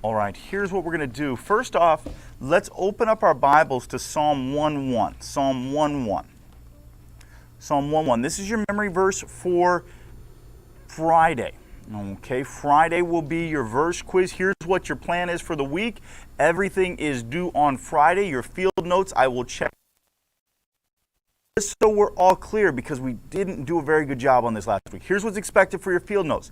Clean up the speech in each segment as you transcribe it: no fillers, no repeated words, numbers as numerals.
All right, here's what we're going to do. First off, let's open up our Bibles to Psalm 1:1. Psalm 1:1. Psalm 1:1. This is your memory verse for Friday. Okay, Friday will be your verse quiz. Here's what your plan is for the week. Everything is due on Friday. Your field notes, I will check. Just so we're all clear, because we didn't do a very good job on this last week. Here's what's expected for your field notes.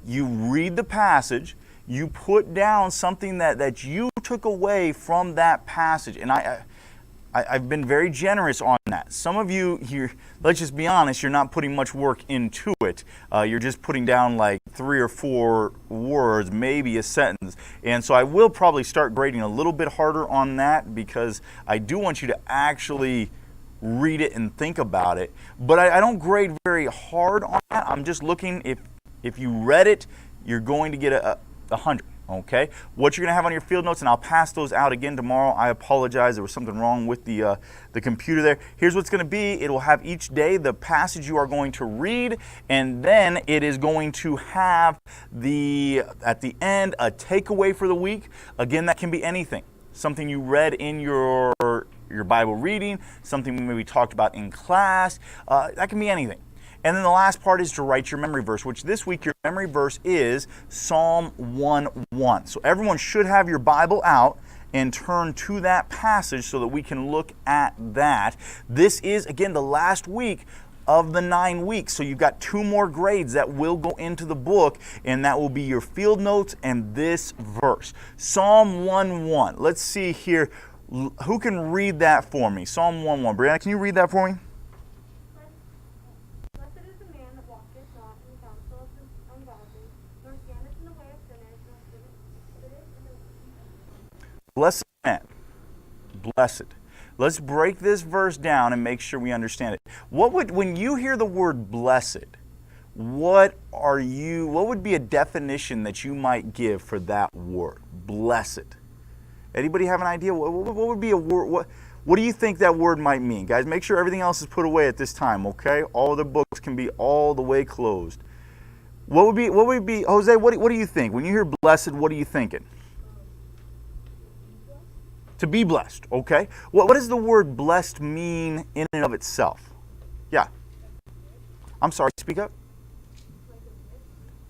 You read the passage. You put down something that you took away from that passage. And I've been very generous on that. Some of you here, let's just be honest, you're not putting much work into it. You're just putting down like 3 or 4 words, maybe a sentence. And so I will probably start grading a little bit harder on that, because I do want you to actually read it and think about it. But I don't grade very hard on that. I'm just looking, if you read it, you're going to get a 100. Okay, what you're going to have on your field notes, and I'll pass those out again tomorrow. I apologize, there was something wrong with the computer there. Here's what's going to be. It will have each day the passage you are going to read, and then it is going to have at the end a takeaway for the week. Again, that can be anything. Something you read in your Bible reading, something we maybe talked about in class. That can be anything. And then the last part is to write your memory verse, which this week your memory verse is Psalm 1:1. So everyone should have your Bible out and turn to that passage so that we can look at that. This is, again, the last week of the 9 weeks. So you've got 2 more grades that will go into the book, and that will be your field notes and this verse. Psalm 1:1. Let's see here. Who can read that for me? Psalm 1:1. Brianna, can you read that for me? Blessed man, blessed. Let's break this verse down and make sure we understand it. When you hear the word blessed, what would be a definition that you might give for that word, blessed? Anybody have an idea? What would be a word? What do you think that word might mean? Guys, make sure everything else is put away at this time, okay? All the books can be all the way closed. What would be, Jose, what do you think? When you hear blessed, what are you thinking? To be blessed, okay? What does the word blessed mean in and of itself? Yeah. I'm sorry, speak up.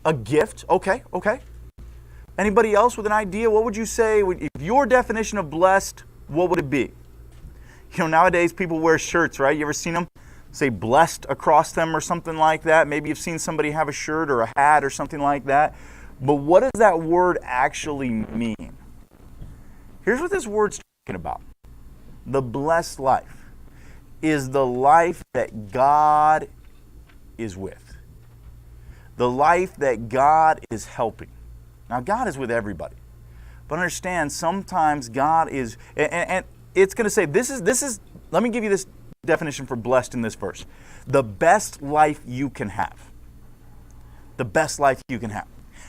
A gift, okay. Anybody else with an idea? What would you say, if your definition of blessed, what would it be? You know, nowadays people wear shirts, right? You ever seen them say blessed across them or something like that? Maybe you've seen somebody have a shirt or a hat or something like that. But what does that word actually mean? Here's what this word's talking about. The blessed life is the life that God is with. The life that God is helping. Now, God is with everybody. But understand, sometimes God is, and it's going to say, this is, let me give you this definition for blessed in this verse. The best life you can have. The best life you can have.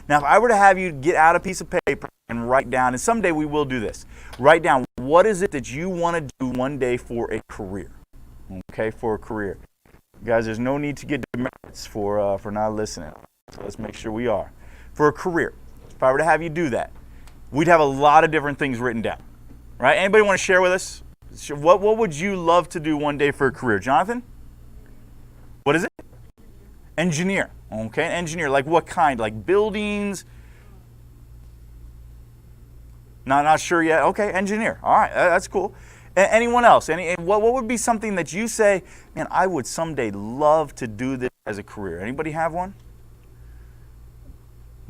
Now, if I were to have you get out a piece of paper and write down, and someday we will do this, write down what is it that you want to do one day for a career. Okay, for a career. Guys, there's no need to get demerits for not listening. So let's make sure we are. For a career, if I were to have you do that, we'd have a lot of different things written down. Right? Anybody want to share with us? What would you love to do one day for a career? Jonathan? What is it? Engineer. Okay, engineer. Like what kind? Like buildings? Not sure yet. Okay, engineer. All right, that's cool. Anyone else? What would be something that you say, man, I would someday love to do this as a career? Anybody have one?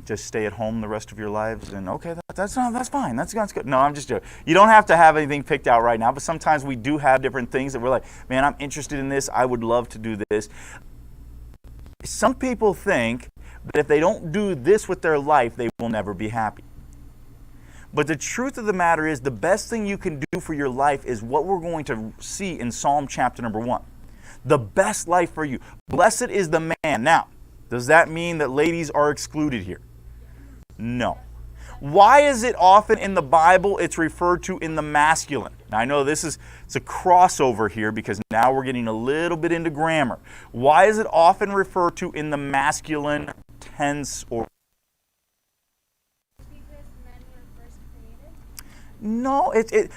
Just stay at home the rest of your lives, and okay, that's fine. That's good. No, I'm just joking. You don't have to have anything picked out right now, but sometimes we do have different things that we're like, man, I'm interested in this. I would love to do this. Some people think that if they don't do this with their life, they will never be happy. But the truth of the matter is, the best thing you can do for your life is what we're going to see in Psalm chapter number 1. The best life for you. Blessed is the man. Now, does that mean that ladies are excluded here? No. Why is it often in the Bible it's referred to in the masculine? Now I know it's a crossover here because now we're getting a little bit into grammar. Why is it often referred to in the masculine tense or No,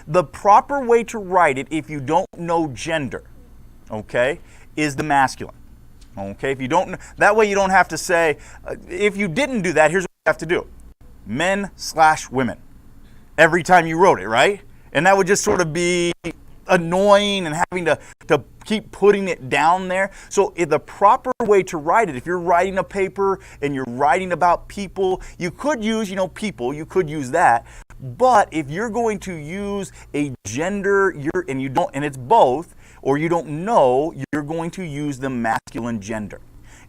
the proper way to write it, if you don't know gender, okay, is the masculine. Okay, if you don't, that way you don't have to say, if you didn't do that, here's what you have to do. Men/women. Every time you wrote it, right? And that would just sort of be annoying and having to keep putting it down there. So the proper way to write it, if you're writing a paper and you're writing about people, you could use, people, you could use that. But if you're going to use a gender, and it's both, or you don't know, you're going to use the masculine gender.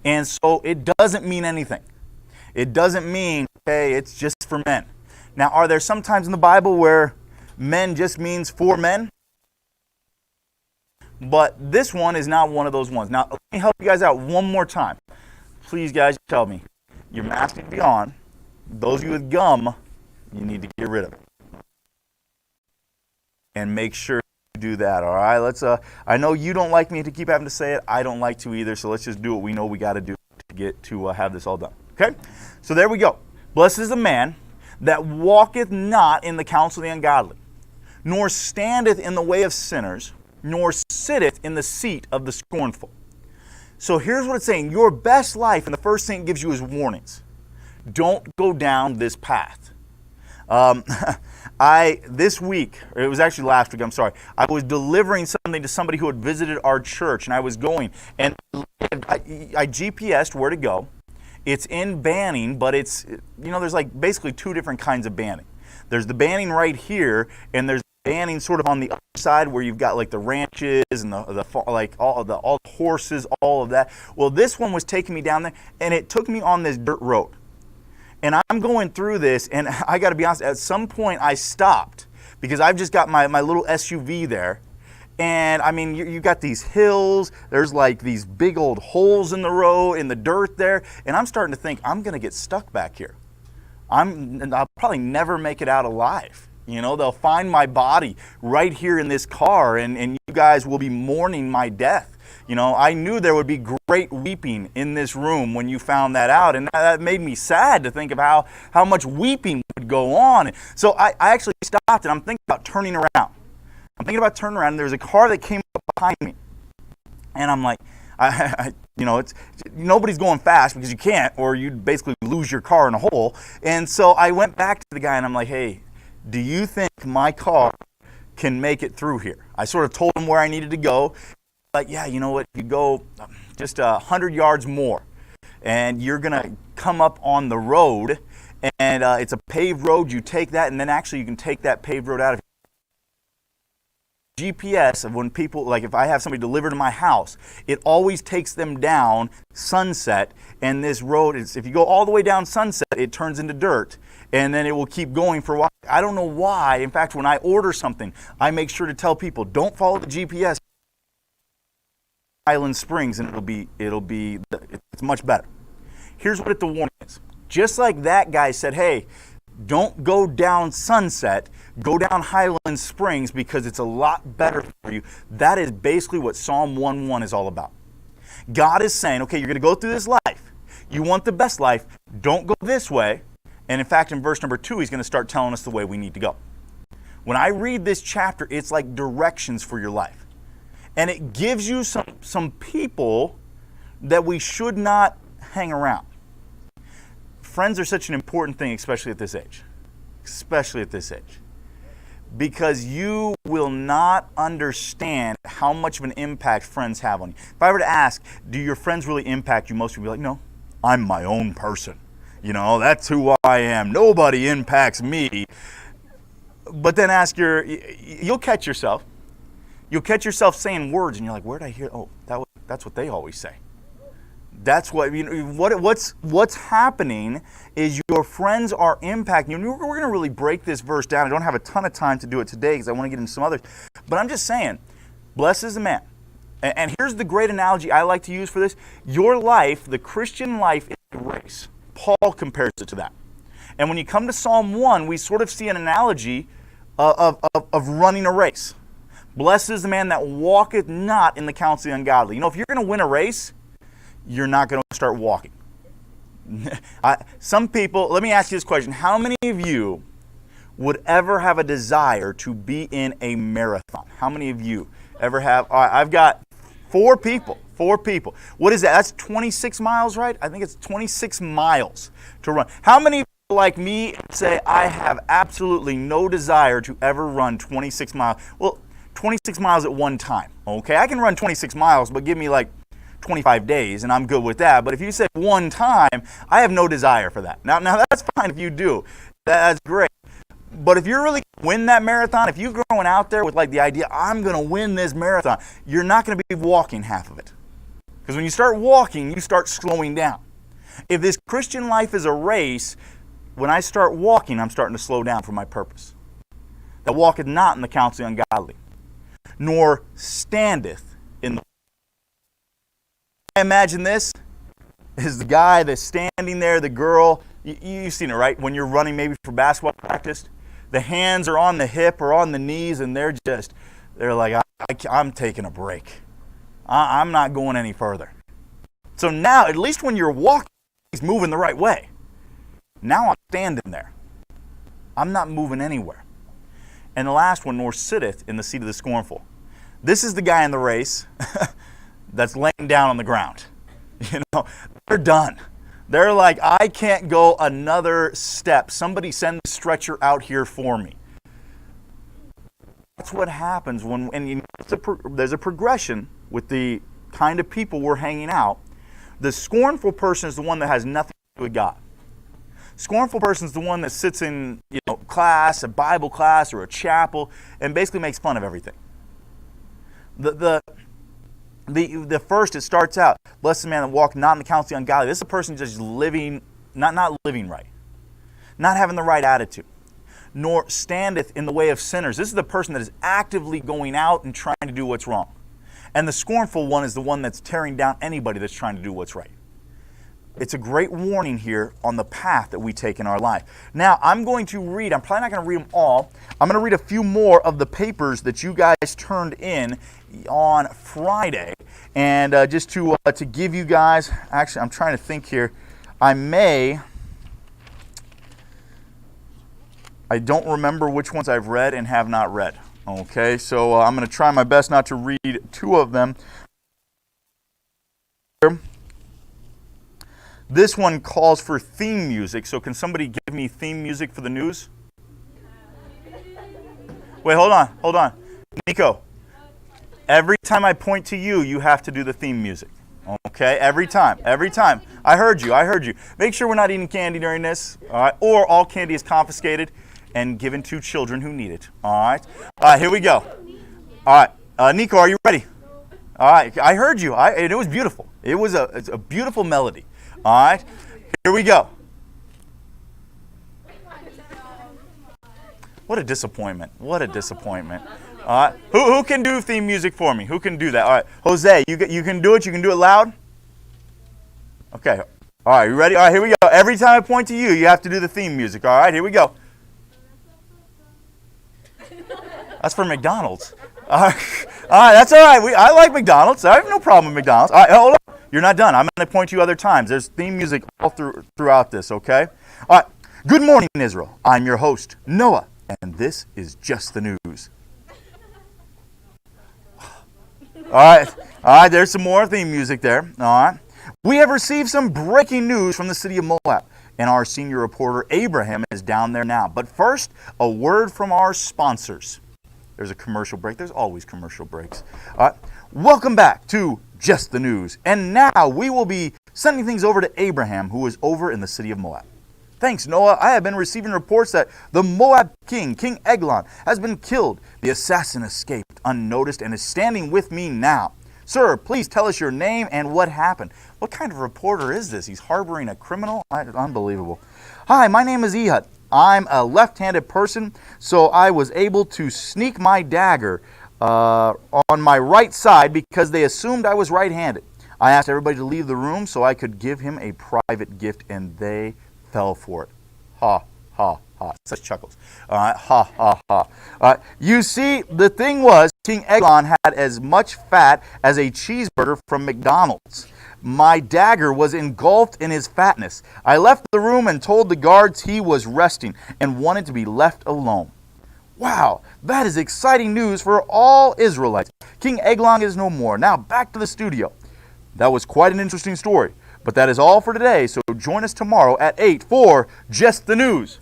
And so it doesn't mean anything. It doesn't mean, hey, it's just for men. Now, are there some times in the Bible where men just means for men? But this one is not one of those ones. Now, let me help you guys out one more time. Please, guys, tell me. Your mask needs to be on. Those of you with gum, you need to get rid of it. And make sure you do that, all right? I know you don't like me to keep having to say it. I don't like to either, so let's just do what we know we got to do to get to have this all done, okay? So there we go. Blessed is the man that walketh not in the counsel of the ungodly, nor standeth in the way of sinners, nor sitteth in the seat of the scornful. So here's what it's saying. Your best life, and the first thing it gives you is warnings. Don't go down this path. This week, or it was actually last week, I'm sorry, I was delivering something to somebody who had visited our church, and I was going, and I GPSed where to go. It's in Banning, but it's, there's like basically two different kinds of Banning. There's the Banning right here, and there's Banning sort of on the other side where you've got like the ranches and all the horses, all of that. Well, this one was taking me down there, and it took me on this dirt road. And I'm going through this, and I got to be honest, at some point I stopped because I've just got my little SUV there. And I mean, you got these hills, there's like these big old holes in the road, in the dirt there. And I'm starting to think I'm going to get stuck back here. I'll probably never make it out alive. They'll find my body right here in this car, and you guys will be mourning my death. I knew there would be great weeping in this room when you found that out, and that made me sad to think of how much weeping would go on. So I actually stopped, and I'm thinking about turning around. And there's a car that came up behind me, and I'm like, it's nobody's going fast because you can't, or you'd basically lose your car in a hole. And so I went back to the guy, and I'm like, hey, do you think my car can make it through here? I sort of told him where I needed to go. Like, yeah, you know what, you go just 100 yards more, and you're going to come up on the road, and it's a paved road. You take that, and then actually you can take that paved road out of GPS of when people, like if I have somebody delivered to my house, it always takes them down Sunset, and this road is, if you go all the way down Sunset, it turns into dirt, and then it will keep going for a while. I don't know why. In fact, when I order something, I make sure to tell people, don't follow the GPS. Highland Springs, and it's much better. Here's what the warning is. Just like that guy said, hey, don't go down Sunset, go down Highland Springs because it's a lot better for you. That is basically what Psalm 1:1 is all about. God is saying, okay, you're going to go through this life. You want the best life. Don't go this way. And in fact, in verse number 2, he's going to start telling us the way we need to go. When I read this chapter, it's like directions for your life. And it gives you some people that we should not hang around. Friends are such an important thing, especially at this age. Because you will not understand how much of an impact friends have on you. If I were to ask, do your friends really impact you? Most people would be like, no, I'm my own person. That's who I am. Nobody impacts me. But then you'll catch yourself. You'll catch yourself saying words, and you're like, where did I hear? Oh, that's what they always say. That's what's happening is your friends are impacting you. And we're going to really break this verse down. I don't have a ton of time to do it today because I want to get into some others. But I'm just saying, blessed is the man. And here's the great analogy I like to use for this. Your life, the Christian life, is a race. Paul compares it to that. And when you come to Psalm 1, we sort of see an analogy of running a race. Blessed is the man that walketh not in the counsel of the ungodly. If you're going to win a race, you're not going to start walking. Some people, let me ask you this question. How many of you would ever have a desire to be in a marathon? How many of you ever have? All right, I've got 4 people. 4 people. What is that? That's 26 miles, right? I think it's 26 miles to run. How many like me say I have absolutely no desire to ever run 26 miles? Well, 26 miles at one time, okay? I can run 26 miles, but give me like 25 days and I'm good with that. But if you say one time, I have no desire for that. Now that's fine if you do. That's great. But if you're really going to win that marathon, if you're going out there with like the idea, I'm going to win this marathon, you're not going to be walking half of it. Because when you start walking, you start slowing down. If this Christian life is a race, when I start walking, I'm starting to slow down for my purpose. That walketh not in the counsel of the ungodly, nor standeth in the... I imagine this is the guy that's standing there, the girl, you've seen it, right? When you're running maybe for basketball practice, the hands are on the hip or on the knees, and they're like, I'm taking a break. I'm not going any further. So now, at least when you're walking, he's moving the right way. Now I'm standing there. I'm not moving anywhere. And the last one, nor sitteth in the seat of the scornful. This is the guy in the race that's laying down on the ground. You know, they're done. They're like, I can't go another step. Somebody send the stretcher out here for me. That's what happens when, and you know, there's a progression with the kind of people we're hanging out. The scornful person is the one that has nothing to do with God. Scornful person is the one that sits in, class, a Bible class or a chapel, and basically makes fun of everything. The first, it starts out, blessed the man that walketh not in the counsel of the ungodly. This is a person just living, not living right, not having the right attitude, nor standeth in the way of sinners. This is the person that is actively going out and trying to do what's wrong. And the scornful one is the one that's tearing down anybody that's trying to do what's right. It's a great warning here on the path that we take in our life. Now, I'm going to read, I'm probably not going to read them all. I'm going to read a few more of the papers that you guys turned in on Friday. And just to give you guys, actually, I'm trying to think here. I don't remember which ones I've read and have not read. Okay, so I'm going to try my best not to read 2 of them. This one calls for theme music, so can somebody give me theme music for the news? Wait, hold on. Nico, every time I point to you, you have to do the theme music. Okay, every time. I heard you. Make sure we're not eating candy during this, all right? Or all candy is confiscated and given to children who need it, all right? Here we go. All right, Nico, are you ready? All right, I heard you. It was beautiful. It's a beautiful melody. All right, here we go. What a disappointment. All right, who can do theme music for me? Who can do that? All right, Jose, you can do it. You can do it loud. Okay. All right, you ready? All right, here we go. Every time I point to you, you have to do the theme music. All right, here we go. That's for McDonald's. All right, that's all right. I like McDonald's. I have no problem with McDonald's. All right, hold on. You're not done. I'm going to point to you other times. There's theme music all throughout this, okay? All right. Good morning, Israel. I'm your host, Noah, and this is Just the News. All right. There's some more theme music there. All right. We have received some breaking news from the city of Moab, and our senior reporter, Abraham, is down there now. But first, a word from our sponsors. There's a commercial break. There's always commercial breaks. All right. Welcome back to Just the News. And now we will be sending things over to Abraham, who is over in the city of Moab. Thanks, Noah. I have been receiving reports that the Moab king, King Eglon, has been killed. The assassin escaped unnoticed and is standing with me now. Sir, please tell us your name and what happened. What kind of reporter is this? He's harboring a criminal? Unbelievable. Hi, my name is Ehud. I'm a left-handed person, so I was able to sneak my dagger on my right side because they assumed I was right-handed. I asked everybody to leave the room so I could give him a private gift, and they fell for it. Ha, ha, ha. Such chuckles. Ha, ha, ha. You see, the thing was, King Eglon had as much fat as a cheeseburger from McDonald's. My dagger was engulfed in his fatness. I left the room and told the guards he was resting and wanted to be left alone. Wow, that is exciting news for all Israelites. King Eglon is no more. Now back to the studio. That was quite an interesting story. But that is all for today, so join us tomorrow at 8 for Just the News.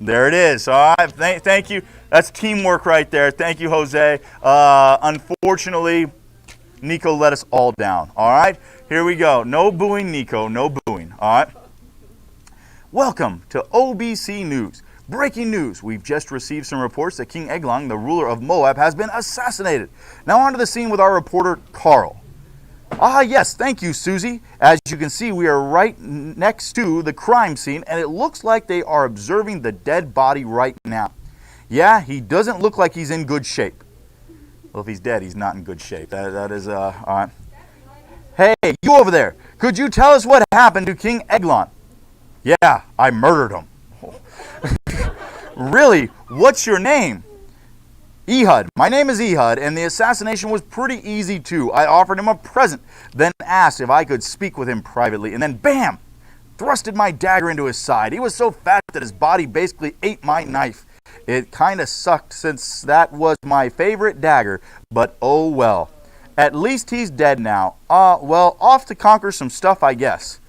There it is. All right, thank you. That's teamwork right there. Thank you, Jose. Unfortunately, Nico let us all down. All right, here we go. No booing, Nico. No booing. All right. Welcome to OBC News. Breaking news. We've just received some reports that King Eglon, the ruler of Moab, has been assassinated. Now on to the scene with our reporter, Carl. Ah, yes, thank you, Susie. As you can see, we are right next to the crime scene, and it looks like they are observing the dead body right now. Yeah, he doesn't look like he's in good shape. Well, if he's dead, he's not in good shape. That is, all right. Hey, you over there, could you tell us what happened to King Eglon? Yeah, I murdered him. Really? What's your name? Ehud. My name is Ehud, and the assassination was pretty easy too. I offered him a present, then asked if I could speak with him privately, and then bam! Thrusted my dagger into his side. He was so fat that his body basically ate my knife. It kind of sucked since that was my favorite dagger, but oh well. At least he's dead now. Well, off to conquer some stuff, I guess.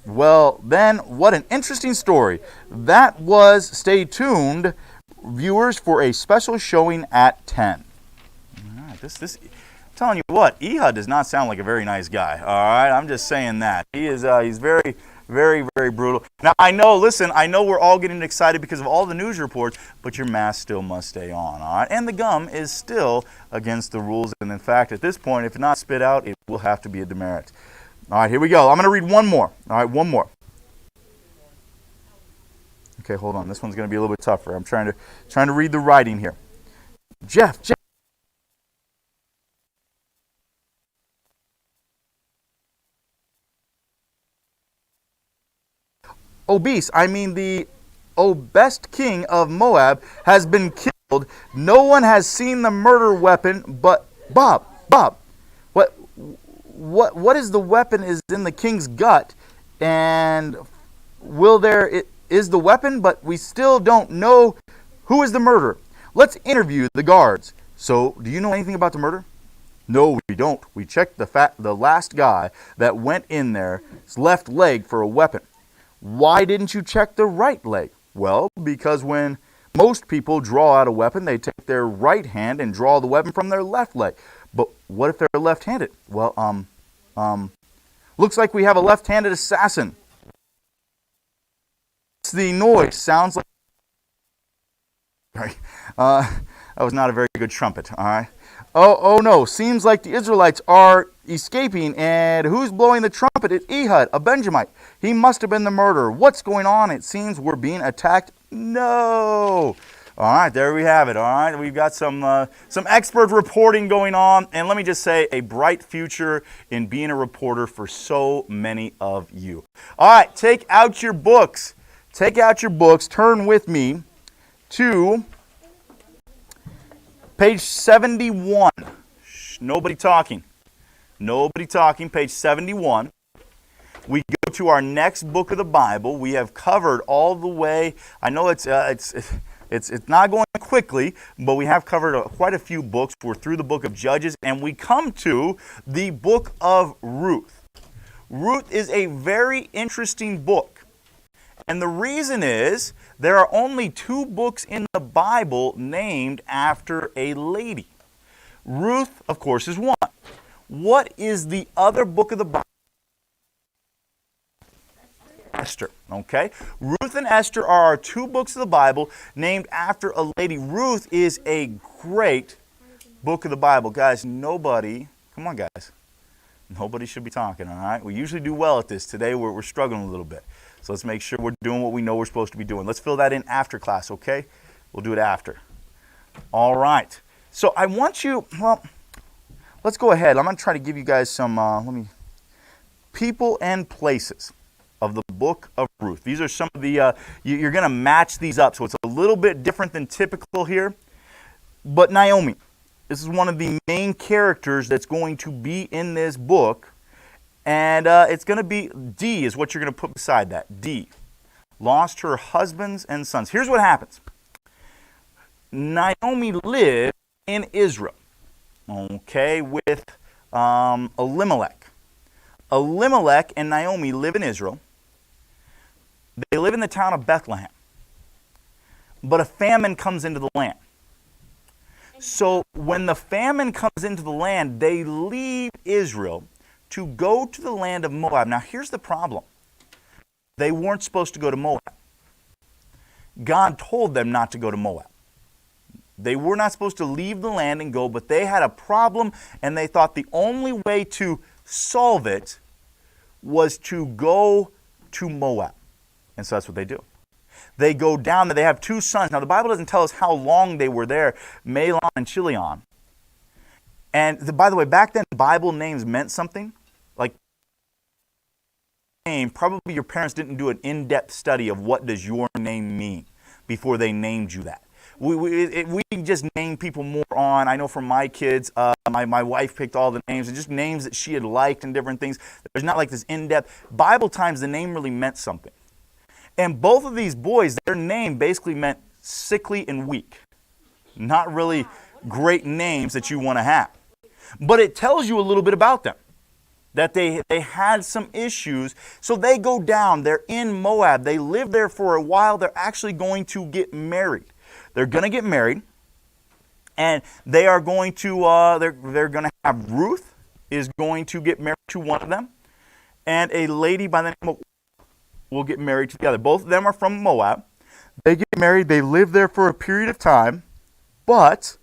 Well, then, what an interesting story. That was, stay tuned, viewers, for a special showing at 10. All right, I'm telling you what, Ehud does not sound like a very nice guy. All right, I'm just saying that. He's very, very, very brutal. Now, I know we're all getting excited because of all the news reports, but your mask still must stay on, all right? And the gum is still against the rules, and in fact, at this point, if not spit out, it will have to be a demerit. All right, here we go. I'm going to read one more. All right, one more. Okay, hold on. This one's going to be a little bit tougher. I'm trying to read the writing here. Jeff. The best king of Moab has been killed. No one has seen the murder weapon, but Bob. What is the weapon is in the king's gut, and is the weapon, but we still don't know who is the murderer. Let's interview the guards. So, do you know anything about the murder? No, we don't. We checked the last guy that went in there, his left leg for a weapon. Why didn't you check the right leg? Well, because when most people draw out a weapon, they take their right hand and draw the weapon from their left leg. But what if they're left-handed? Well, looks like we have a left-handed assassin. The noise sounds like... Sorry. That was not a very good trumpet, all right? Oh no, seems like the Israelites are escaping, and who's blowing the trumpet? It's Ehud, a Benjamite. He must have been the murderer. What's going on? It seems we're being attacked. No! All right, there we have it, all right? We've got some expert reporting going on, and let me just say, a bright future in being a reporter for so many of you. All right, take out your books. Turn with me to page 71. Shh, nobody talking, page 71. We go to our next book of the Bible. We have covered all the way. I know it's not going quickly, but we have covered quite a few books. We're through the book of Judges, and we come to the book of Ruth. Ruth is a very interesting book. And the reason is there are only 2 books in the Bible named after a lady. Ruth, of course, is one. What is the other book of the Bible? Esther, okay? Ruth and Esther are our 2 books of the Bible named after a lady. Ruth is a great book of the Bible. Guys, come on guys, nobody should be talking, all right? We usually do well at this. Today we're struggling a little bit. So let's make sure we're doing what we know we're supposed to be doing. Let's fill that in after class, okay? We'll do it after. All right. So I want you, let's go ahead. I'm going to try to give you guys some, people and places of the book of Ruth. These are some of the, you're going to match these up. So it's a little bit different than typical here. But Naomi, this is one of the main characters that's going to be in this book. And it's going to be D is what you're going to put beside that. D. Lost her husbands and sons. Here's what happens. Naomi lived in Israel, okay, with Elimelech. Elimelech and Naomi live in Israel. They live in the town of Bethlehem. But a famine comes into the land. So when the famine comes into the land, they leave Israel to go to the land of Moab. Now here's the problem. They weren't supposed to go to Moab. God told them not to go to Moab. They were not supposed to leave the land and go, but they had a problem, and they thought the only way to solve it was to go to Moab. And so that's what they do. They go down there. They have two sons. Now, the Bible doesn't tell us how long they were there, Mahlon and Chilion. And by the way, back then, Bible names meant something. Like, name, probably your parents didn't do an in-depth study of what does your name mean before they named you that. We just name people more on, I know for my kids, my wife picked all the names, and just names that she had liked and different things. There's not like this in-depth. Bible times, the name really meant something. And both of these boys, their name basically meant sickly and weak. Not really great names that you want to have. But it tells you a little bit about them. That they had some issues. So they go down. They're in Moab. They live there for a while. They're actually going to get married. They're going to get married. And they are going to, they're going to have Ruth is going to get married to one of them. And a lady by the name of will get married to the other. Both of them are from Moab. They get married. They live there for a period of time. But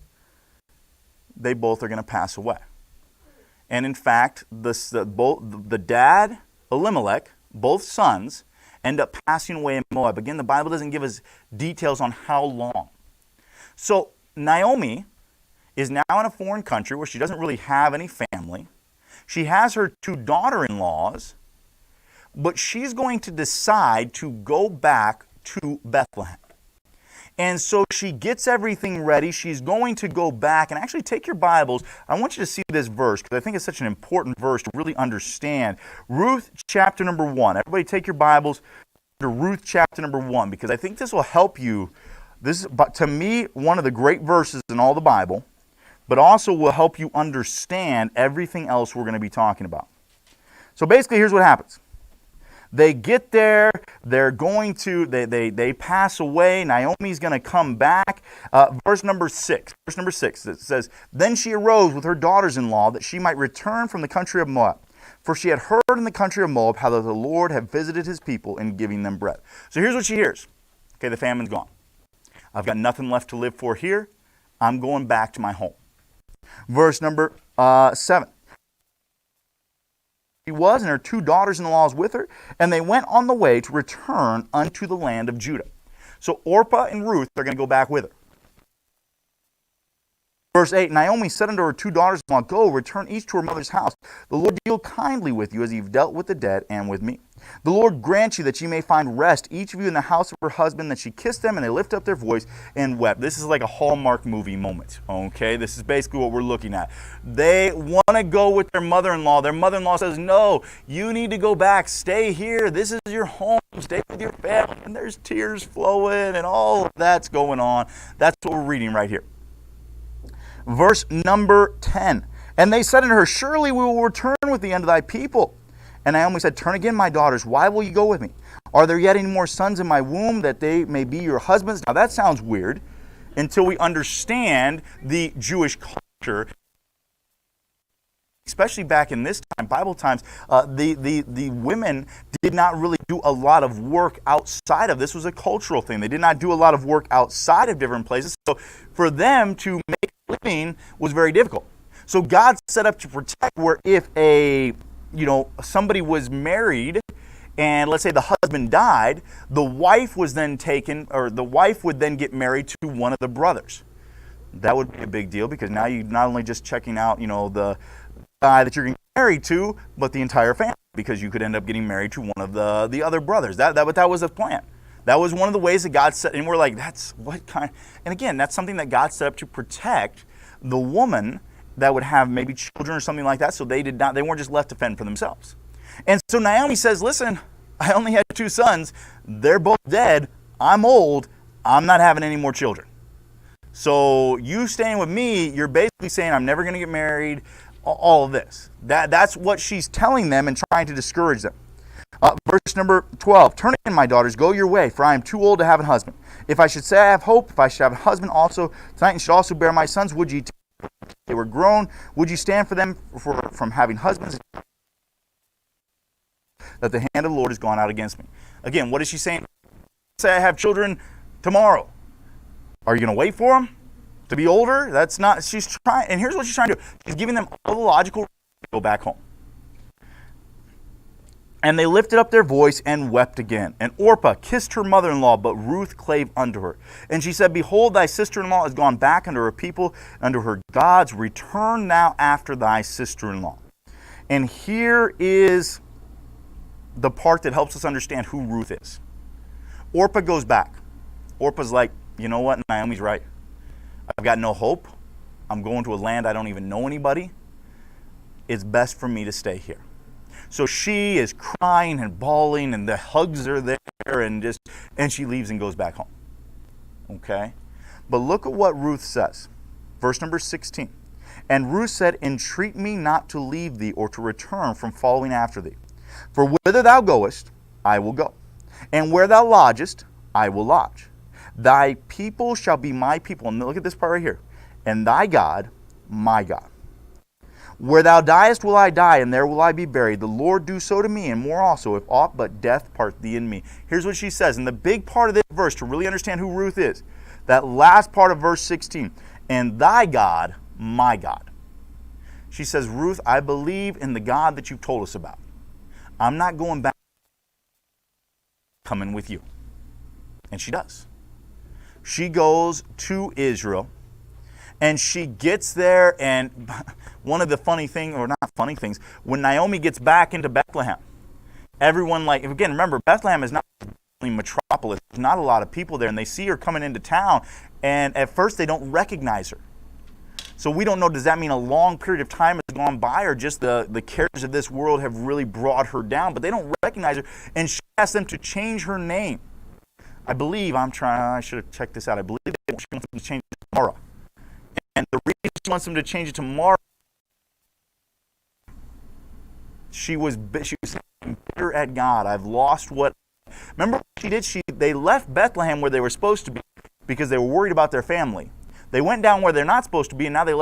they both are going to pass away. And in fact, the dad, Elimelech, both sons, end up passing away in Moab. Again, the Bible doesn't give us details on how long. So Naomi is now in a foreign country where she doesn't really have any family. She has her two daughter-in-laws, but she's going to decide to go back to Bethlehem. And so she gets everything ready. She's going to go back. And actually, take your Bibles. I want you to see this verse because I think it's such an important verse to really understand. Ruth chapter number 1. Everybody take your Bibles to Ruth chapter number 1 because I think this will help you. This is, to me, one of the great verses in all the Bible, but also will help you understand everything else we're going to be talking about. So basically, here's what happens. They get there, they're going to, they pass away, Naomi's going to come back. Verse number 6, it says, Then she arose with her daughters-in-law that she might return from the country of Moab. For she had heard in the country of Moab how that the Lord had visited his people in giving them bread. So here's what she hears. Okay, the famine's gone. I've got nothing left to live for here. I'm going back to my home. Verse number 7. She was and her two daughters-in-law with her, and they went on the way to return unto the land of Judah. So Orpah and Ruth are going to go back with her. Verse 8, Naomi said unto her two daughters-in-law, Go, return each to her mother's house. The Lord deal kindly with you as you've dealt with the dead and with me. The Lord grant you that ye may find rest, each of you in the house of her husband. That she kissed them, and they lift up their voice and wept. This is like a Hallmark movie moment, okay? This is basically what we're looking at. They want to go with their mother-in-law. Their mother-in-law says, no, you need to go back. Stay here. This is your home. Stay with your family. And there's tears flowing, and all of that's going on. That's what we're reading right here. Verse number 10. And they said unto her, Surely we will return with thee unto thy people. And Naomi said, Turn again, my daughters. Why will you go with me? Are there yet any more sons in my womb that they may be your husbands? Now that sounds weird until we understand the Jewish culture. Especially back in this time, Bible times, the women did not really do a lot of work outside of this. Was a cultural thing. They did not do a lot of work outside of different places. So for them to make a living was very difficult. So God set up to protect where if somebody was married and let's say the husband died, the wife was then taken, or the wife would then get married to one of the brothers. That would be a big deal because now you're not only just checking out, the guy that you're getting married to, but the entire family, because you could end up getting married to one of the other brothers. That was the plan. That was one of the ways that God set, and we're like, that's what kind, and again, that's something that God set up to protect the woman that would have maybe children or something like that, so they weren't just left to fend for themselves. And so Naomi says, listen, I only had 2 sons. They're both dead. I'm old. I'm not having any more children. So you staying with me, you're basically saying I'm never going to get married, all of this. That's what she's telling them and trying to discourage them. Verse number 12, turn in, my daughters, go your way, for I am too old to have a husband. If I should say I have hope, if I should have a husband also tonight and should also bear my sons, would ye, they were grown, would you stand for them from having husbands? That the hand of the Lord has gone out against me. Again, what is she saying? Say I have children tomorrow. Are you going to wait for them to be older? That's not, she's trying, and here's what she's trying to do. She's giving them all the logical reasons to go back home. And they lifted up their voice and wept again. And Orpah kissed her mother-in-law, but Ruth clave unto her. And she said, behold, thy sister-in-law is gone back unto her people, unto her gods. Return now after thy sister-in-law. And here is the part that helps us understand who Ruth is. Orpah goes back. Orpah's like, you know what? Naomi's right. I've got no hope. I'm going to a land I don't even know anybody. It's best for me to stay here. So she is crying and bawling, and the hugs are there, and she leaves and goes back home. Okay? But look at what Ruth says. Verse number 16. And Ruth said, entreat me not to leave thee or to return from following after thee. For whither thou goest, I will go. And where thou lodgest, I will lodge. Thy people shall be my people. And look at this part right here. And thy God, my God. Where thou diest will I die, and there will I be buried. The Lord do so to me, and more also, if aught but death part thee and me. Here's what she says. And the big part of this verse, to really understand who Ruth is, that last part of verse 16. And thy God, my God. She says, Ruth, I believe in the God that you've told us about. I'm not going back, coming with you. And she does. She goes to Israel, and she gets there, and one of the funny things, or not funny things, when Naomi gets back into Bethlehem, everyone, like, again, remember, Bethlehem is not a metropolis. There's not a lot of people there, and they see her coming into town, and at first they don't recognize her. So we don't know, does that mean a long period of time has gone by, or just the cares of this world have really brought her down, but they don't recognize her, and she asks them to change her name. I believe, I should have checked this out, I believe she wants them to change it to Mara. And the reason she wants them to change it to Mara, she was bitter at God. I've lost what. Remember what she did? They left Bethlehem where they were supposed to be because they were worried about their family. They went down where they're not supposed to be, and now they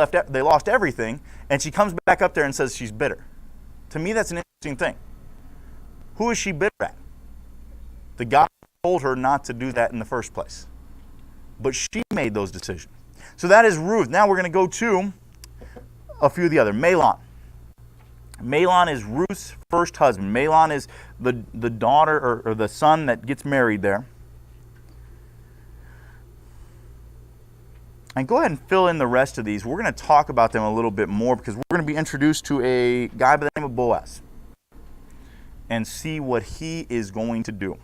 lost everything. And she comes back up there and says she's bitter. To me, that's an interesting thing. Who is she bitter at? The God told her not to do that in the first place. But she made those decisions. So that is Ruth. Now we're going to go to a few of the other. Mahlon. Mahlon is Ruth's first husband. Mahlon is the daughter or the son that gets married there. And go ahead and fill in the rest of these. We're going to talk about them a little bit more because we're going to be introduced to a guy by the name of Boaz and see what he is going to do.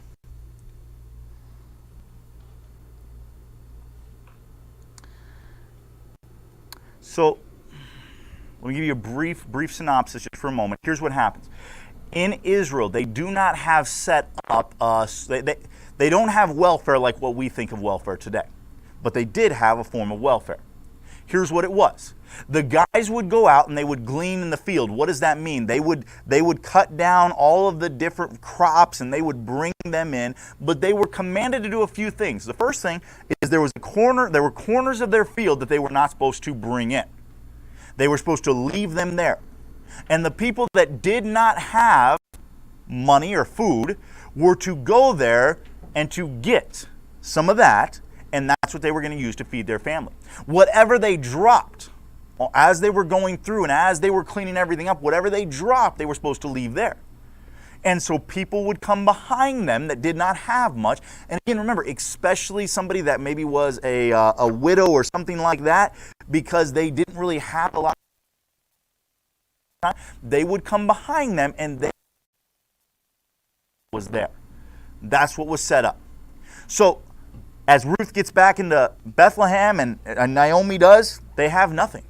So, let me give you a brief synopsis just for a moment. Here's what happens. In Israel, they do not have set up, they don't have welfare like what we think of welfare today. But they did have a form of welfare. Here's what it was. The guys would go out and they would glean in the field. What does that mean? They would cut down all of the different crops and they would bring them in, but they were commanded to do a few things. The first thing is there were corners of their field that they were not supposed to bring in. They were supposed to leave them there. And the people that did not have money or food were to go there and to get some of that, and that's what they were going to use to feed their family. Whatever they dropped as they were going through and as they were cleaning everything up, whatever they dropped, they were supposed to leave there. And so people would come behind them that did not have much. And again, remember, especially somebody that maybe was a widow or something like that, because they didn't really have a lot of time, they would come behind them and they was there. That's what was set up. So as Ruth gets back into Bethlehem and Naomi does, they have nothing.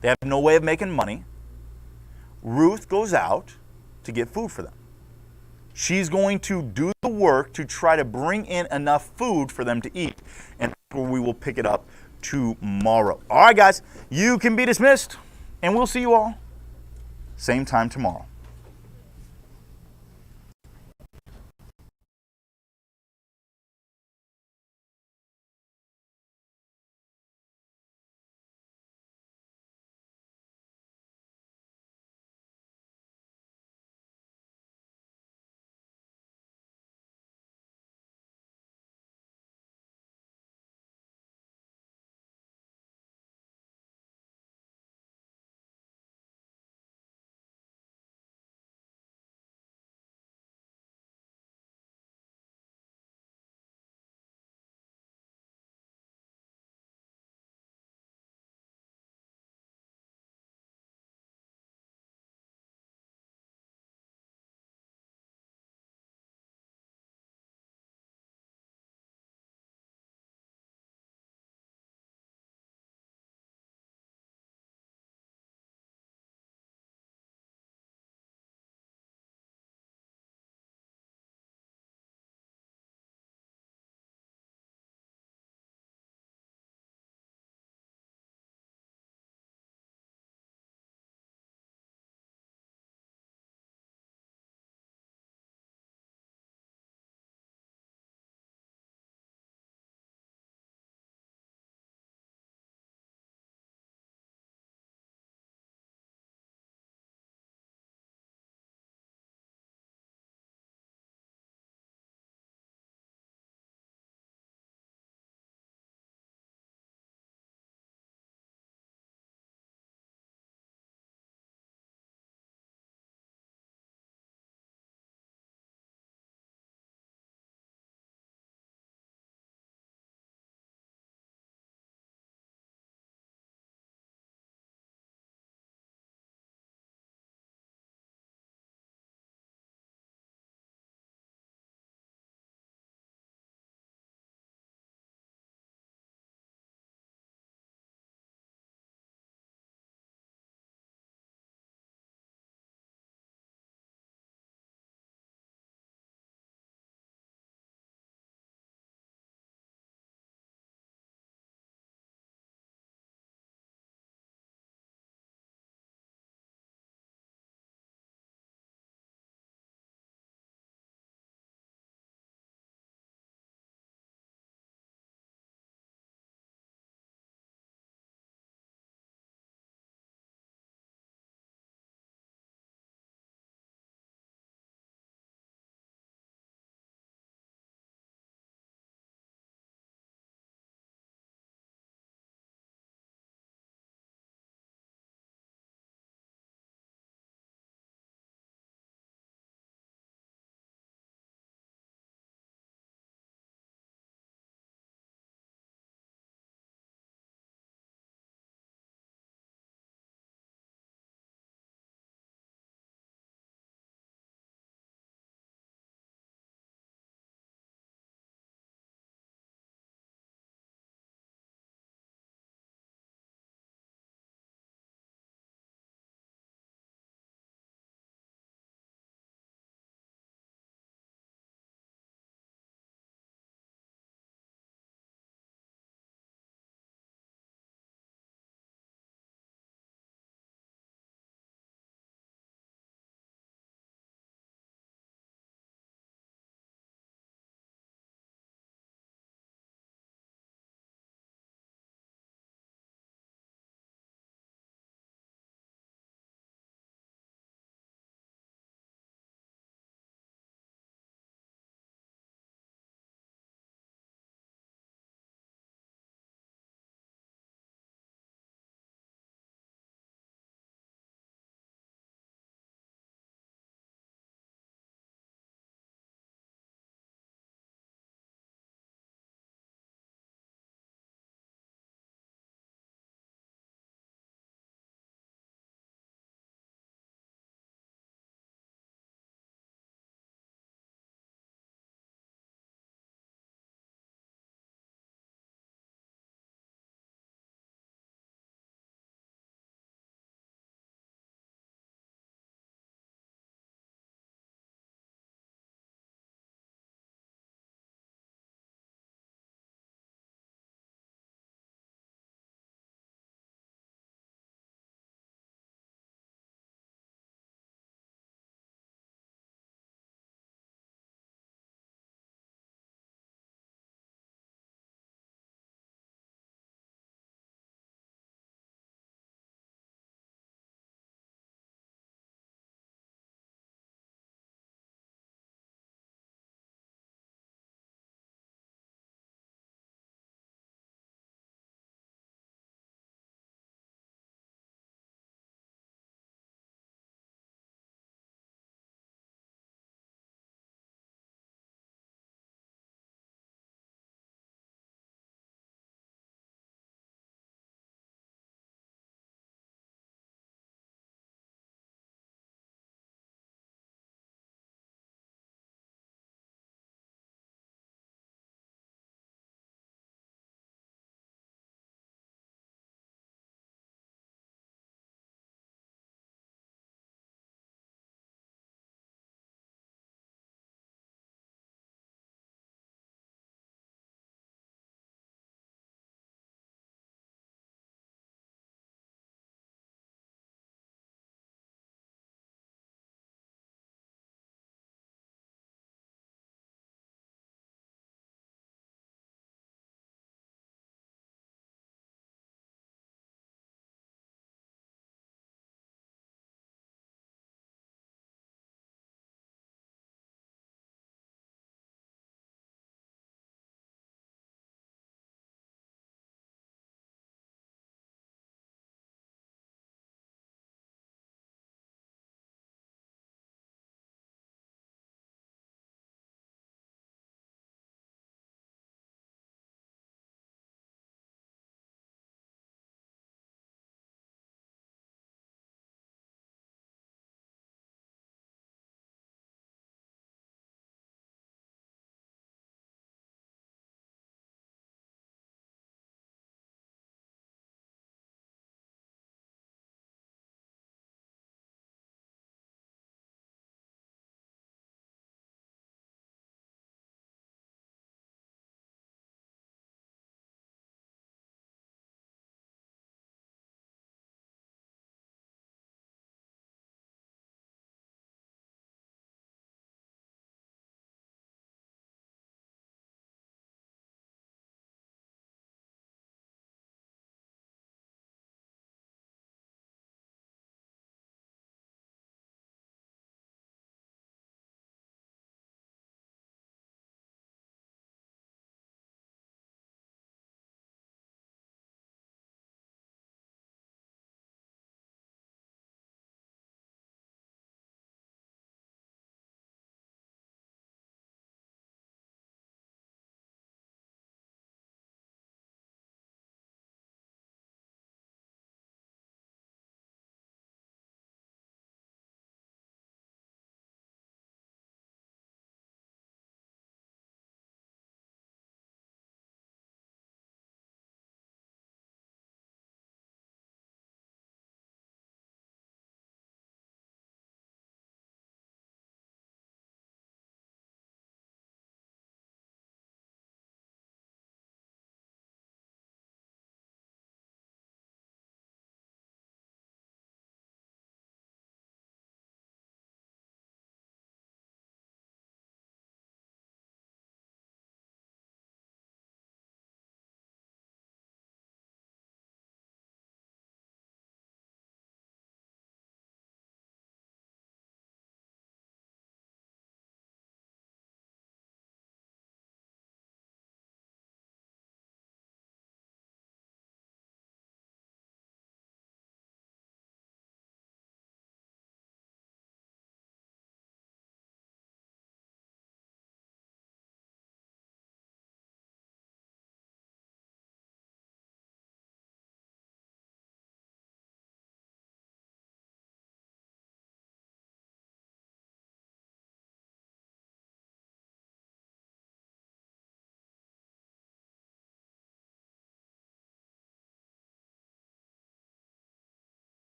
They have no way of making money. Ruth goes out to get food for them. She's going to do the work to try to bring in enough food for them to eat. And we will pick it up tomorrow. All right, guys, you can be dismissed. And we'll see you all same time tomorrow.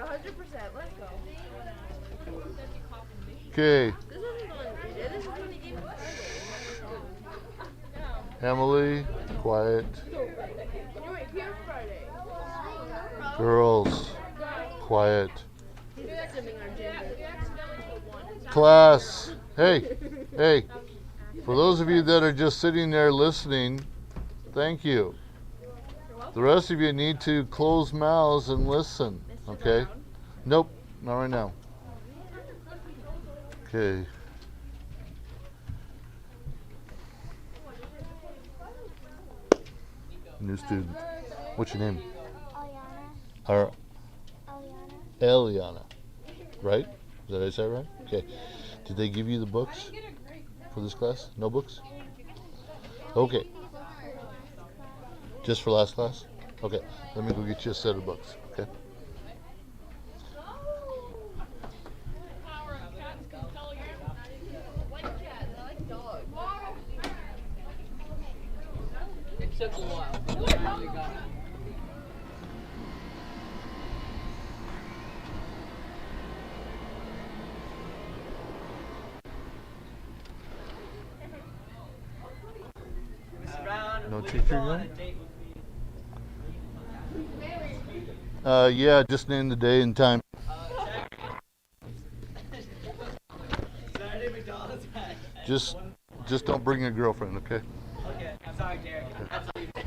100%. Let's go. Okay, This isn't on Tuesday. This is when he gave me Friday. Emily, quiet. You went here Friday. Girls, quiet. He's simming our gender. Class, hey, hey. For those of you that are just sitting there listening, thank you. The rest of you need to close mouths and listen, okay? Nope, not right now. Okay. New student. What's your name? Aliana. Eliana. Right? Did I say it right? Okay. Did they give you the books for this class? No books? Okay. Just for last class? Okay. Let me go get you a set of books. Okay. It took a while, but we finally got it. No teacher yet? Yeah, just name the day and time. Just don't bring your girlfriend, okay? Okay, I'm sorry, Derek. That's all you did.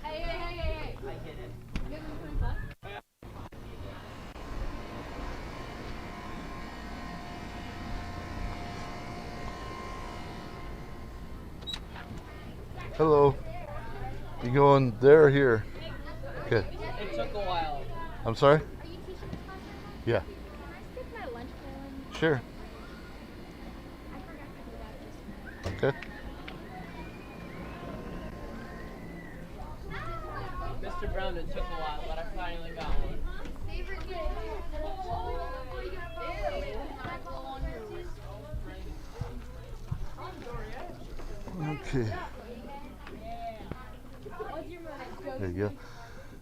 Hey. I get it. Hello. You going there or here? Okay. It took a while. I'm sorry? Are you teaching this class right now? Yeah. Can I stick my lunch pail in? Sure. I forgot to do that just now. Mr. Brown, it took a while, but I finally got one. Okay. There you go.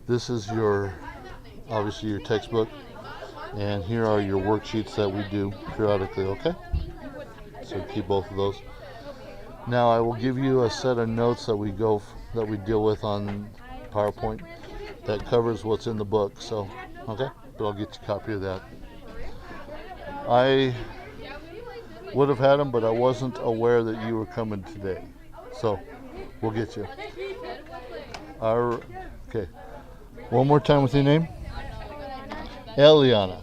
This is obviously your textbook, and here are your worksheets that we do periodically, okay? So keep both of those. Now I will give you a set of notes that we deal with on PowerPoint that covers what's in the book, so, okay? But I'll get you a copy of that. I would have had them, but I wasn't aware that you were coming today. So, we'll get you. Okay. One more time with your name. Eliana.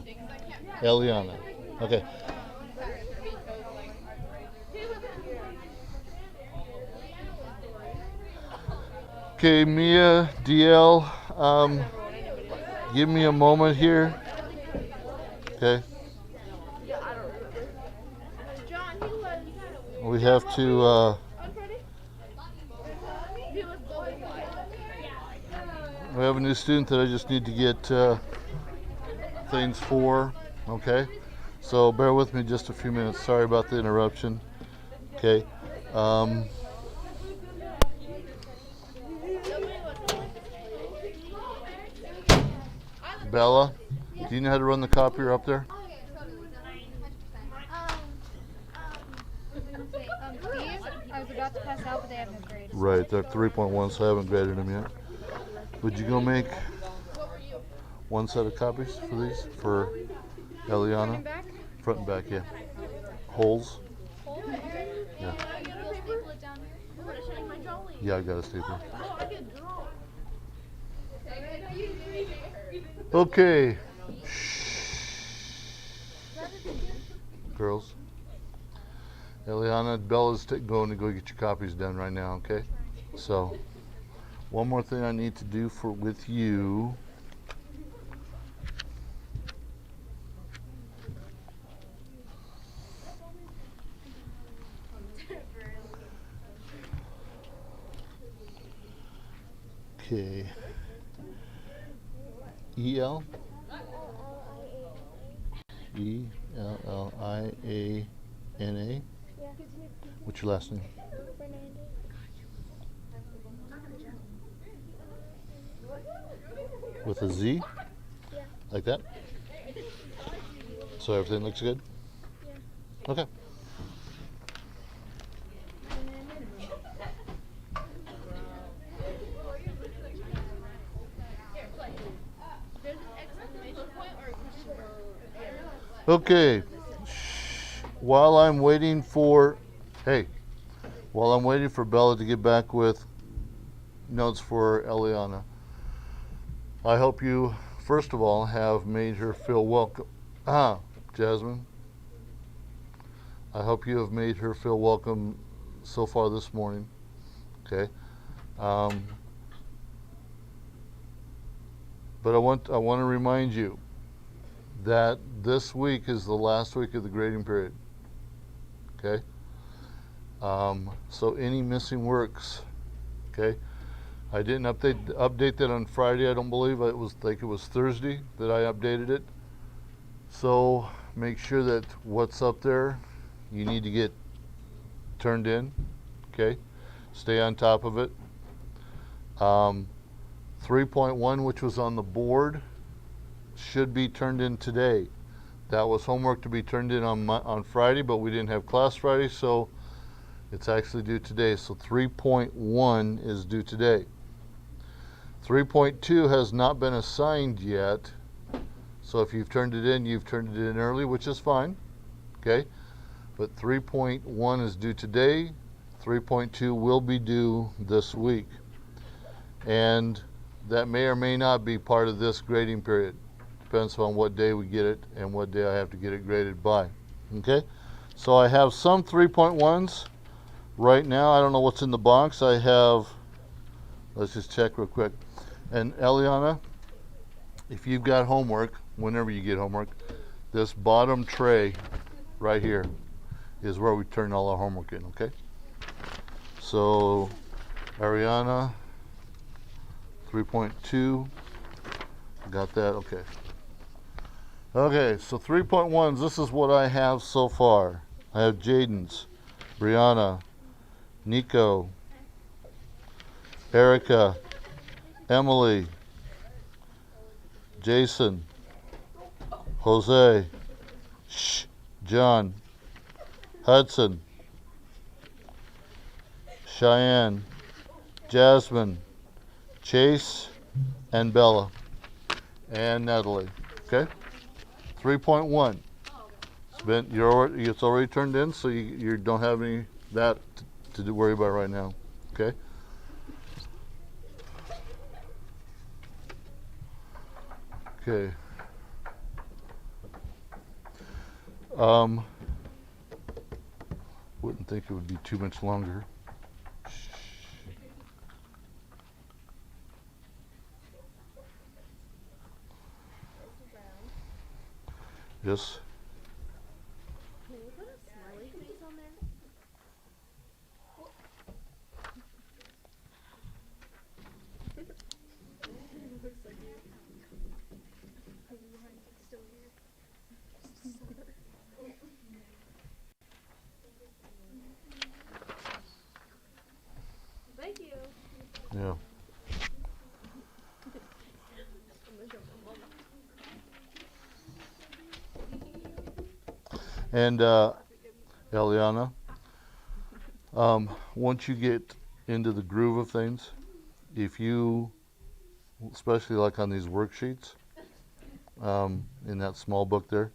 Eliana. Okay. Okay, Mia, DL, give me a moment here. Okay. John, he was. We have to, On Friday? He was blowing by. we have a new student that I just need to get things for. Okay. So bear with me just a few minutes. Sorry about the interruption. Okay. Bella, do you know how to run the copier up there? These, I was about to pass out, but they have no grades. Right, they're 3.1, so I haven't graded them yet. Would you go make one set of copies for these for Eliana? Front and back, yeah. Holes? Yeah. Yeah, I got a stapler. Okay. Girls. Eliana, Bella's going to go get your copies done right now, okay? So, one more thing I need to do with you. Okay. E-L? E-L-L-I-A-N-A? Yeah. What's your last name? Fernandez. With a Z? Yeah. Like that? So everything looks good? Yeah. Okay. There's an exclamation point or a question mark. Okay. While I'm waiting for, while I'm waiting for Bella to get back with notes for Eliana, I hope you, first of all, have made her feel welcome. Jasmine. I hope you have made her feel welcome so far this morning. Okay. But I want to remind you that this week is the last week of the grading period. Okay. So any missing works, okay. I didn't update that on Friday. I don't believe it was Thursday that I updated it. So make sure that what's up there you need to get turned in. Okay. Stay on top of it. 3.1, which was on the board, should be turned in today. That was homework to be turned in on Friday, but we didn't have class Friday, so it's actually due today. So 3.1 is due today. 3.2 has not been assigned yet, so if you've turned it in, you've turned it in early, which is fine. Okay, but 3.1 is due today. 3.2 will be due this week, and that may or may not be part of this grading period. Depends on what day we get it and what day I have to get it graded by. Okay, so I have some 3.1s right now. I don't know what's in the box. I have, let's just check real quick. And Eliana, if you've got homework, whenever you get homework, this bottom tray right here is where we turn all our homework in. Okay, so Ariana, 3.2, got that. Okay, so 3.1s, this is what I have so far. I have Jaden's, Brianna, Nico, Erica, Emily, Jason, Jose, John, Hudson, Cheyenne, Jasmine, Chase, and Bella, and Natalie. Okay, 3.1. It's already turned in, so you don't have any that to worry about right now. Okay. Okay. Wouldn't think it would be too much longer. Yes. Can you put a smiley face on there? Looks like you. Still here. Thank you. Yeah. And Eliana, once you get into the groove of things, if you, especially like on these worksheets, in that small book there,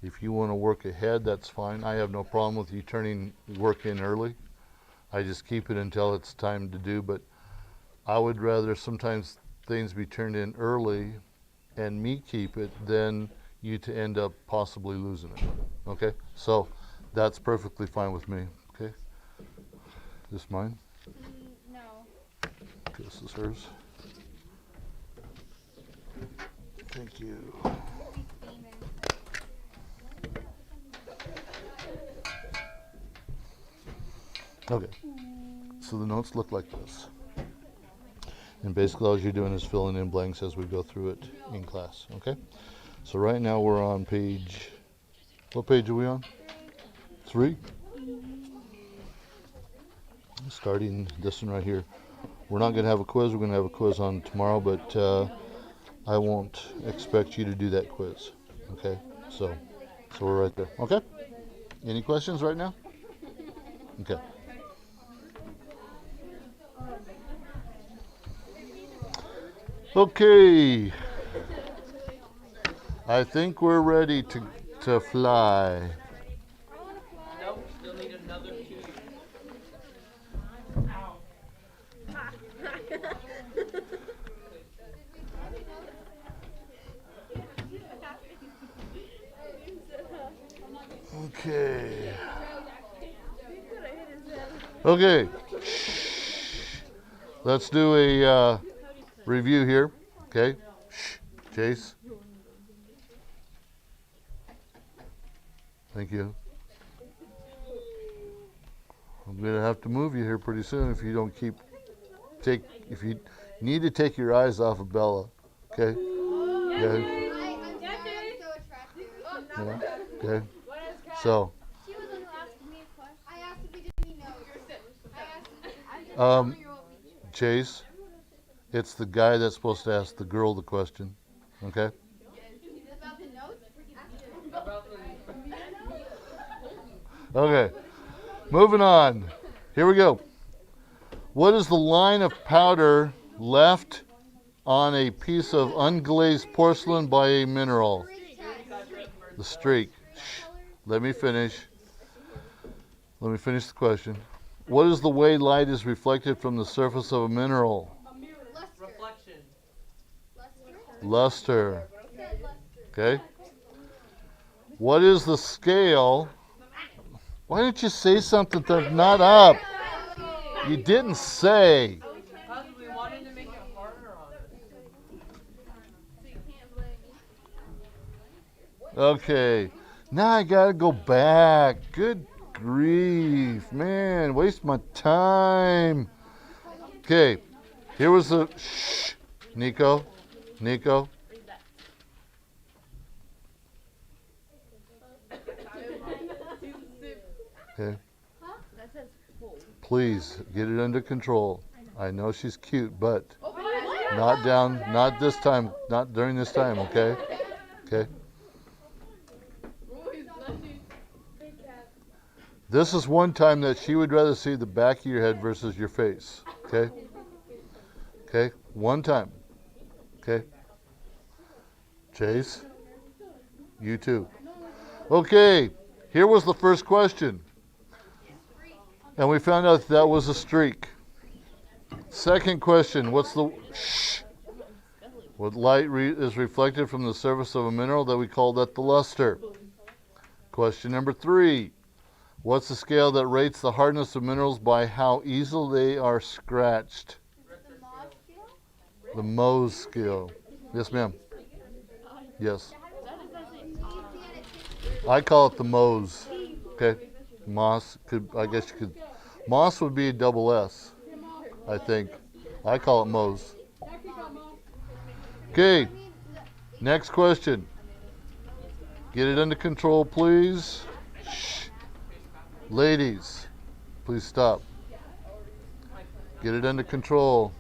if you want to work ahead, that's fine. I have no problem with you turning work in early. I just keep it until it's time to do, but I would rather sometimes things be turned in early and me keep it than you to end up possibly losing it. Okay, so that's perfectly fine with me. Okay, this mine? No. Okay, this is hers. Thank you. Okay, so the notes look like this. And basically all you're doing is filling in blanks as we go through it in class, okay? So right now we're on page, what page are we on? 3? Starting this one right here. We're not going to have a quiz. We're going to have a quiz on tomorrow, but I won't expect you to do that quiz. Okay? So we're right there. Okay? Any questions right now? Okay. Okay. I think we're ready to fly. Nope, still need another 2 years. Okay. Okay. Let's do a review here. Okay. Chase. Thank you. I'm gonna have to move you here pretty soon if you don't if you need to take your eyes off of Bella. Okay. Okay. Yeah. Okay. So. She was the one who asked me a question. I asked if we did any notes. I asked Chase, it's the guy that's supposed to ask the girl the question. Okay? about the notes. Okay. Moving on. Here we go. What is the line of powder left on a piece of unglazed porcelain by a mineral? The streak. Shh. Let me finish. Let me finish the question. What is the way light is reflected from the surface of a mineral? Reflection. Luster. Okay. What is the scale? Why didn't you say something that's not up? You didn't say. Because we wanted to make it harder on us. Okay. Now I gotta go back. Good grief, man. Waste my time. Okay. Here was the shh. Nico. Okay. Please get it under control. I know she's cute, but not this time, not during this time, okay? Okay. This is one time that she would rather see the back of your head versus your face, okay? Okay, one time, okay? Chase, you too. Okay, here was the first question. And we found out that was a streak. Second question, what light is reflected from the surface of a mineral that we call that the luster? Question number 3, what's the scale that rates the hardness of minerals by how easily they are scratched? The Mohs scale. Yes, ma'am. Yes. I call it the Mohs. Okay. Moss I guess you could. Moss would be a double S, I think. I call it Mohs. Okay. Next question. Get it under control, please. Shh. Ladies, please stop. Get it under control.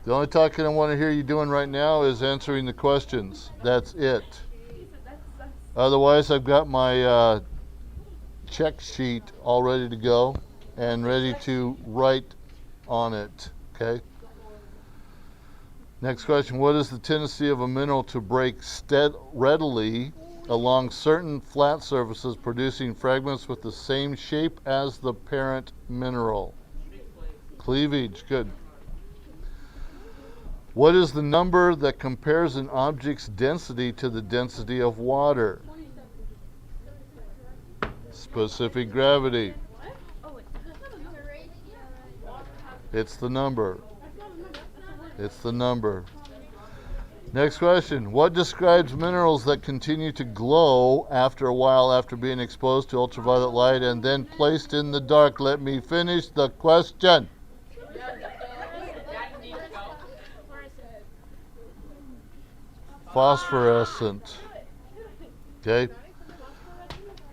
The only talking I want to hear you doing right now is answering the questions. That's it. Otherwise, I've got my check sheet all ready to go and ready to write on it. Okay? Next question. What is the tendency of a mineral to break readily along certain flat surfaces, producing fragments with the same shape as the parent mineral? Cleavage. Good. What is the number that compares an object's density to the density of water? Specific gravity. It's the number. It's the number. Next question. What describes minerals that continue to glow after a while after being exposed to ultraviolet light and then placed in the dark? Let me finish the question. Phosphorescent. Okay.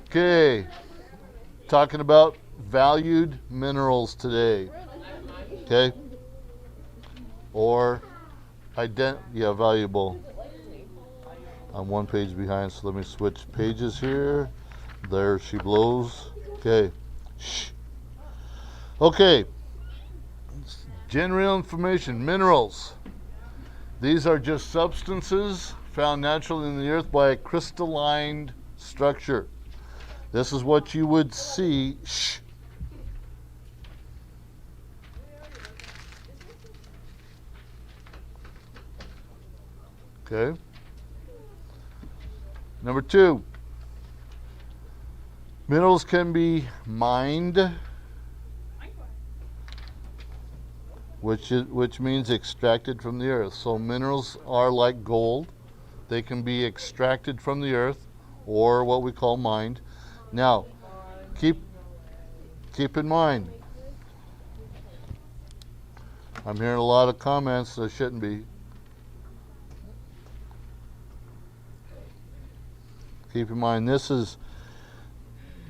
Okay. Talking about valued minerals today. Okay. Or valuable. I'm one page behind, so let me switch pages here. There she blows. Okay. Shh. Okay. General information, minerals. These are just substances found naturally in the earth by a crystalline structure. This is what you would see. Shh. Okay. Number 2. Minerals can be mined, which means extracted from the earth. So minerals are like gold. They can be extracted from the earth, or what we call mined. Now, keep in mind, I'm hearing a lot of comments that shouldn't be. Keep in mind, this is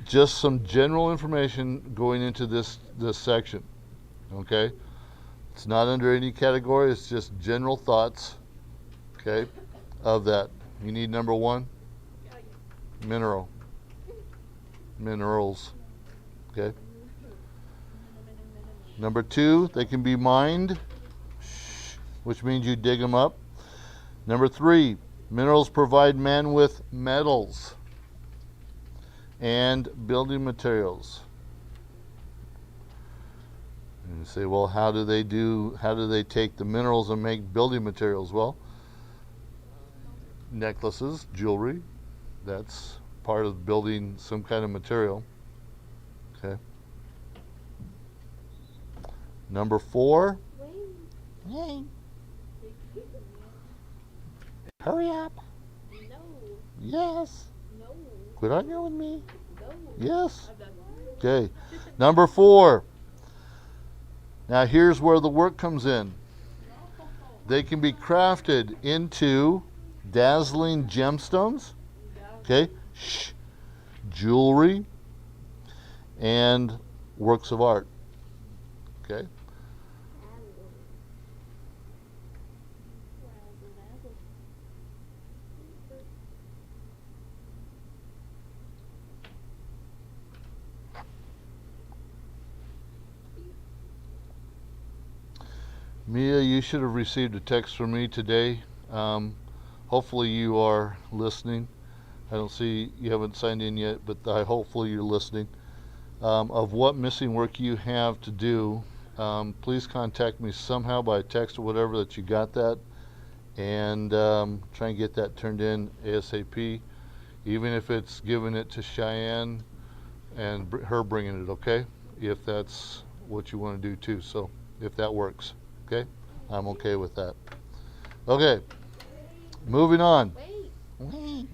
just some general information going into this section. Okay? It's not under any category, it's just general thoughts, okay, of that. You need number 1, minerals, okay. Number 2, they can be mined, which means you dig them up. Number 3, minerals provide man with metals and building materials. And you say, well, how do they take the minerals and make building materials? Well, necklaces, jewelry, that's part of building some kind of material. Okay. Number 4. Wait. Hurry up. No. Yes. No. Quit arguing with me. No. Yes. Okay. Number 4. Now here's where the work comes in. They can be crafted into dazzling gemstones, okay, jewelry, and works of art, okay. Mia, you should have received a text from me today. Hopefully you are listening. I don't see you haven't signed in yet, but hopefully you're listening. Of what missing work you have to do, please contact me somehow by text or whatever that you got that, and try and get that turned in ASAP, even if it's giving it to Cheyenne and her bringing it, okay? If that's what you want to do too, so if that works. Okay, I'm okay with that. Okay, moving on. Wait.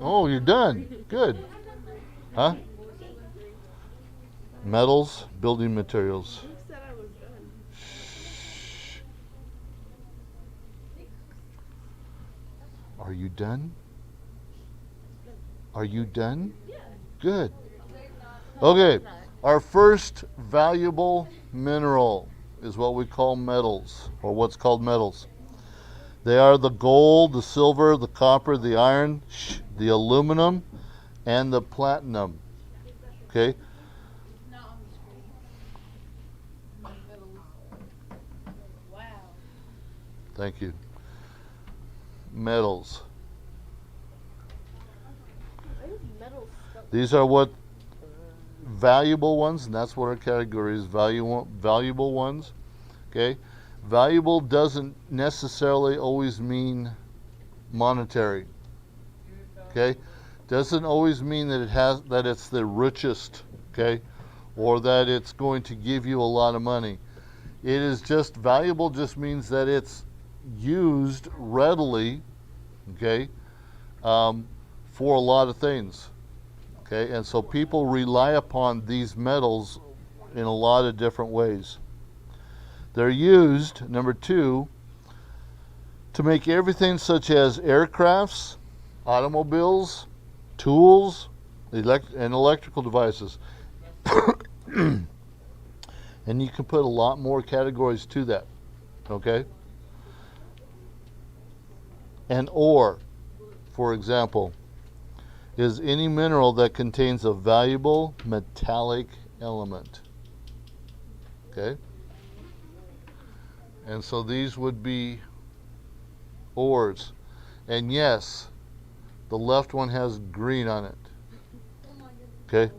Oh, you're done. Good. Huh? Metals, building materials. Who said I was done? Shh. Are you done? Are you done? Yeah. Good. Okay, our first valuable mineral is what we call metals, or what's called metals. They are the gold, the silver, the copper, the iron, the aluminum, and the platinum. Okay? Wow. Thank you. Metals. These are what valuable ones, and that's what our category is, valuable ones. Okay? Valuable doesn't necessarily always mean monetary. Okay? Doesn't always mean that it's the richest, okay? Or that it's going to give you a lot of money. It is just valuable just means that it's used readily, okay, for a lot of things. Okay, and so people rely upon these metals in a lot of different ways. They're used, number 2, to make everything such as aircrafts, automobiles, tools, and electrical devices. And you can put a lot more categories to that, okay? An ore, for example, is any mineral that contains a valuable metallic element, okay? And so these would be ores. And yes, the left one has green on it, okay?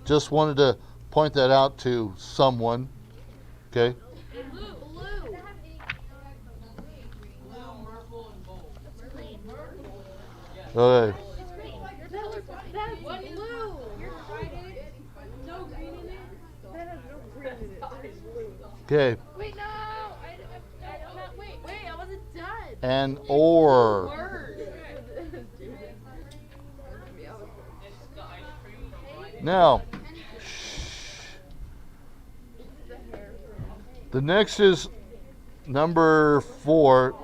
Just wanted to point that out to someone, okay? Okay. That's blue. You're excited. No green in it. That has no green in it. That is blue. Okay. Wait, no. I don't. Wait. I wasn't done. An ore. Word. Now, the next is number 4.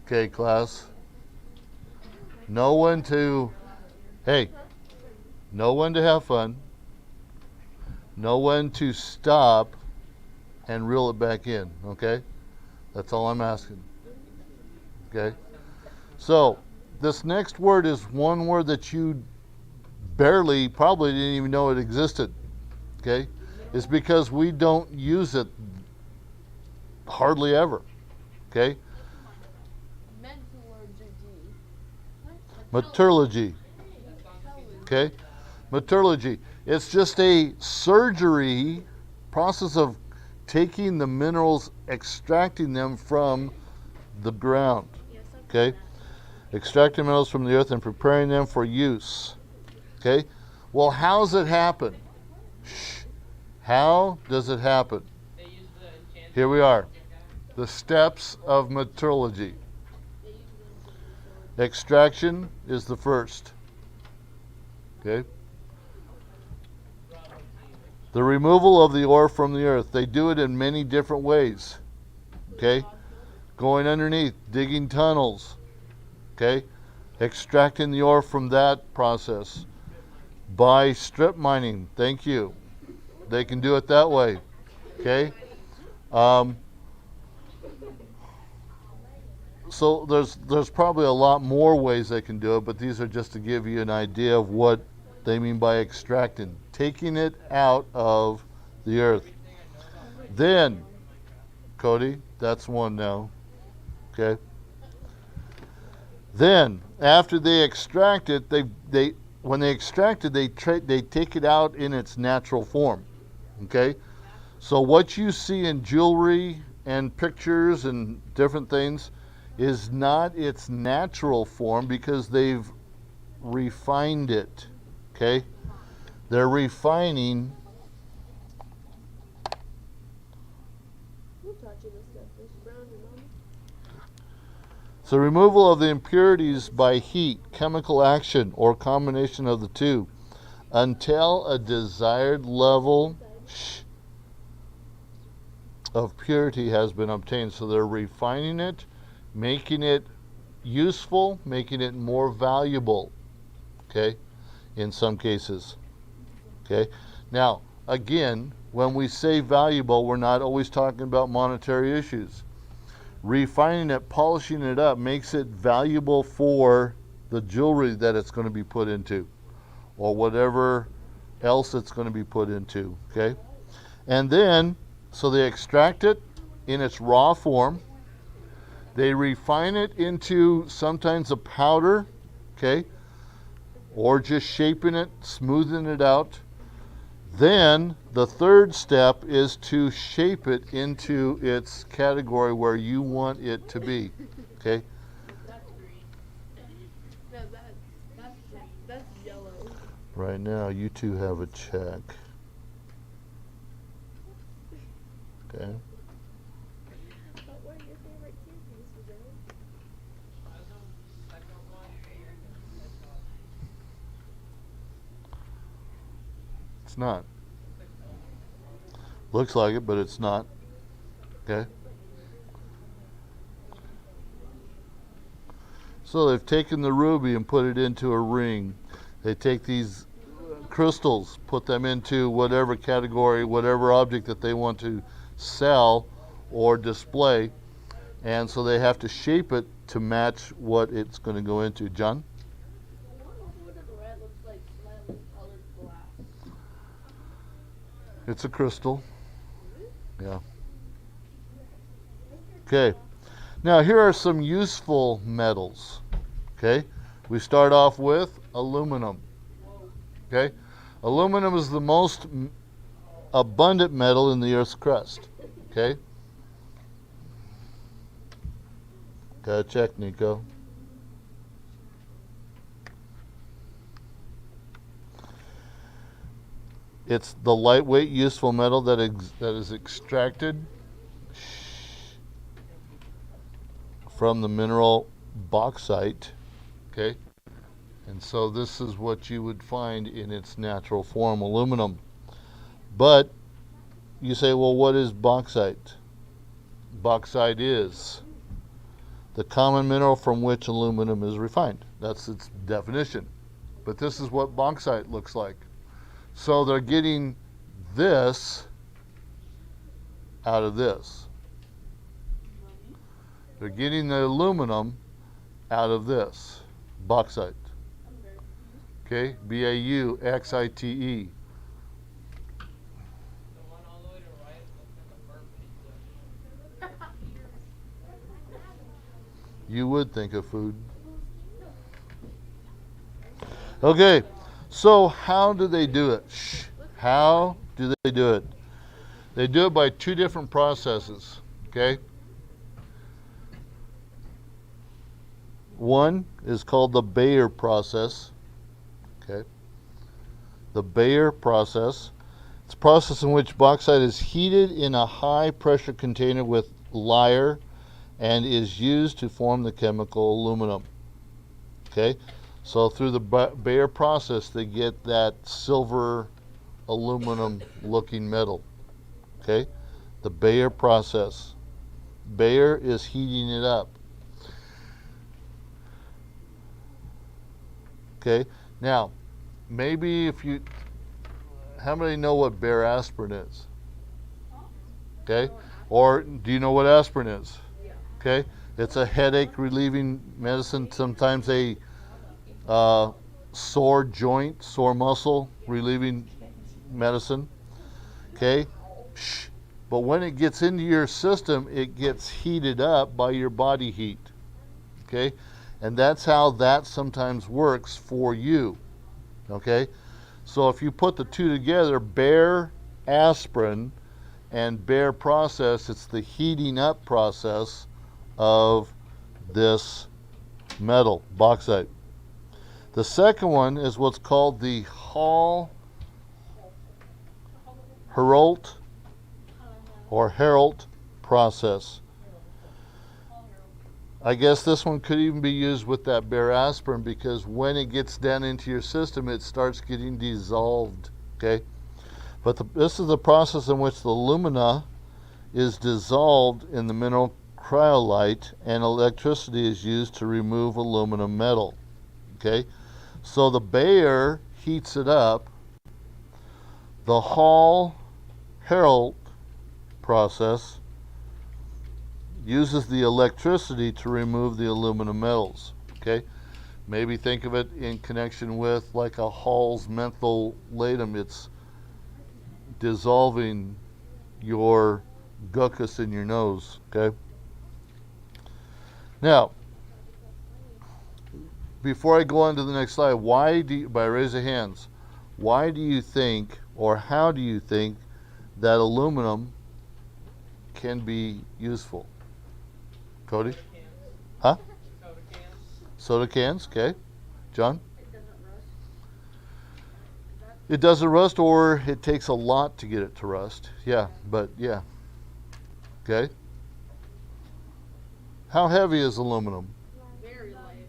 Okay, class. Know when to have fun. Know when to stop and reel it back in, okay? That's all I'm asking. Okay? So, this next word is one word that you probably didn't even know it existed. Okay? It's because we don't use it hardly ever. Okay? Metallurgy. Okay? Metallurgy. It's just a surgery process of taking the minerals, extracting them from the ground. Okay? Extracting minerals from the earth and preparing them for use. Okay? Well, how does it happen? How does it happen? Here we are. The steps of metallurgy. Extraction is the first. Okay? The removal of the ore from the earth. They do it in many different ways. Okay? Going underneath, digging tunnels. Okay? Extracting the ore from that process. By strip mining. Thank you. They can do it that way. Okay? So there's probably a lot more ways they can do it, but these are just to give you an idea of what they mean by extracting. Taking it out of the earth. Then, Cody, that's one now. Okay? Then, after they extract it, when they extract it, they take it out in its natural form. Okay? So what you see in jewelry and pictures and different things is not its natural form because they've refined it. Okay? They're refining. So removal of the impurities by heat, chemical action, or combination of the two until a desired level of purity has been obtained. So they're refining it, making it useful, making it more valuable, okay, in some cases. Okay, now again, when we say valuable, we're not always talking about monetary issues. Refining it, polishing it up makes it valuable for the jewelry that it's going to be put into, or whatever else it's going to be put into. Okay, and then so they extract it in its raw form. They refine it into sometimes a powder, okay, or just shaping it, smoothing it out. Then the third step is to shape it into its category where you want it to be. Okay? No, that's yellow. Right now, you two have a check. Okay? But what are your favorite candies, Jose? It's not. Looks like it, but it's not. Okay? So they've taken the ruby and put it into a ring. They take these crystals, put them into whatever category, whatever object that they want to sell or display, and so they have to shape it to match what it's going to go into. John? It's a crystal. Yeah. Okay. Now here are some useful metals. Okay. We start off with aluminum. Okay. Aluminum is the most abundant metal in the Earth's crust. Okay. Gotta check, Nico. It's the lightweight, useful metal that is extracted from the mineral bauxite. Okay, and so this is what you would find in its natural form, aluminum. But you say, well, what is bauxite? Bauxite is the common mineral from which aluminum is refined. That's its definition. But this is what bauxite looks like. So they're getting this out of this. They're getting the aluminum out of this, bauxite. Okay, B-A-U-X-I-T-E. The one all the way to the right looks like a burp pizza. You would think of food. Okay, so how do they do it? How do they do it? They do it by two different processes, okay? One is called the Bayer process, okay? The Bayer process. It's a process in which bauxite is heated in a high pressure container with lyre and is used to form the chemical aluminum, okay? So through the Bayer process, they get that silver aluminum looking metal. Okay? The Bayer process. Bayer is heating it up. Okay? Now, maybe how many know what Bayer aspirin is? Okay? Or do you know what aspirin is? Okay? It's a headache relieving medicine. Sometimes a sore joint, sore muscle relieving medicine. Okay? But when it gets into your system, it gets heated up by your body heat. Okay? And that's how that sometimes works for you. Okay? So if you put the two together, Bayer aspirin and Bayer process, it's the heating up process of this metal, bauxite. The second one is what's called the Hall-Héroult or Héroult process. I guess this one could even be used with that Bayer aspirin because when it gets down into your system, it starts getting dissolved. Okay, but this is the process in which the alumina is dissolved in the mineral cryolite, and electricity is used to remove aluminum metal. Okay. So the Bayer heats it up. The Hall-Héroult process uses the electricity to remove the aluminum metals. Okay? Maybe think of it in connection with like a Hall's mentholatum. It's dissolving your gucus in your nose. Okay? Now, before I go on to the next slide, by raise of hands, why do you think, or how do you think that aluminum can be useful? Cody? Soda cans. Huh? Soda cans. Soda cans, okay. John? It doesn't rust. It doesn't rust, or it takes a lot to get it to rust. Yeah, but yeah. Okay. How heavy is aluminum? Very light.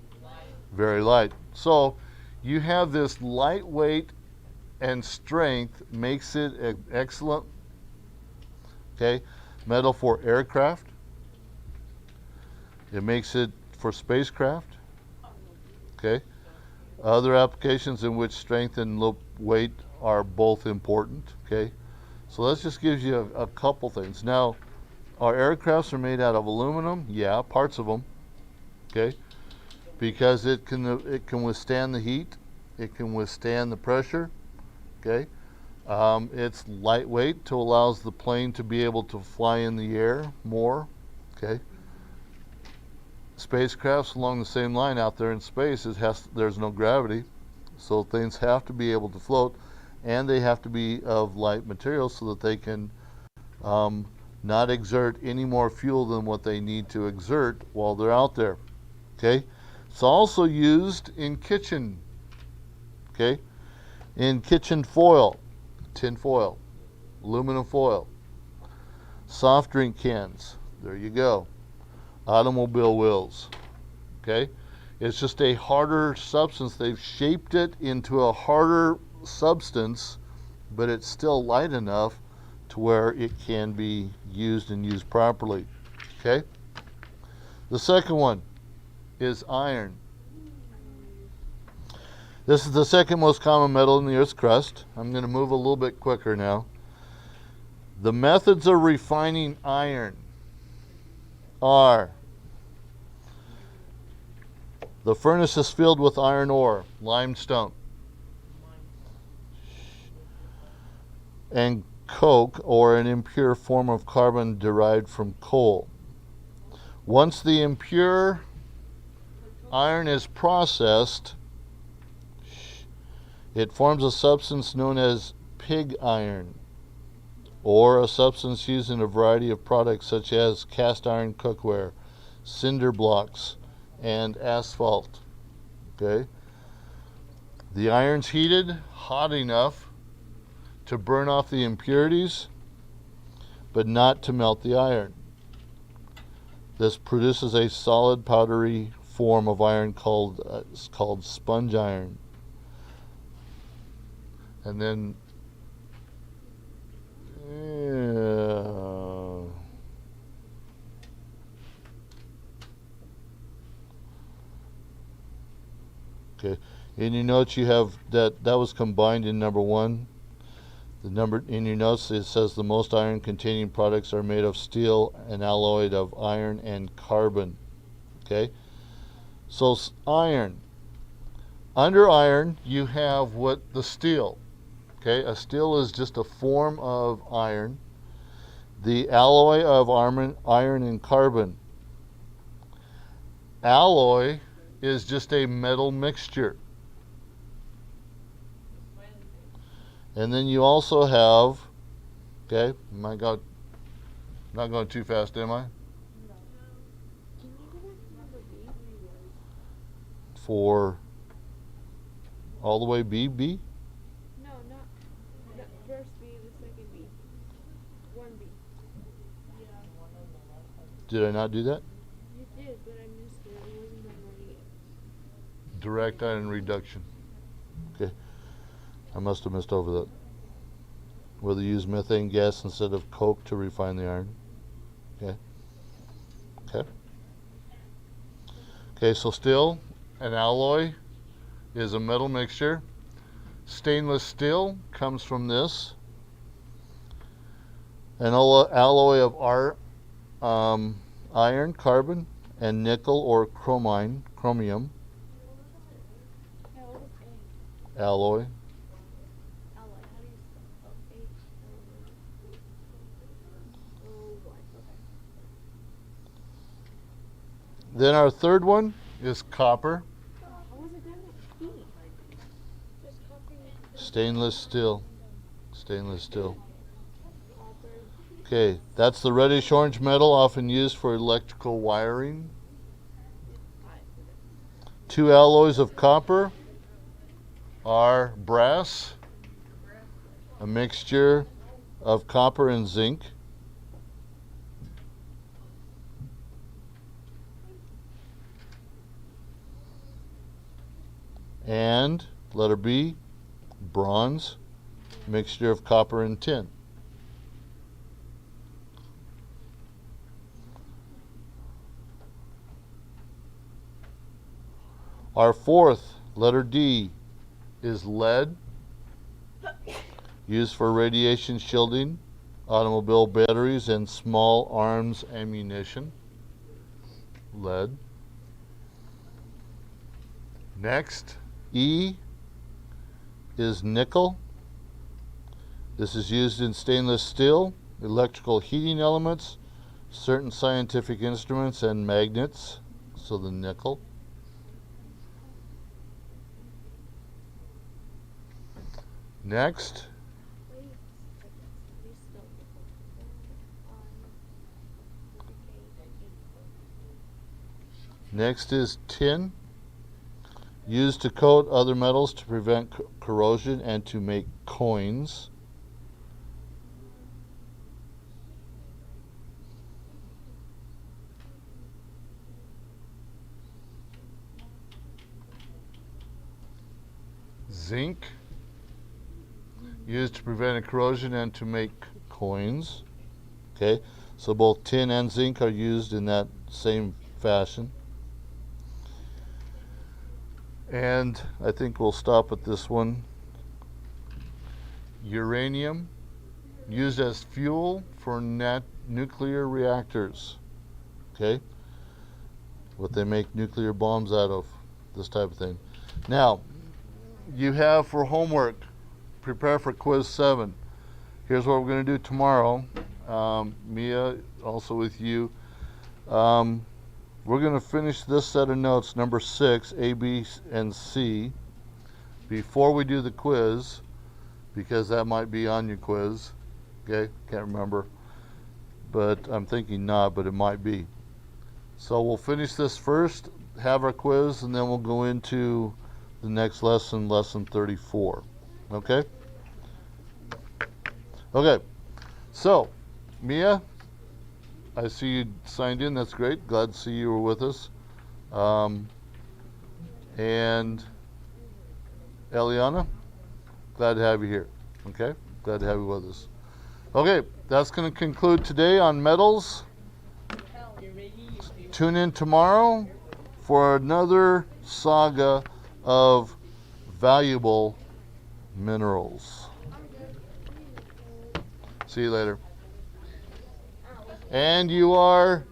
Very light. So you have this lightweight and strength makes it an excellent, okay, metal for aircraft. It makes it for spacecraft. Okay. Other applications in which strength and low weight are both important, okay? So let's just give you a couple things. Now, our aircrafts are made out of aluminum, yeah, parts of them, okay? Because it can withstand the heat, it can withstand the pressure, okay? It's lightweight to allows the plane to be able to fly in the air more, okay? Spacecrafts along the same line out there in space, there's no gravity, so things have to be able to float, and they have to be of light material so that they can not exert any more fuel than what they need to exert while they're out there, okay? It's also used in kitchen, okay? In kitchen foil, tin foil, aluminum foil, soft drink cans, there you go. Automobile wheels, okay? It's just a harder substance. They've shaped it into a harder substance, but it's still light enough to where it can be used and used properly, okay? The second one is iron. This is the second most common metal in the Earth's crust. I'm going to move a little bit quicker now. The methods of refining iron are: the furnace is filled with iron ore, limestone, and coke, or an impure form of carbon derived from coal. Once the impure iron is processed, it forms a substance known as pig iron, or a substance used in a variety of products such as cast iron cookware, cinder blocks, and asphalt, okay? The iron's heated hot enough to burn off the impurities, but not to melt the iron. This produces a solid powdery form of iron called sponge iron. And then okay, in your notes you have that was combined in number 1. The number in your notes, it says the most iron containing products are made of steel and alloyed of iron and carbon, okay? So iron, under iron you have what the steel, okay? A steel is just a form of iron. The alloy of iron and carbon. Alloy is just a metal mixture. And then you also have, okay, not going too fast, am I? Can you go back to number B? For all the way B? No, not first B, the second B. 1B. Did I not do that? You did, but I missed it. It wasn't done right yet. Direct iron reduction. Okay. I must have missed over that. Where they use methane gas instead of coke to refine the iron. Okay. Okay. Okay, so still, an alloy is a metal mixture. Stainless steel comes from this. An alloy of iron, carbon, and nickel or chromium. Yeah, what was A? Alloy. Alloy. How do you spell H? O-Y. Okay. Then our third one is copper. How was it done with B? Just copy. Stainless steel. Stainless steel. Copper. Okay, that's the reddish orange metal often used for electrical wiring. 2 alloys of copper are brass, a mixture of copper and zinc. And letter B, bronze, mixture of copper and tin. Our fourth Letter D is lead, used for radiation shielding, automobile batteries, and small arms ammunition. Lead. Next, E is nickel. This is used in stainless steel, electrical heating elements, certain scientific instruments, and magnets. So the nickel. Next, is tin, used to coat other metals to prevent corrosion and to make coins. Zinc, used to prevent corrosion and to make coins. Okay, so both tin and zinc are used in that same fashion. And I think we'll stop at this one. Uranium, used as fuel for nuclear reactors. Okay, what they make nuclear bombs out of, this type of thing. Now, you have for homework, prepare for quiz 7. Here's what we're going to do tomorrow. Mia, also with you. We're going to finish this set of notes, number 6, A, B, and C, before we do the quiz, because that might be on your quiz. Okay, can't remember. But I'm thinking not, but it might be. So we'll finish this first, have our quiz, and then we'll go into the next lesson, lesson 34. Okay? Okay. So, Mia, I see you signed in. That's great. Glad to see you were with us. And Eliana, glad to have you here. Okay? Glad to have you with us. Okay, that's going to conclude today on metals. Tune in tomorrow for another saga of valuable minerals. See you later. And you are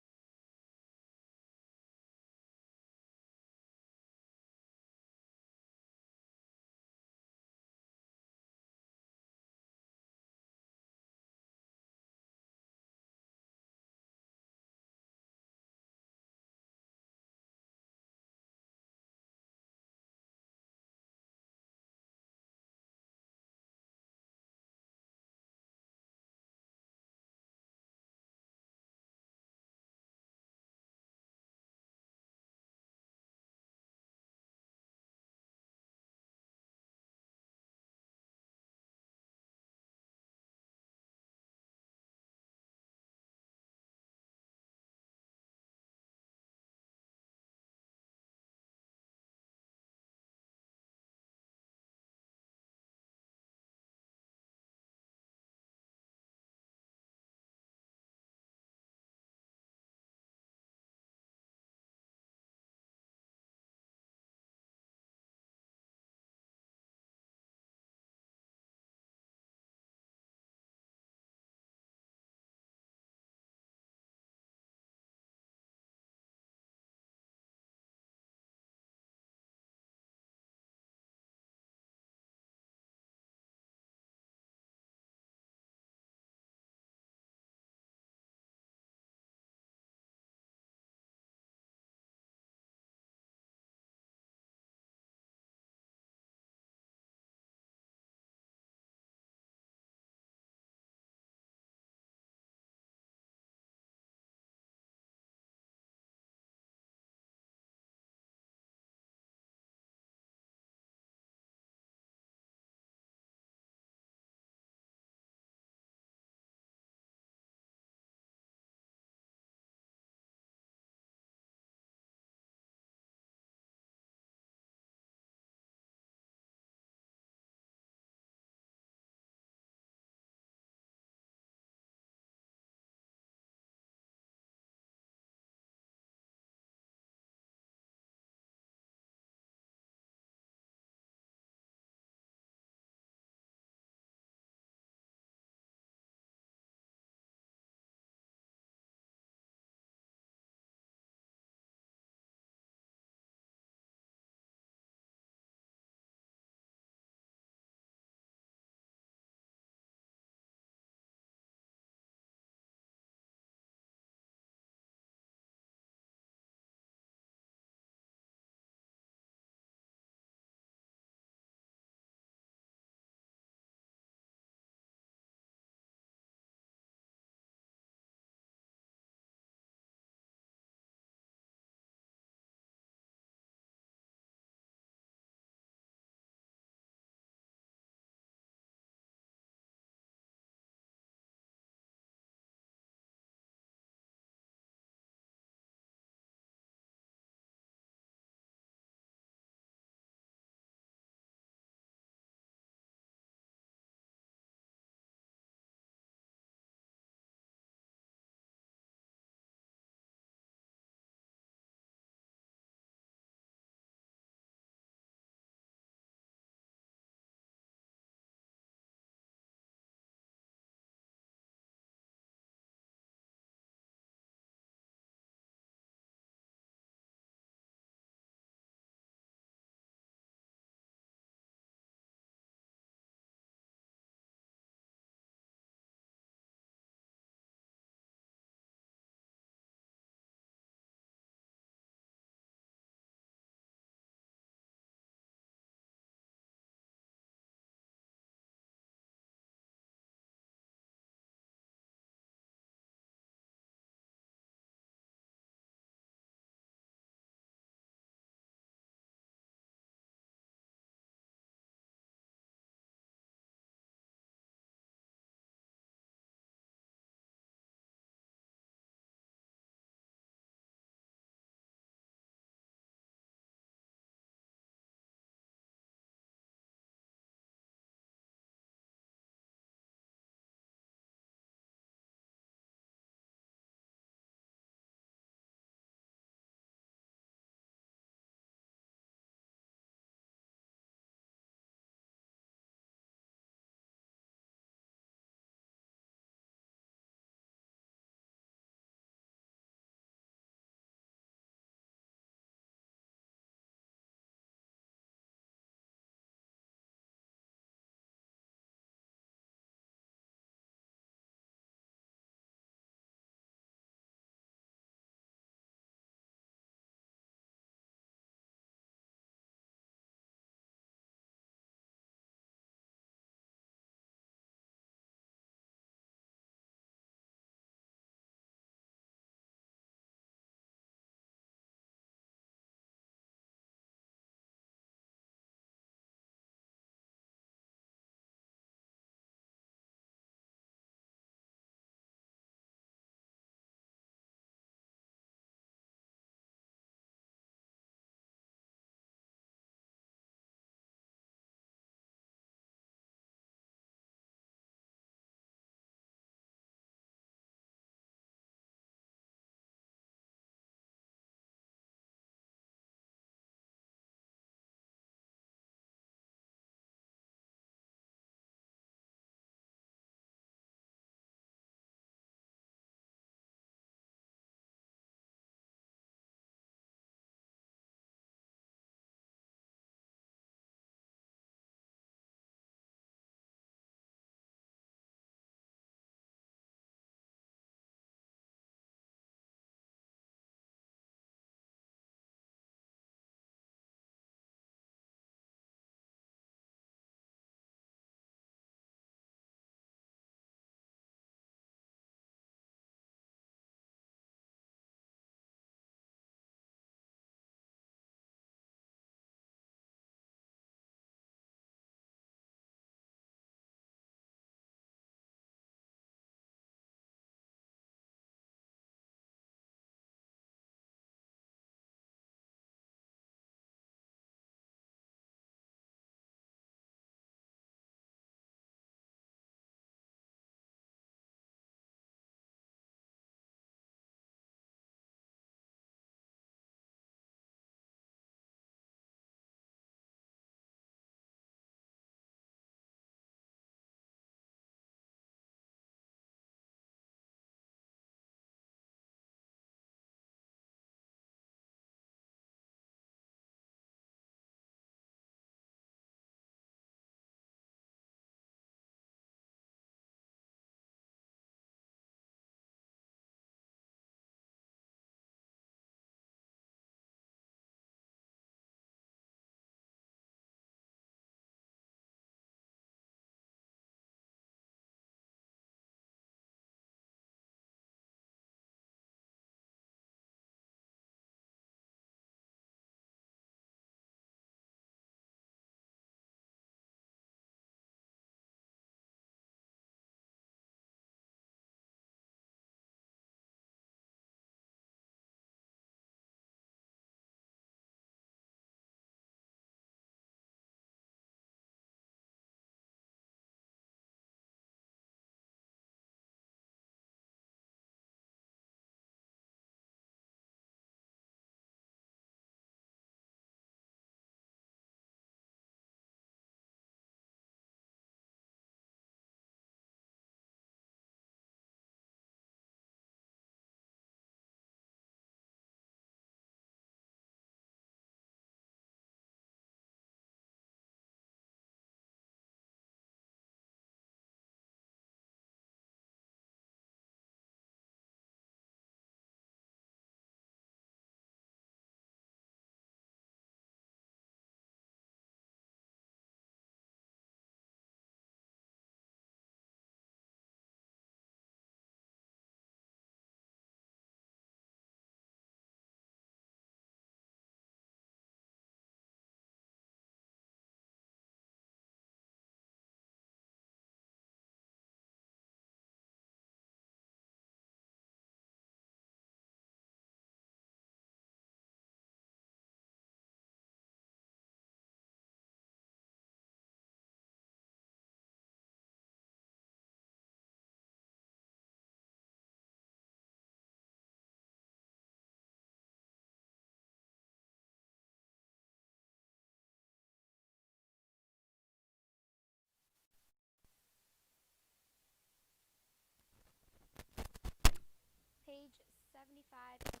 75 in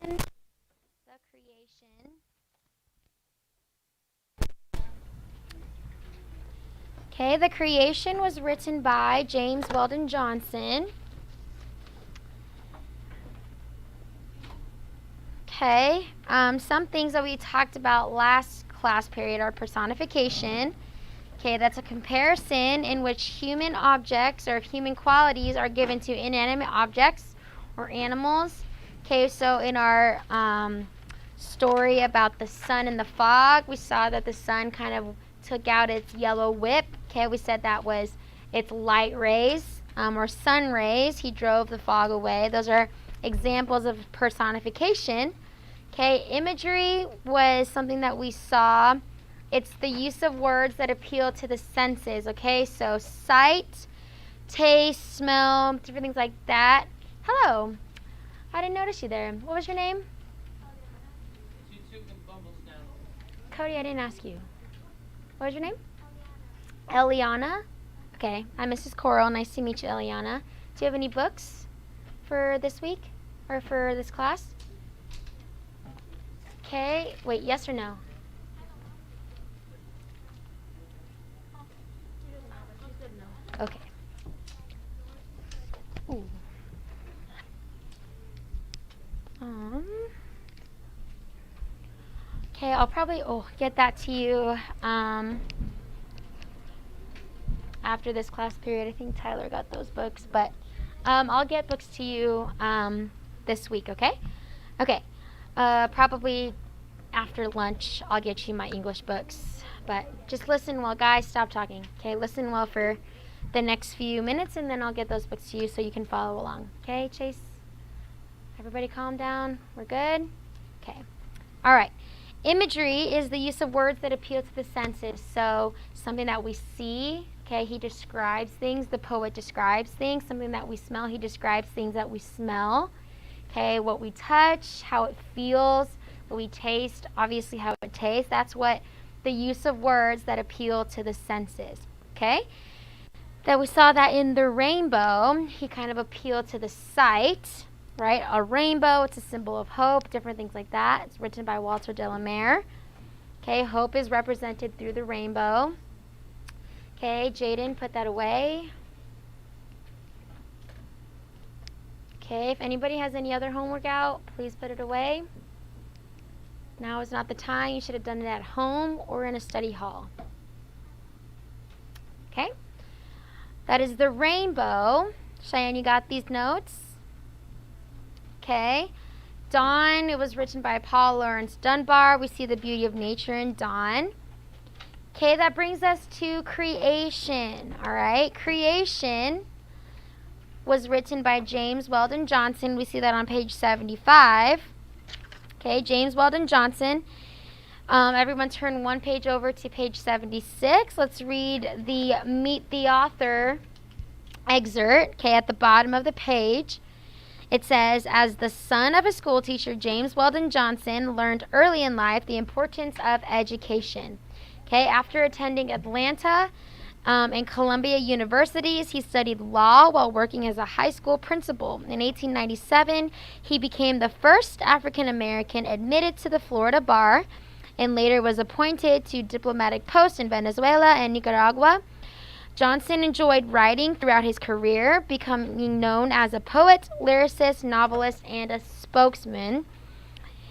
literature. The creation. Okay, The Creation was written by James Weldon Johnson. Okay, some things that we talked about last class period are personification. Okay, that's a comparison in which human objects or human qualities are given to inanimate objects or animals. Okay, so in our story about the sun and the fog, we saw that the sun kind of took out its yellow whip. Okay, we said that was its light rays or sun rays. He drove the fog away. Those are examples of personification. Okay, imagery was something that we saw. It's the use of words that appeal to the senses. Okay, so sight, taste, smell, different things like that. Hello. I didn't notice you there. What was your name? She took the bumbles down. Cody, I didn't ask you. What was your name? Eliana. Okay, I'm Mrs. Coral. Nice to meet you, Eliana. Do you have any books for this week or for this class? Okay, wait, yes or no? Okay. Ooh. Okay, I'll probably get that to you after this class period. I think Tyler got those books, but I'll get books to you this week, okay? Okay, probably after lunch I'll get you my English books, but just listen well, guys, stop talking, okay? Listen well for the next few minutes, and then I'll get those books to you so you can follow along, okay, Chase? Everybody calm down, we're good? Okay, all right. Imagery is the use of words that appeal to the senses. So something that we see, okay, he describes things. The poet describes things. Something that we smell, he describes things that we smell. Okay, what we touch, how it feels, what we taste, obviously how it tastes. That's what the use of words that appeal to the senses. Okay, that we saw that in the rainbow, he kind of appealed to the sight. Right, a rainbow, it's a symbol of hope, different things like that. It's written by Walter de la Mare. Okay, hope is represented through the rainbow. Okay, Jaden, put that away. Okay, if anybody has any other homework out, please put it away. Now is not the time. You should have done it at home or in a study hall. Okay, that is the rainbow. Cheyenne, you got these notes? Okay, Dawn, it was written by Paul Laurence Dunbar. We see the beauty of nature in dawn. Okay, that brings us to creation, all right? Creation was written by James Weldon Johnson. We see that on page 75. Okay, James Weldon Johnson. Everyone turn one page over to page 76. Let's read the Meet the Author excerpt, okay, at the bottom of the page. It says, as the son of a school teacher, James Weldon Johnson learned early in life the importance of education. Okay, after attending Atlanta and Columbia universities, he studied law while working as a high school principal. In 1897, he became the first African American admitted to the Florida bar and later was appointed to diplomatic posts in Venezuela and Nicaragua. Johnson enjoyed writing throughout his career, becoming known as a poet, lyricist, novelist, and a spokesman.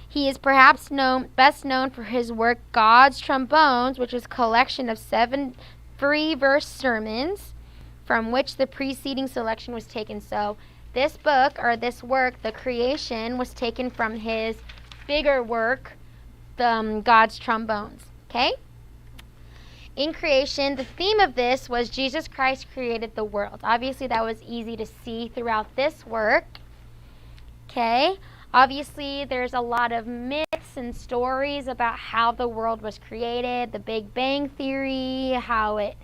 He is perhaps best known for his work God's Trombones, which is a collection of 7 free-verse sermons from which the preceding selection was taken. So this book, or this work, The Creation, was taken from his bigger work, God's Trombones. Okay? In creation, the theme of this was Jesus Christ created the world. Obviously, that was easy to see throughout this work. Okay? Obviously, there's a lot of myths and stories about how the world was created, the Big Bang Theory, how it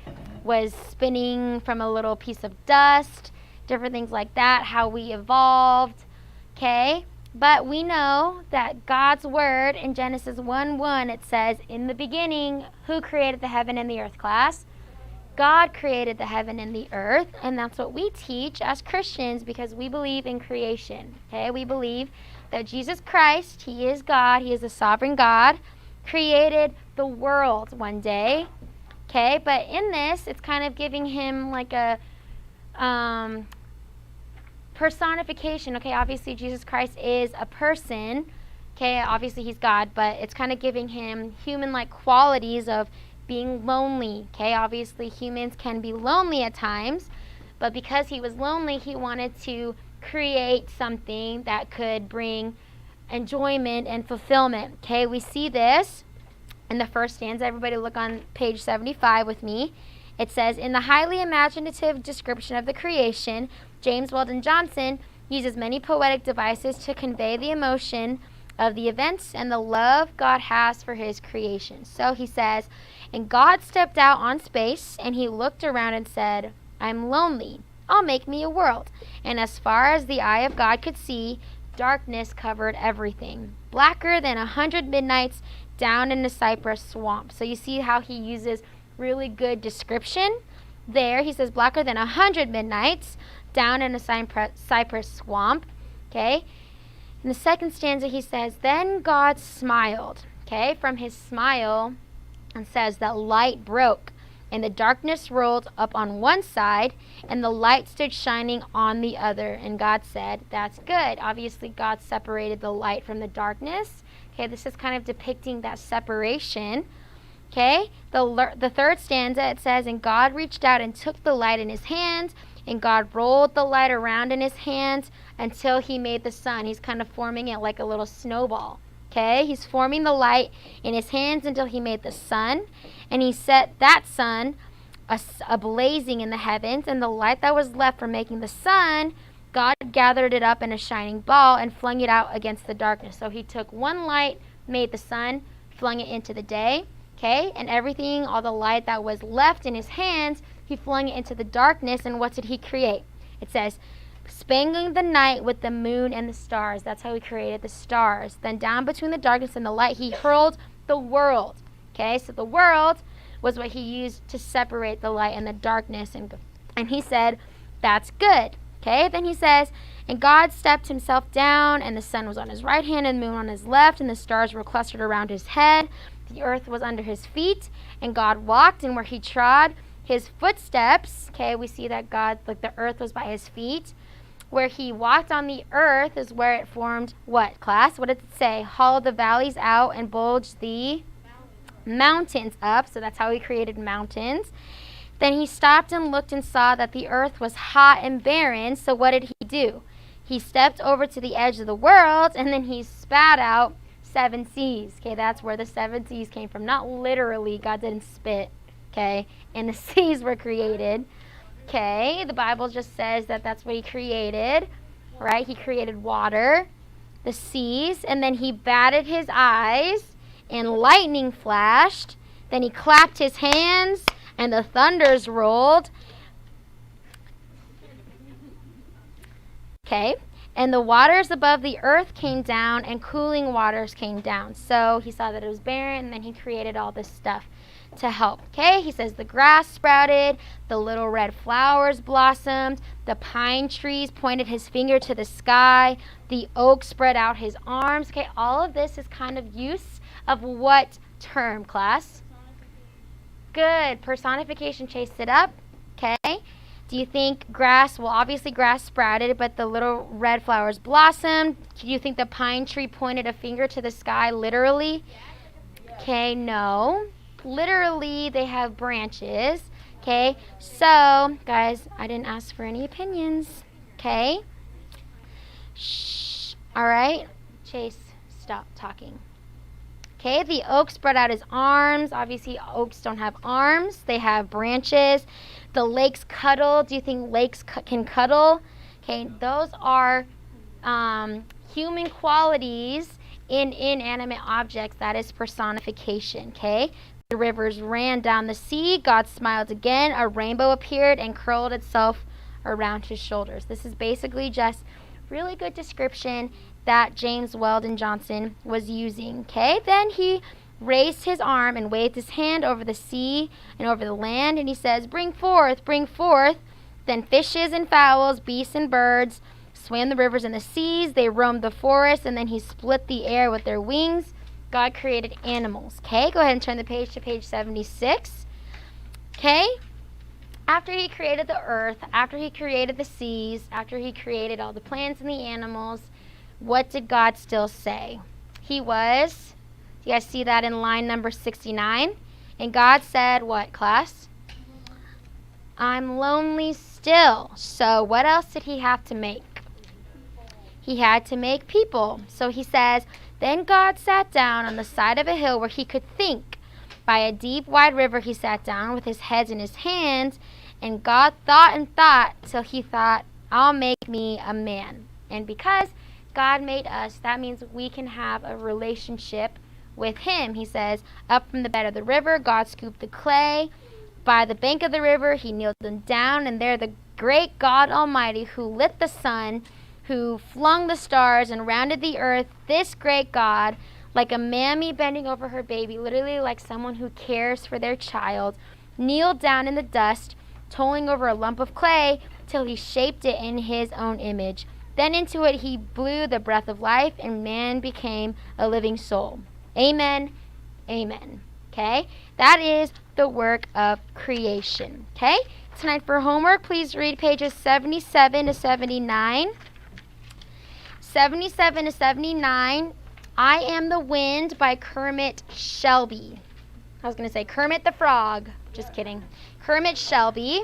was spinning from a little piece of dust, different things like that, how we evolved. Okay? But we know that God's word in Genesis 1:1, it says, in the beginning, who created the heaven and the earth, class? God created the heaven and the earth, and that's what we teach as Christians because we believe in creation. Okay, we believe that Jesus Christ, he is God, he is the sovereign God, created the world one day. Okay, but in this, it's kind of giving him like a personification. Okay, obviously Jesus Christ is a person. Okay, obviously he's God, but it's kind of giving him human-like qualities of being lonely. Okay, obviously humans can be lonely at times, but because he was lonely, he wanted to create something that could bring enjoyment and fulfillment. Okay, we see this in the first stanza. Everybody look on page 75 with me. It says, in the highly imaginative description of the creation, James Weldon Johnson uses many poetic devices to convey the emotion of the events and the love God has for his creation. So he says, and God stepped out on space and he looked around and said, I'm lonely. I'll make me a world. And as far as the eye of God could see, darkness covered everything, blacker than 100 midnights down in the cypress swamp. So you see how he uses really good description there. He says blacker than 100 midnights down in a cypress swamp. Okay. In the second stanza, he says, then God smiled. Okay. From his smile, and says that light broke and the darkness rolled up on one side and the light stood shining on the other. And God said, that's good. Obviously, God separated the light from the darkness. Okay, this is kind of depicting that separation. Okay, the third stanza, it says, and God reached out and took the light in his hands, and God rolled the light around in his hands until he made the sun. He's kind of forming it like a little snowball. Okay, he's forming the light in his hands until he made the sun, and he set that sun ablazing in the heavens, and the light that was left from making the sun, God gathered it up in a shining ball and flung it out against the darkness. So he took one light, made the sun, flung it into the day, okay, and everything, all the light that was left in his hands, he flung it into the darkness, and what did he create? It says, spangling the night with the moon and the stars. That's how he created the stars. Then down between the darkness and the light, he hurled the world. Okay, so the world was what he used to separate the light and the darkness. And he said, that's good. Okay, then he says, and God stepped himself down, and the sun was on his right hand and the moon on his left, and the stars were clustered around his head. The earth was under his feet, and God walked, and where he trod his footsteps, okay, we see that God, like the earth was by his feet. Where he walked on the earth is where it formed what, class? What did it say? Hollowed the valleys out and bulged the mountains up. So that's how he created mountains. Then he stopped and looked and saw that the earth was hot and barren. So what did he do? He stepped over to the edge of the world, and then he spat out 7 seas. Okay, that's where the 7 seas came from. Not literally, God didn't spit, okay, and the seas were created. Okay, the Bible just says that that's what he created, right? He created water, the seas, and then he batted his eyes, and lightning flashed. Then he clapped his hands, and the thunders rolled. Okay, and the waters above the earth came down, and cooling waters came down. So he saw that it was barren, and then he created all this stuff to help. Okay, he says the grass sprouted, the little red flowers blossomed, the pine trees pointed his finger to the sky, the oak spread out his arms. Okay, all of this is kind of use of what term, class? Good. Personification. Chased it up. Okay. Do you think grass, well, obviously grass sprouted, but the little red flowers blossomed? Do you think the pine tree pointed a finger to the sky literally? Okay, no. Literally, they have branches. Okay, so, guys, I didn't ask for any opinions. Okay? Shh. All right? Chase, stop talking. Okay, the oak spread out his arms. Obviously, oaks don't have arms. They have branches. The lakes cuddle. Do you think lakes can cuddle? Okay, those are human qualities in inanimate objects. That is personification, okay? The rivers ran down the sea. God smiled again. A rainbow appeared and curled itself around his shoulders. This is basically just really good description that James Weldon Johnson was using. Okay, then he raised his arm and waved his hand over the sea and over the land, and he says, bring forth, bring forth. Then fishes and fowls, beasts and birds swam the rivers and the seas. They roamed the forest, and then he split the air with their wings. God created animals. Okay, go ahead and turn the page to page 76. Okay, after he created the earth, after he created the seas, after he created all the plants and the animals, what did God still say? He was, do you guys see that in line number 69? And God said, what, class? I'm lonely still. So what else did he have to make? He had to make people. So he says, then God sat down on the side of a hill where he could think. By a deep, wide river he sat down with his head in his hands, and God thought and thought till he thought, I'll make me a man. And because God made us, that means we can have a relationship with him. He says, up from the bed of the river, God scooped the clay. By the bank of the river, he kneeled them down, and there the great God Almighty, who lit the sun, who flung the stars and rounded the earth, this great God, like a mammy bending over her baby, literally like someone who cares for their child, kneeled down in the dust, toiling over a lump of clay till he shaped it in his own image. Then into it he blew the breath of life, and man became a living soul. Amen. Amen. Okay? That is the work of creation. Okay? Tonight for homework, please read pages 77 to 79. 77 to 79. I Am the Wind by Kermit Shelby. I was going to say Kermit the Frog. Just kidding. Kermit Shelby.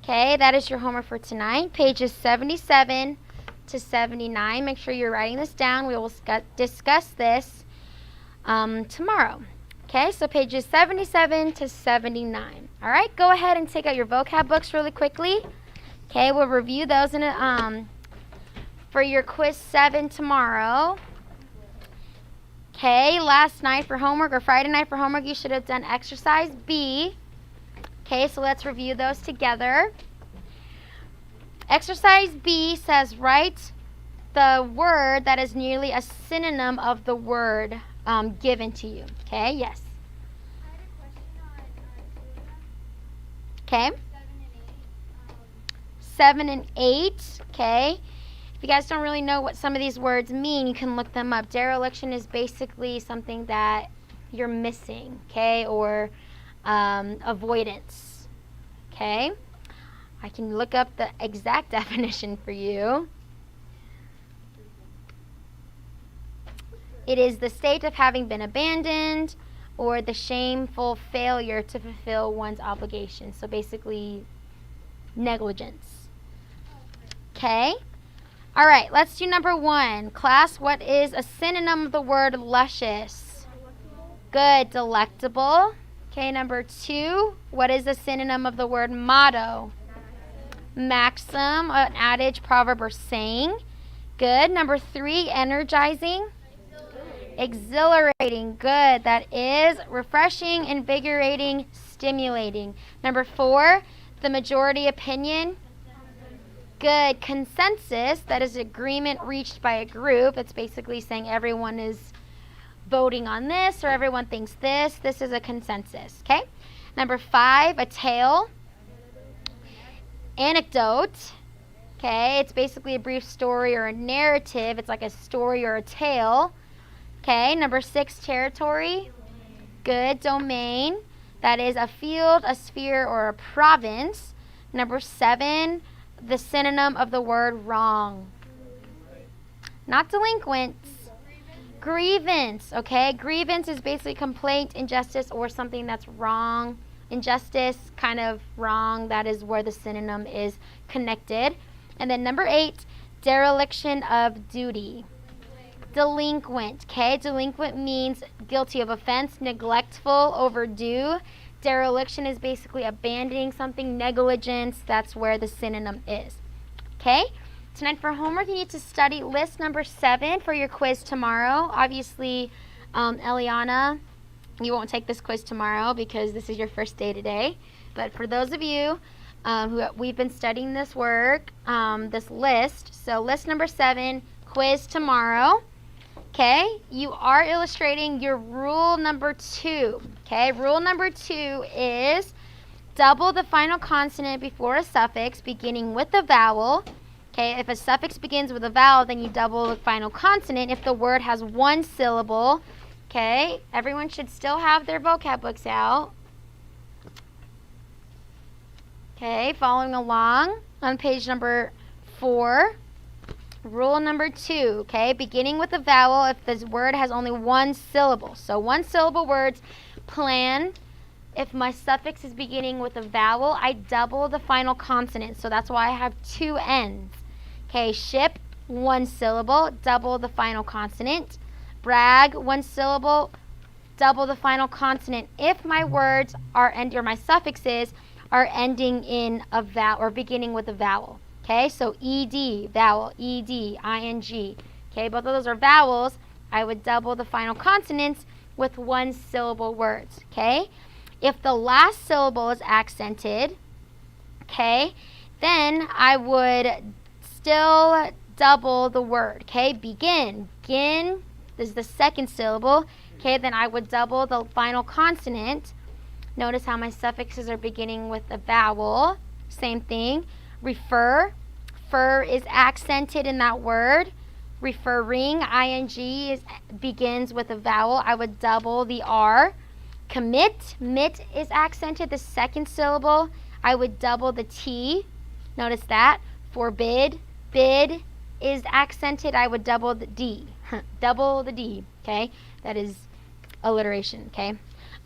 Okay, that is your homework for tonight. Pages 77 to 79. Make sure you're writing this down. We will discuss this tomorrow. Okay, so pages 77 to 79. All right, go ahead and take out your vocab books really quickly. Okay, we'll review those for your quiz 7 tomorrow. Okay, last night for homework, or Friday night for homework, you should have done exercise B. Okay, so let's review those together. Exercise B says write the word that is nearly a synonym of the word given to you. Okay, yes. I had a question on Okay, 7 and 8. 7 and 8. Okay. If you guys don't really know what some of these words mean, you can look them up. Dereliction is basically something that you're missing, okay, or avoidance, okay? I can look up the exact definition for you. It is the state of having been abandoned or the shameful failure to fulfill one's obligation. So basically, negligence, okay? All right, let's do number 1. Class, what is a synonym of the word luscious? Good, delectable. Okay, number 2, what is a synonym of the word motto? Maxim, an adage, proverb, or saying. Good. Number 3, energizing. Exhilarating. Good. That is refreshing, invigorating, stimulating. Number 4, the majority opinion. Good. Consensus, that is agreement reached by a group. It's basically saying everyone is voting on this or everyone thinks this. This is a consensus, okay? Number 5, a tale. Anecdote, okay? It's basically a brief story or a narrative. It's like a story or a tale, okay? Number 6, territory. Good. Domain, that is a field, a sphere, or a province. Number 7, the synonym of the word wrong. Not delinquents. Grievance, okay? Grievance is basically complaint, injustice, or something that's wrong. Injustice, kind of wrong. That is where the synonym is connected. And then number 8, dereliction of duty. Delinquent, okay? Delinquent means guilty of offense, neglectful, overdue. Dereliction is basically abandoning something, negligence. That's where the synonym is. Okay? Tonight for homework, you need to study list number 7 for your quiz tomorrow. Obviously, Eliana, you won't take this quiz tomorrow because this is your first day today. But for those of you we've been studying this work, this list. So list number 7, quiz tomorrow. Okay, you are illustrating your rule number 2. Okay, rule number 2 is double the final consonant before a suffix beginning with a vowel. Okay, if a suffix begins with a vowel, then you double the final consonant if the word has one syllable. Okay, everyone should still have their vocab books out. Okay, following along on page number 4. Rule number 2, okay, beginning with a vowel if this word has only one syllable. So one syllable words, plan. If my suffix is beginning with a vowel, I double the final consonant. So that's why I have 2 N's. Okay, ship, one syllable, double the final consonant. Brag, one syllable, double the final consonant. If my words are or my suffixes are ending in a vowel or beginning with a vowel. Okay, so ed, vowel, ed, ing. Okay, both of those are vowels. I would double the final consonants with one syllable words. Okay, if the last syllable is accented, okay, then I would still double the word. Okay, begin. Begin is the second syllable. Okay, then I would double the final consonant. Notice how my suffixes are beginning with a vowel. Same thing. Refer. Fur is accented in that word. Referring, ing, begins with a vowel. I would double the R. Commit. Mit is accented, the second syllable. I would double the T. Notice that. Forbid. Bid is accented. I would double the D. Double the D. Okay? That is alliteration. Okay?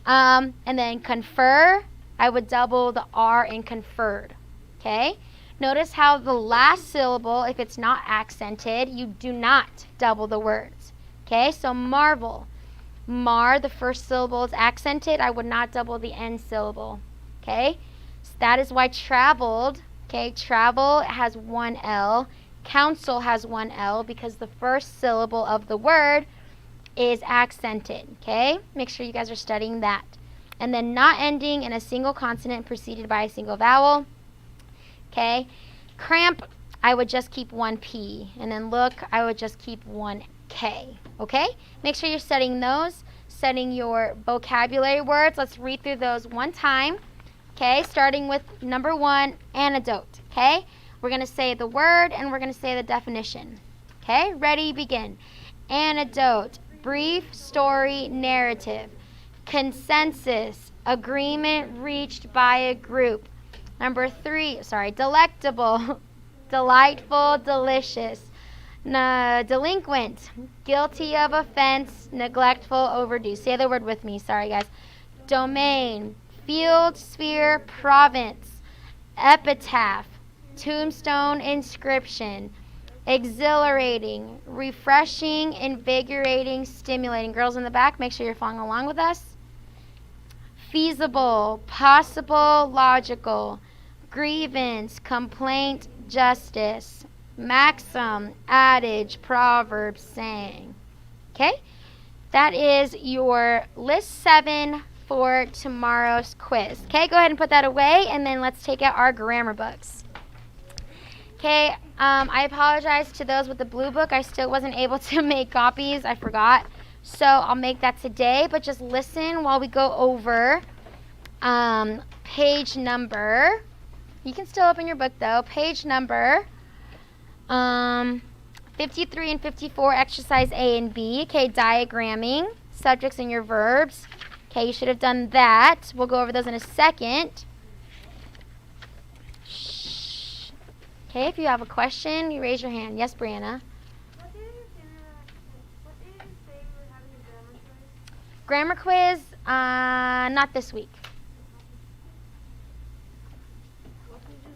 And then confer. I would double the R in conferred. Okay? Notice how the last syllable, if it's not accented, you do not double the words. Okay, so marvel. Mar, the first syllable is accented. I would not double the end syllable. Okay, so that is why traveled. Okay, travel has one L. Counsel has one L because the first syllable of the word is accented. Okay, make sure you guys are studying that. And then not ending in a single consonant preceded by a single vowel. Okay, cramp, I would just keep one P. And then look, I would just keep one K. Okay, make sure you're studying those, studying your vocabulary words. Let's read through those one time. Okay, starting with number 1, antidote. Okay, we're going to say the word and we're going to say the definition. Okay, ready, begin. Antidote, brief story narrative. Consensus, agreement reached by a group. Number 3, delectable, delightful, delicious. Delinquent, guilty of offense, neglectful, overdue. Say the word with me, sorry guys. Domain, field, sphere, province. Epitaph, tombstone, inscription. Exhilarating, refreshing, invigorating, stimulating. Girls in the back, make sure you're following along with us. Feasible, possible, logical. Grievance, complaint, justice. Maxim, adage, proverb, saying. Okay? That is your list 7 for tomorrow's quiz. Okay, go ahead and put that away, and then let's take out our grammar books. Okay, I apologize to those with the blue book. I still wasn't able to make copies. I forgot. So I'll make that today, but just listen while we go over page number. You can still open your book, though. Page number 53 and 54, exercise A and B. Okay, diagramming, subjects and your verbs. Okay, you should have done that. We'll go over those in a second. Shh. Okay, if you have a question, you raise your hand. Yes, Brianna? What day did you say we were having a Grammar grammar quiz? quiz, not this week.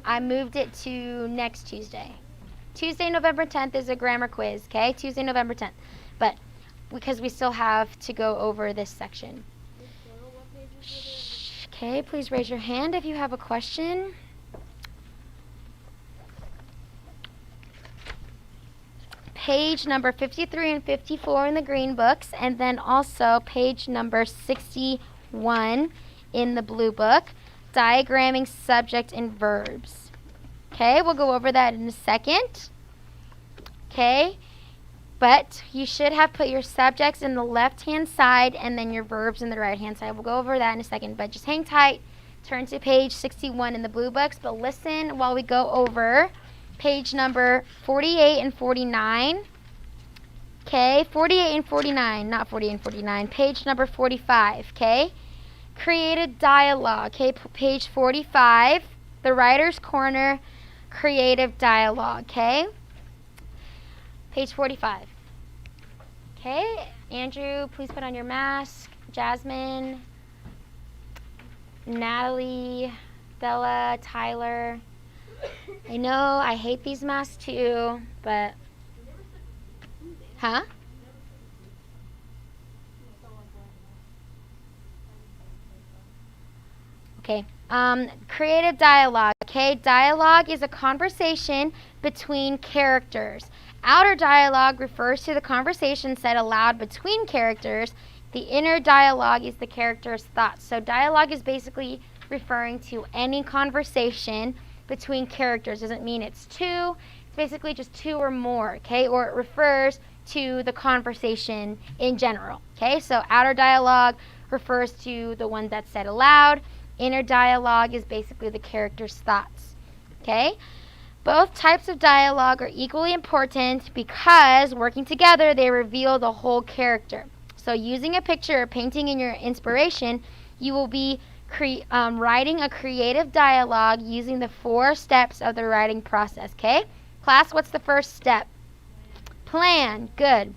I moved it to next Tuesday. Tuesday, November 10th is a grammar quiz, okay? Tuesday, November 10th. But because we still have to go over this section. Shh. Okay, please raise your hand if you have a question. Page number 53 and 54 in the green books, and then also page number 61 in the blue book. Diagramming subject and verbs. Okay, we'll go over that in a second. Okay, But you should have put your subjects in the left-hand side and then your verbs in the right-hand side. We'll go over that in a second, but just hang tight. Turn to page 61 in the blue books, but listen while we go over page number 48 and 49. Okay, 48 and 49, not 48 and 49. Page number 45, okay? Creative dialogue, okay? Page 45, the writer's corner, creative dialogue, okay? Page 45. Okay, Andrew, please put on your mask. Jasmine, Natalie, Bella, Tyler. I know I hate these masks too, but huh? Okay. Creative dialogue. Okay, dialogue is a conversation between characters. Outer dialogue refers to the conversation said aloud between characters. The inner dialogue is the character's thoughts. So dialogue is basically referring to any conversation between characters. Doesn't mean it's two. It's basically just two or more, okay? Or it refers to the conversation in general, okay? So outer dialogue refers to the one that's said aloud. Inner dialogue is basically the character's thoughts, okay? Both types of dialogue are equally important because working together they reveal the whole character. So using a picture or painting in your inspiration, you will be writing a creative dialogue using the 4 steps of the writing process, okay? Class, what's the first step? Plan. Good.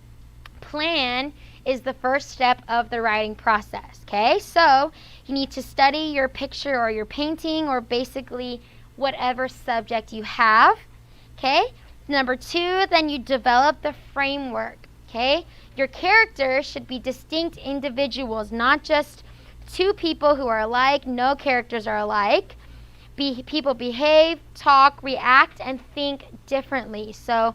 Plan is the first step of the writing process, okay? So you need to study your picture or your painting or basically whatever subject you have, okay? Number 2, then you develop the framework, okay? Your characters should be distinct individuals, not just 2 people who are alike. No characters are alike. People behave, talk, react, and think differently. So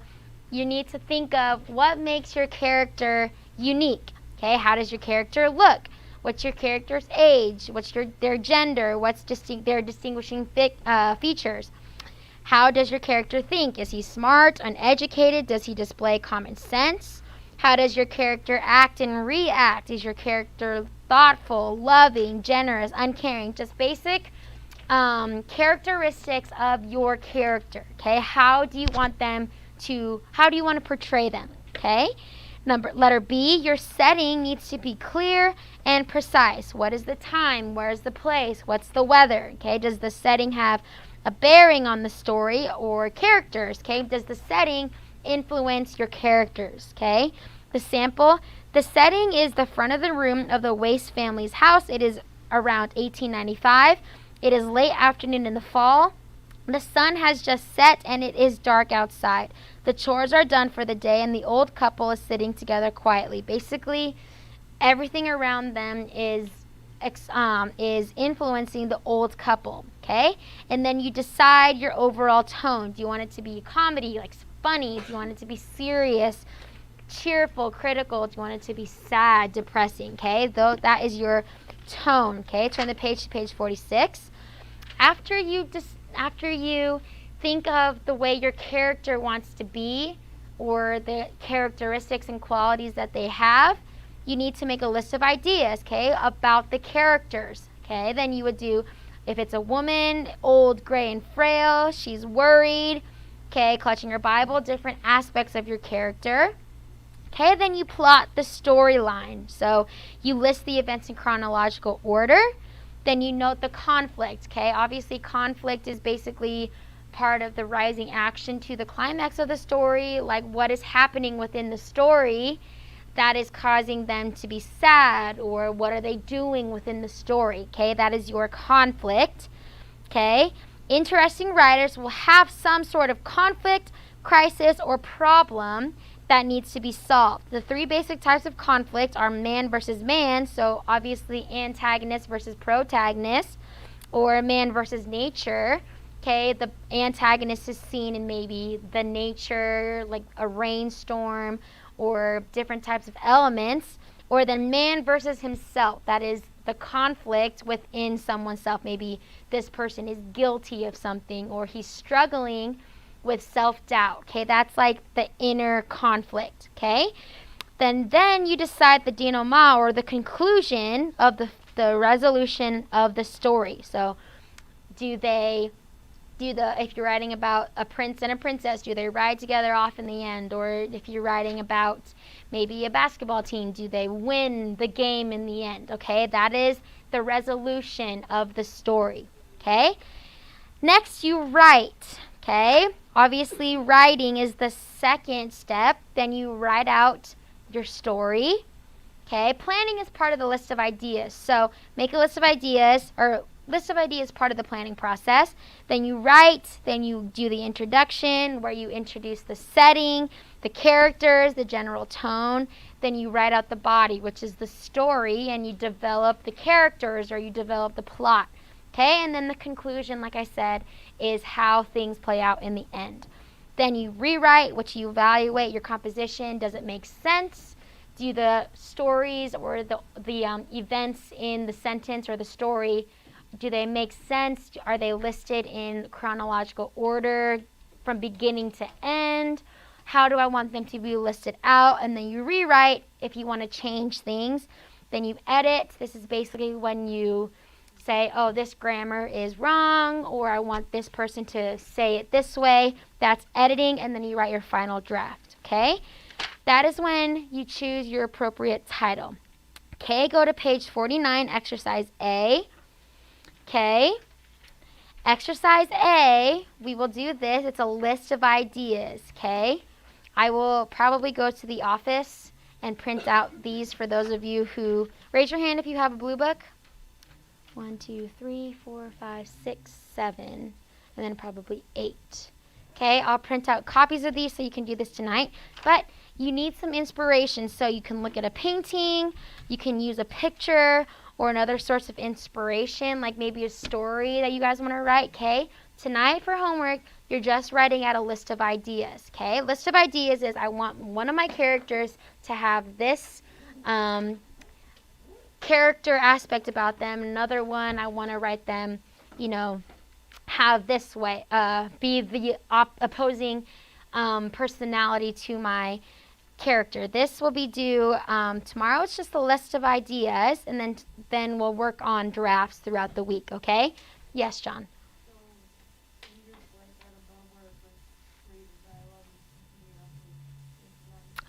you need to think of what makes your character unique, okay? How does your character look? What's your character's age? What's their gender? What's their distinguishing features? How does your character think? Is he smart, uneducated? Does he display common sense? How does your character act and react? Is your character thoughtful, loving, generous, uncaring? Just basic characteristics of your character, okay? How do you want to portray them, okay? Letter B, your setting needs to be clear and precise. What is the time? Where is the place? What's the weather? Okay, does the setting have a bearing on the story or characters? Okay, does the setting influence your characters? Okay, the sample. The setting is the front of the room of the Waste family's house. It is around 1895. It is late afternoon in the fall. The sun has just set and it is dark outside. The chores are done for the day and the old couple is sitting together quietly. Basically, everything around them is influencing the old couple, okay? And then you decide your overall tone. Do you want it to be comedy, like funny? Do you want it to be serious, cheerful, critical? Do you want it to be sad, depressing, okay? That is your tone, okay? Turn the page to page 46. After you think of the way your character wants to be or the characteristics and qualities that they have, you need to make a list of ideas, okay, about the characters, okay? Then you would do, if it's a woman, old, gray, and frail, she's worried, okay, clutching her Bible, different aspects of your character. Okay, then you plot the storyline. So you list the events in chronological order. Then you note the conflict, okay? Obviously, conflict is basically part of the rising action to the climax of the story, like what is happening within the story that is causing them to be sad, or what are they doing within the story, okay? That is your conflict, okay? Interesting writers will have some sort of conflict, crisis, or problem that needs to be solved. The 3 basic types of conflict are man versus man, so obviously antagonist versus protagonist, or man versus nature. Okay, the antagonist is seen in maybe the nature, like a rainstorm, or different types of elements, or then man versus himself. That is the conflict within someone's self. Maybe this person is guilty of something, or he's struggling with self-doubt. Okay, that's like the inner conflict. Okay, then you decide the denouement, or the conclusion of the resolution of the story. So if you're writing about a prince and a princess, do they ride together off in the end? Or if you're writing about maybe a basketball team, do they win the game in the end? Okay, that is the resolution of the story. Okay, next you write. Okay, obviously writing is the second step. Then you write out your story. Okay, planning is part of the list of ideas. So make a list of ideas, or list of ideas part of the planning process. Then you write, then you do the introduction where you introduce the setting, the characters, the general tone. Then you write out the body, which is the story, and you develop the characters, or you develop the plot. Okay, and then the conclusion, like I said, is how things play out in the end. Then you rewrite, which you evaluate your composition. Does it make sense? Do the stories or the events in the sentence or the story, do they make sense? Are they listed in chronological order from beginning to end? How do I want them to be listed out? And then you rewrite if you want to change things. Then you edit. This is basically when you say, oh, this grammar is wrong, or I want this person to say it this way. That's editing, and then you write your final draft. Okay? That is when you choose your appropriate title. Okay, go to page 49, exercise A. Okay, exercise A, we will do this. It's a list of ideas, okay? I will probably go to the office and print out these for those of you who, raise your hand if you have a blue book. 1, 2, 3, 4, 5, 6, 7, and then probably 8. Okay, I'll print out copies of these so you can do this tonight. But you need some inspiration, so you can look at a painting, you can use a picture, or another source of inspiration, like maybe a story that you guys want to write. Okay, tonight for homework, you're just writing out a list of ideas. Okay, list of ideas is I want one of my characters to have this character aspect about them. Another one, I want to write them, have this way, be the opposing personality to my character. This will be due tomorrow. It's just a list of ideas, and then we'll work on drafts throughout the week. Okay? Yes, John.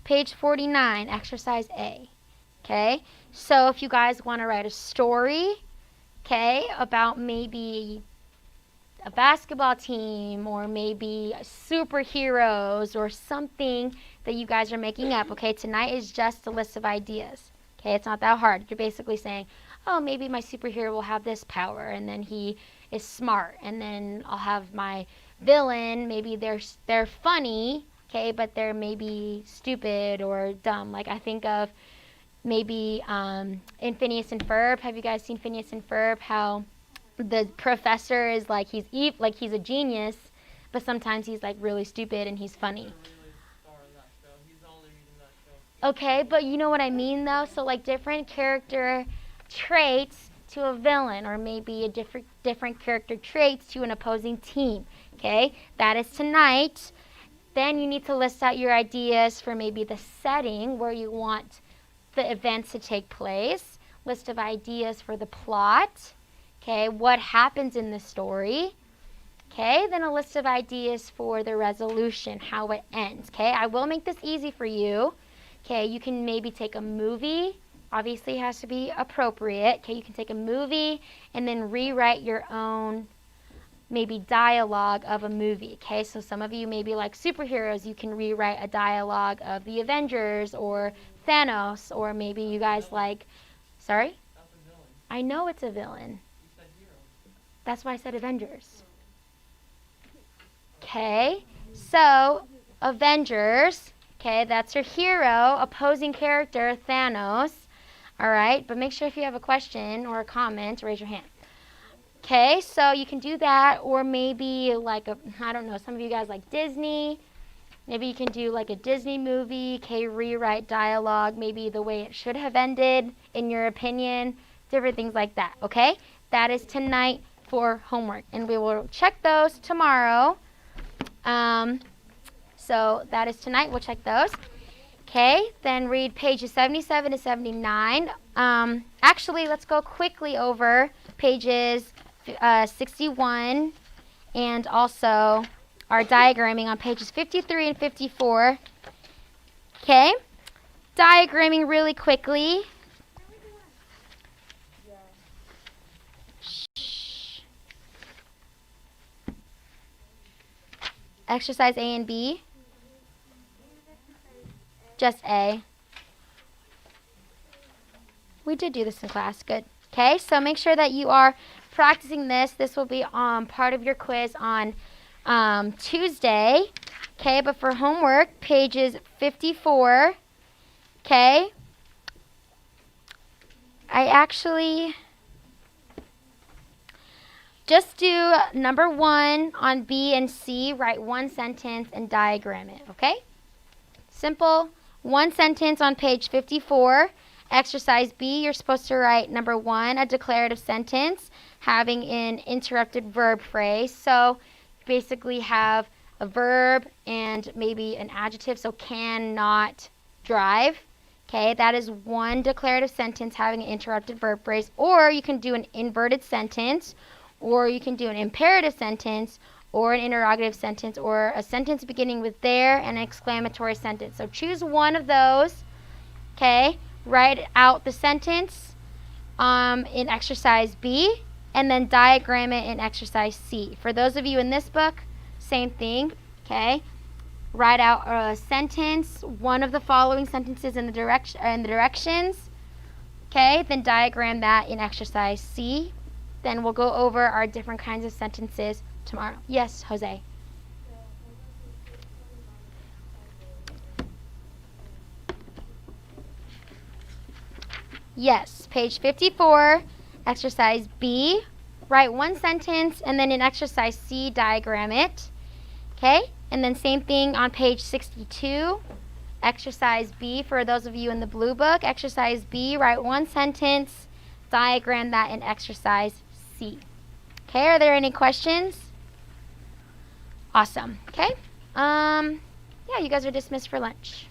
Page 49, exercise A. Okay? So if you guys want to write a story, okay, about maybe a basketball team, or maybe superheroes, or something that you guys are making up. Okay, tonight is just a list of ideas. Okay, it's not that hard. You're basically saying, oh, maybe my superhero will have this power, and then he is smart, and then I'll have my villain, maybe they're funny, okay, but they're maybe stupid or dumb. Like I think of maybe in Phineas and Ferb. Have you guys seen Phineas and Ferb? How the professor is like he's a genius, but sometimes he's like really stupid and he's funny. Okay, but you know what I mean though? So like different character traits to a villain, or maybe a different character traits to an opposing team. Okay, that is tonight. Then you need to list out your ideas for maybe the setting where you want the events to take place. List of ideas for the plot. Okay, what happens in the story? Okay, then a list of ideas for the resolution, how it ends. Okay, I will make this easy for you. Okay, you can maybe take a movie. Obviously, it has to be appropriate. Okay, you can take a movie and then rewrite your own maybe dialogue of a movie. Okay, so some of you maybe like superheroes, you can rewrite a dialogue of the Avengers or Thanos, or maybe you guys like, sorry? I know it's a villain. That's why I said Avengers. Okay, so Avengers, okay, that's your hero, opposing character, Thanos. All right, but make sure if you have a question or a comment, raise your hand. Okay, so you can do that, or maybe like I don't know, some of you guys like Disney. Maybe you can do like a Disney movie, okay, rewrite dialogue, maybe the way it should have ended, in your opinion, different things like that, okay? That is tonight for homework, and we will check those tomorrow. So that is tonight. We'll check those. Okay, then read pages 77 to 79. Actually, let's go quickly over pages 61 and also our diagramming on pages 53 and 54. Okay, diagramming really quickly. Shh. Exercise A and B. Just A. We did do this in class. Good. Okay, so make sure that you are practicing this. This will be part of your quiz on Tuesday. Okay, but for homework, pages 54. Okay. I actually just do number 1 on B and C. Write one sentence and diagram it. Okay? Simple. One sentence on page 54. Exercise B, you're supposed to write number 1, a declarative sentence having an interrupted verb phrase. So basically have a verb and maybe an adjective, so cannot drive. Okay, that is one declarative sentence having an interrupted verb phrase. Or you can do an inverted sentence, or you can do an imperative sentence, or an interrogative sentence, or a sentence beginning with there and an exclamatory sentence. So choose one of those. Okay, write out the sentence in exercise B, and then diagram it in exercise C. For those of you in this book, same thing. Okay, write out a sentence, one of the following sentences in the directions. Okay, then diagram that in exercise C. Then we'll go over our different kinds of sentences tomorrow. Yes, Jose. Yes, page 54, exercise B. Write one sentence, and then in exercise C, diagram it. Okay, and then same thing on page 62, exercise B. For those of you in the blue book, exercise B, write one sentence, diagram that in exercise C. Okay, are there any questions? Awesome. Okay. Yeah, you guys are dismissed for lunch.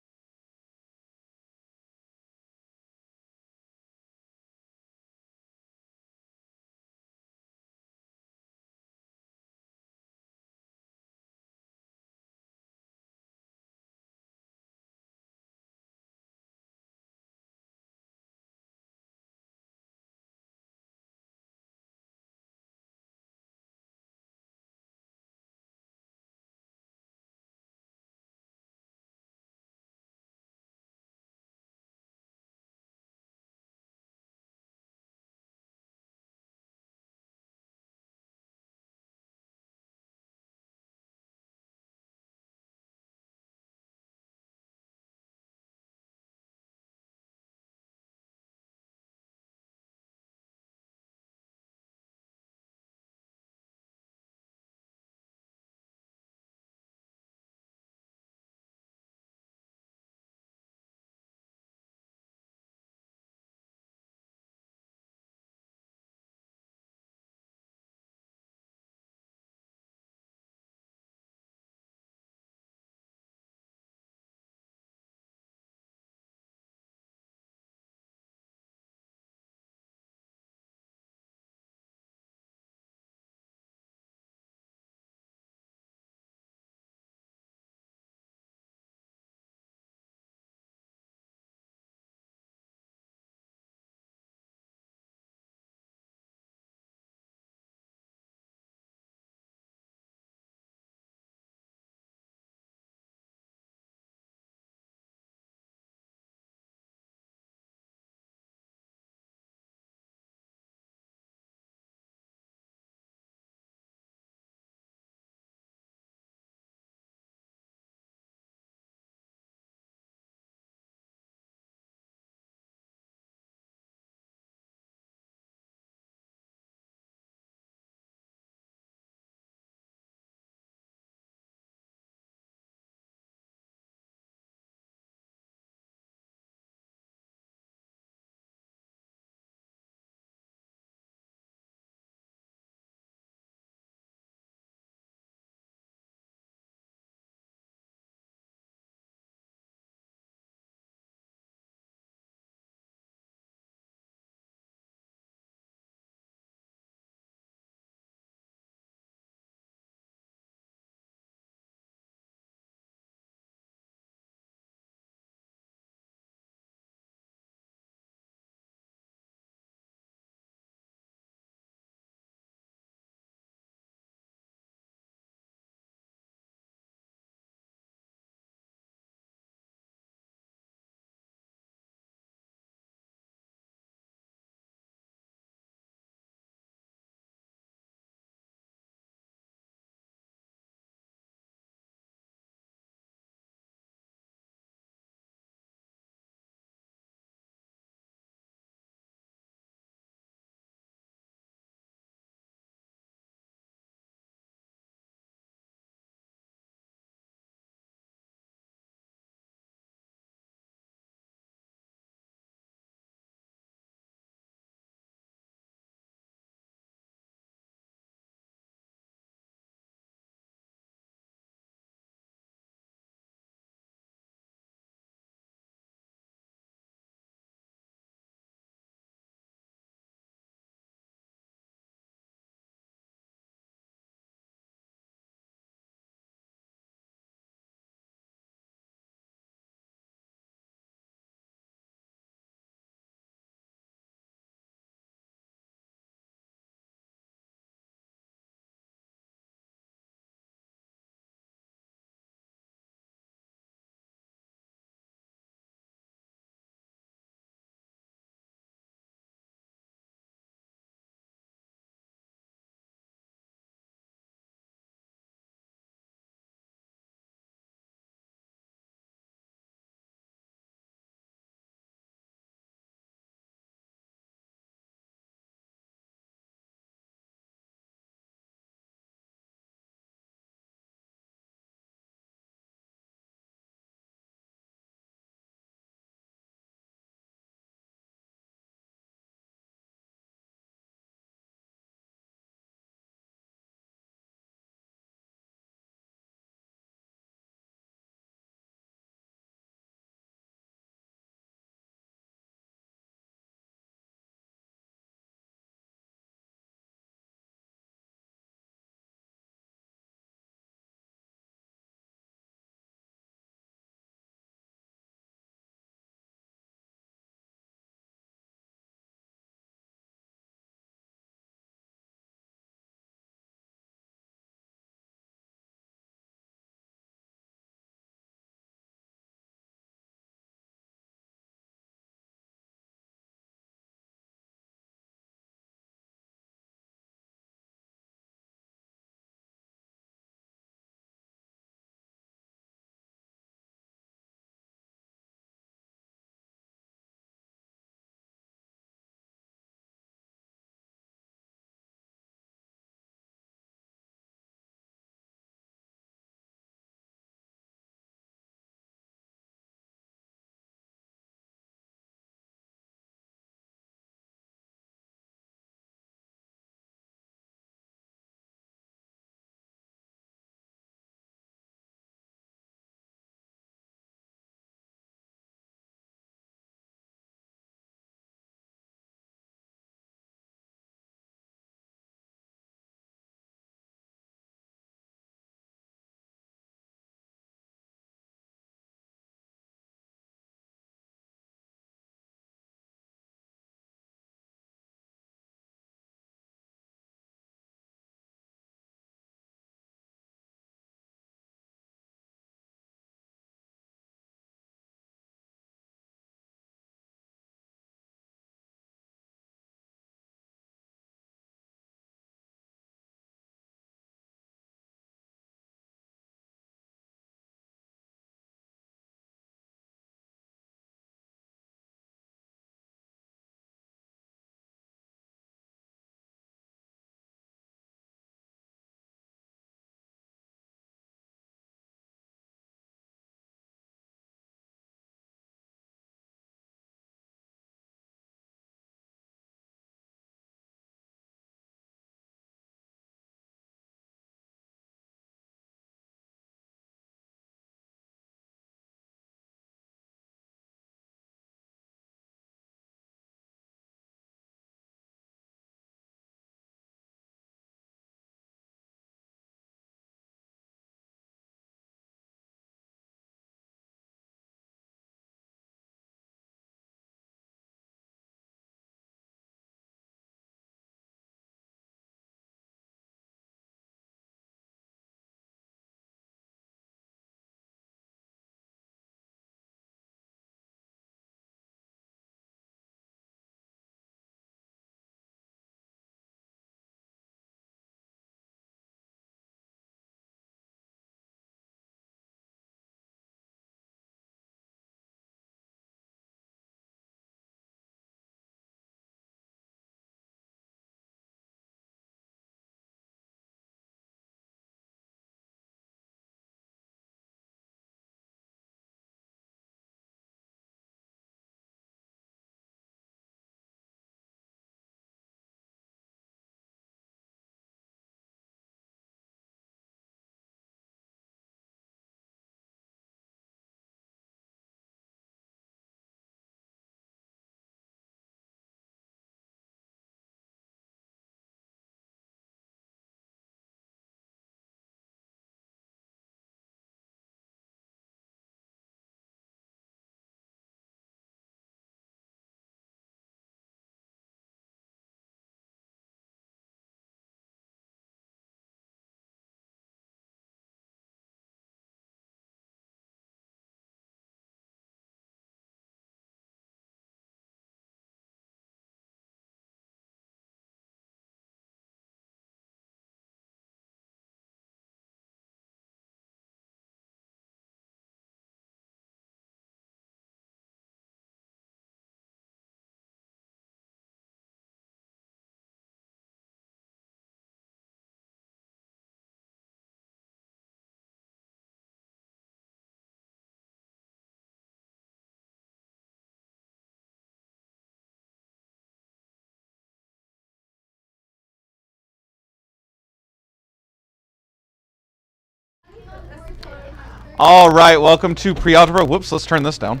All right, welcome to pre-algebra. Whoops, let's turn this down.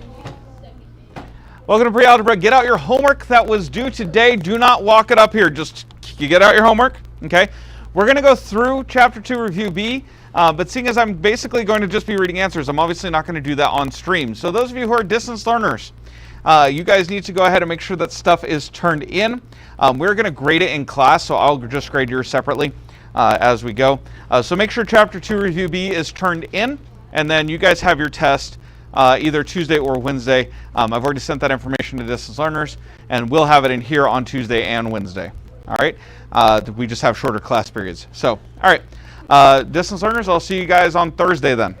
Welcome to pre-algebra. Get out your homework that was due today. Do not walk it up here. Just you get out your homework, okay? We're going to go through Chapter 2 Review B, but seeing as I'm basically going to just be reading answers, I'm obviously not going to do that on stream. So those of you who are distance learners, you guys need to go ahead and make sure that stuff is turned in. We're going to grade it in class, so I'll just grade yours separately as we go. So make sure Chapter 2 Review B is turned in, and then you guys have your test either Tuesday or Wednesday. I've already sent that information to distance learners, and we'll have it in here on Tuesday and Wednesday. All right? We just have shorter class periods. So, all right. Distance learners, I'll see you guys on Thursday then.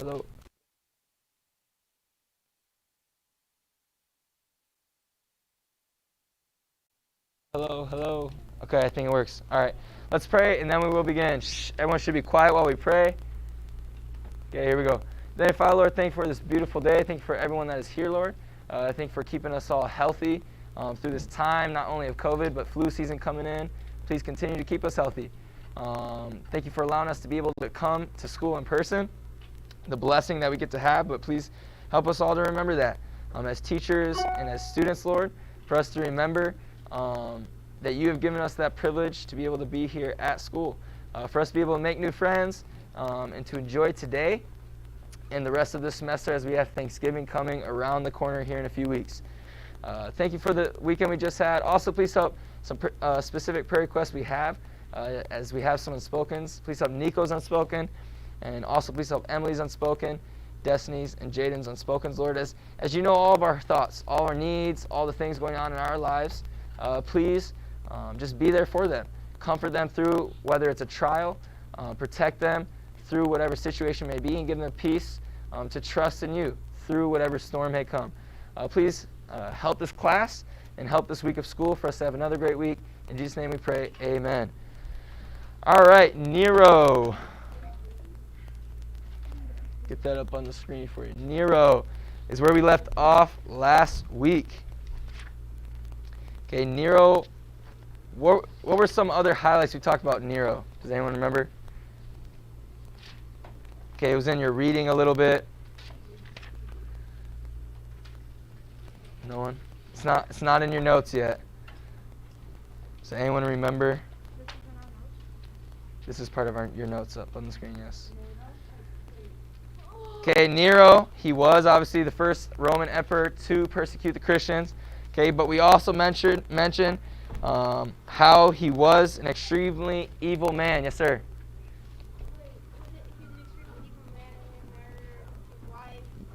Hello. Hello, hello. Okay, I think it works. All right, let's pray, and then we will begin. Shh, everyone should be quiet while we pray. Okay, here we go. Then, Father, Lord, thank you for this beautiful day. Thank you for everyone that is here, Lord. Thank you for keeping us all healthy through this time, not only of COVID, but flu season coming in. Please continue to keep us healthy. Thank you for allowing us to be able to come to school in person, the blessing that we get to have, but please help us all to remember that as teachers and as students, Lord, for us to remember that you have given us that privilege to be able to be here at school, for us to be able to make new friends and to enjoy today and the rest of this semester as we have Thanksgiving coming around the corner here in a few weeks. Thank you for the weekend we just had. Also, please help some specific prayer requests we have as we have some unspokens. Please help Nico's unspoken, and also please help Emily's unspoken, Destiny's, and Jaden's unspokens, Lord. As you know all of our thoughts, all our needs, all the things going on in our lives, please just be there for them. Comfort them through whether it's a trial, protect them through whatever situation may be, and give them peace to trust in you through whatever storm may come. Please help this class and help this week of school for us to have another great week. In Jesus' name we pray, amen. All right, Nero. Get that up on the screen for you. Nero is where we left off last week. Okay, Nero, what were some other highlights we talked about Nero? Does anyone remember? Okay, it was in your reading a little bit. No one? It's not in your notes yet. Does anyone remember? This is part of your notes up on the screen, yes. Okay, Nero, he was obviously the first Roman emperor to persecute the Christians. Okay, but we also mentioned how he was an extremely evil man. Yes, sir.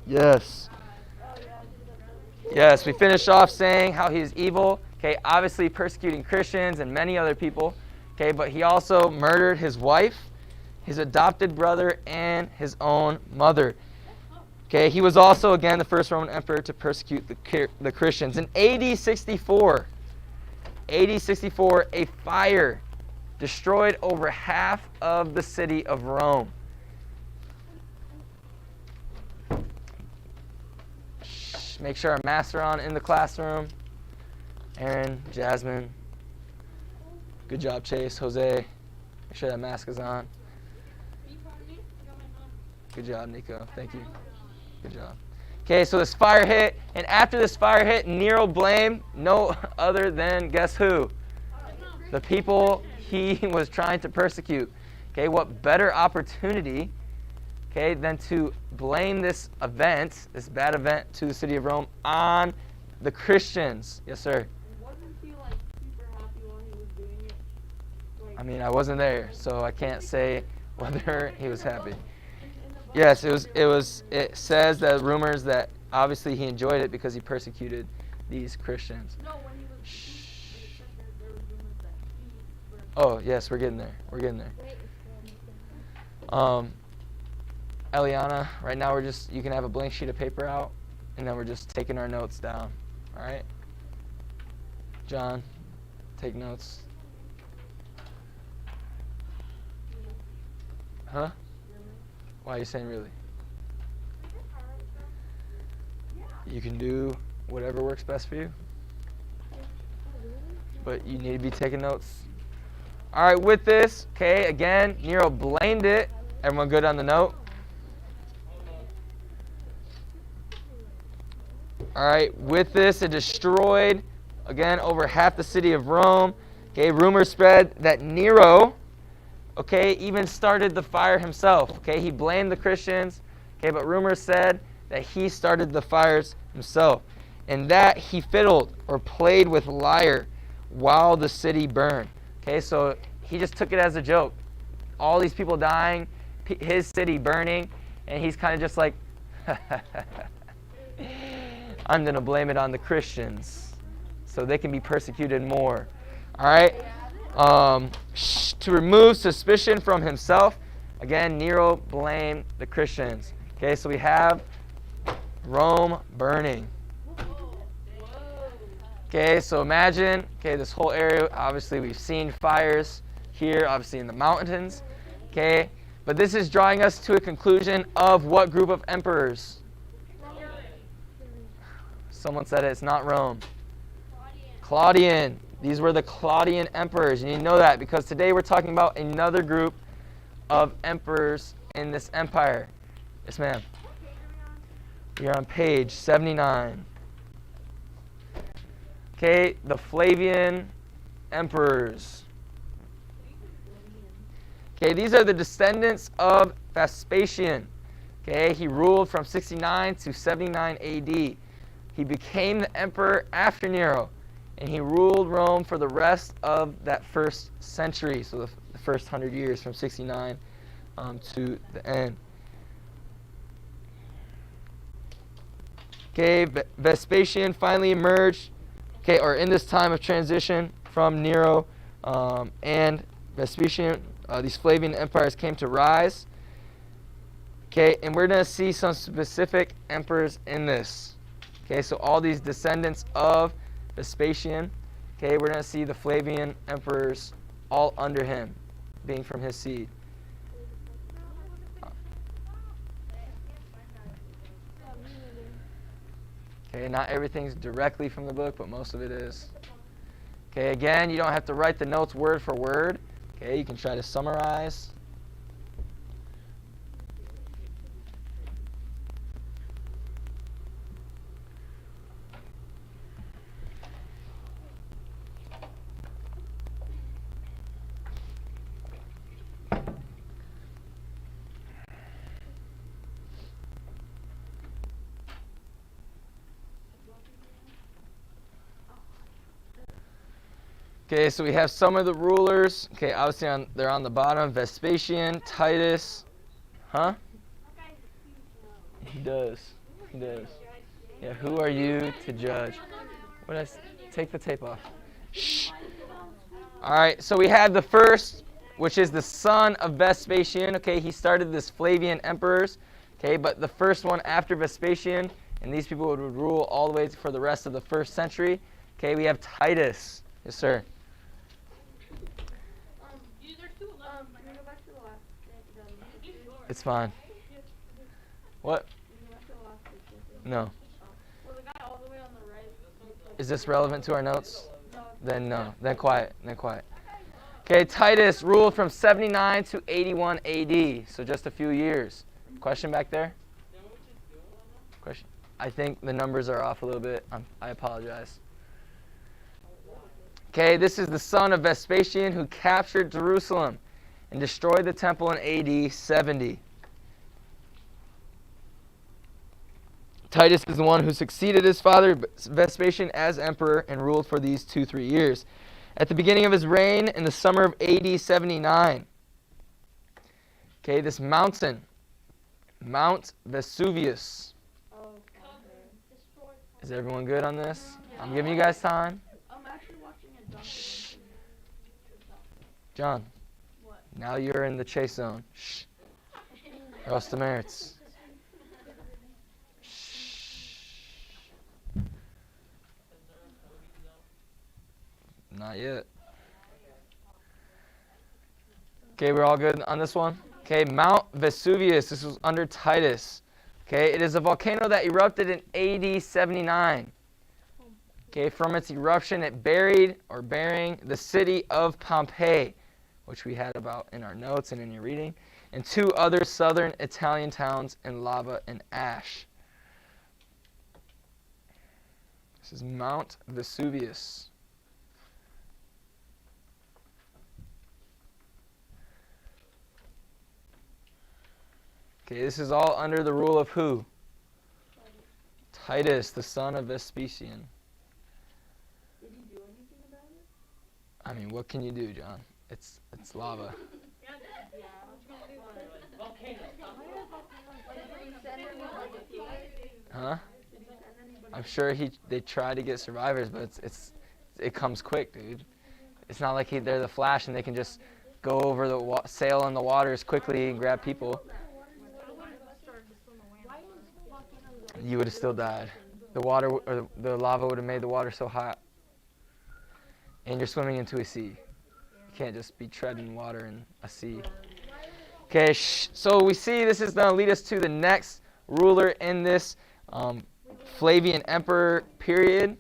Yes. Yes, we finished off saying how he is evil. Okay, obviously persecuting Christians and many other people. Okay, but he also murdered his wife, his adopted brother, and his own mother. Okay, he was also, again, the first Roman emperor to persecute the Christians. In AD 64, a fire destroyed over half of the city of Rome. Make sure our masks are on in the classroom. Aaron, Jasmine. Good job, Chase, Jose. Make sure that mask is on. Good job, Nico. Thank you. Good job. Okay, so this fire hit, and after this fire hit, Nero blamed no other than, guess who? The people he was trying to persecute. Okay, what better opportunity, okay, than to blame this event, this bad event to the city of Rome on the Christians. Yes, sir. Wasn't he like super happy while he was doing it? Like, I mean, I wasn't there, so I can't say whether he was happy. Yes, it says that rumors that obviously he enjoyed it because he persecuted these Christians. no, when he was Shh. there was rumors that he burned. Oh, yes, we're getting there. We're getting there. Eliana, right now you can have a blank sheet of paper out, and then we're just taking our notes down. All right? John, take notes. Huh? Why are you saying really? You can do whatever works best for you. But you need to be taking notes. All right, with this, okay, again, Nero blamed it. Everyone good on the note? All right, with this, it destroyed, again, over half the city of Rome. Okay, rumors spread that Nero, okay, even started the fire himself. Okay, he blamed the Christians. Okay, but rumors said that he started the fires himself, and that he fiddled or played with lyre while the city burned. Okay, so he just took it as a joke. All these people dying, his city burning, and he's kind of just like, I'm going to blame it on the Christians so they can be persecuted more. All right? To remove suspicion from himself, again, Nero blamed the Christians. Okay, so we have Rome burning. Okay, so imagine, okay, this whole area, obviously we've seen fires here, obviously in the mountains. Okay, but this is drawing us to a conclusion of what group of emperors? Someone said it's not Rome. Claudian. These were the Claudian emperors. You need to know that because today we're talking about another group of emperors in this empire. Yes, ma'am. We are on page 79. Okay, the Flavian emperors. Okay, these are the descendants of Vespasian. Okay, he ruled from 69 to 79 AD. He became the emperor after Nero, and he ruled Rome for the rest of that first century, so the first 100 years from 69 to the end. Okay, Vespasian finally emerged, okay, or in this time of transition from Nero and Vespasian, these Flavian empires came to rise. Okay, and we're going to see some specific emperors in this. Okay, so all these descendants of Vespasian, okay, we're going to see the Flavian emperors all under him, being from his seed. Okay, not everything's directly from the book, but most of it is. Okay, again, you don't have to write the notes word for word. Okay, you can try to summarize. Okay, so we have some of the rulers. Okay, obviously they're on the bottom. Vespasian, Titus. Huh? He does. He does. Yeah, who are you to judge? What did I say? Take the tape off. Shh. All right, so we have the first, which is the son of Vespasian. Okay, he started this Flavian emperors. Okay, but the first one after Vespasian, and these people would rule all the way for the rest of the first century. Okay, we have Titus. Yes, sir. It's fine. What? No. Is this relevant to our notes? Then no. Then quiet. Then quiet. Okay, Titus ruled from 79 to 81 AD, so just a few years. Question back there? Question? I think the numbers are off a little bit. I apologize. Okay, this is the son of Vespasian who captured Jerusalem and destroyed the temple in AD 70. Titus is the one who succeeded his father Vespasian as emperor and ruled for these 2-3 years. At the beginning of his reign, in the summer of AD 79, okay, this mountain, Mount Vesuvius. Is everyone good on this? I'm giving you guys time. Shh. John. Now you're in the chase zone. Shh. Across the merits. Shh. Not yet. Okay, we're all good on this one? Okay, Mount Vesuvius. This was under Titus. Okay, it is a volcano that erupted in AD 79. Okay, from its eruption, it buried or burying the city of Pompeii, which we had about in our notes and in your reading, and 2 other southern Italian towns in lava and ash. This is Mount Vesuvius. Okay, this is all under the rule of who? Titus, the son of Vespasian. Did he do anything about it? I mean, what can you do, John? It's lava. Huh? I'm sure they try to get survivors, but it comes quick, dude. It's not like they're the Flash and they can just go over sail on the waters quickly and grab people. you would have still died. The water or the lava would have made the water so hot. And you're swimming into a sea. You can't just be treading water in a sea. Okay, so we see this is going to lead us to the next ruler in this Flavian Emperor period.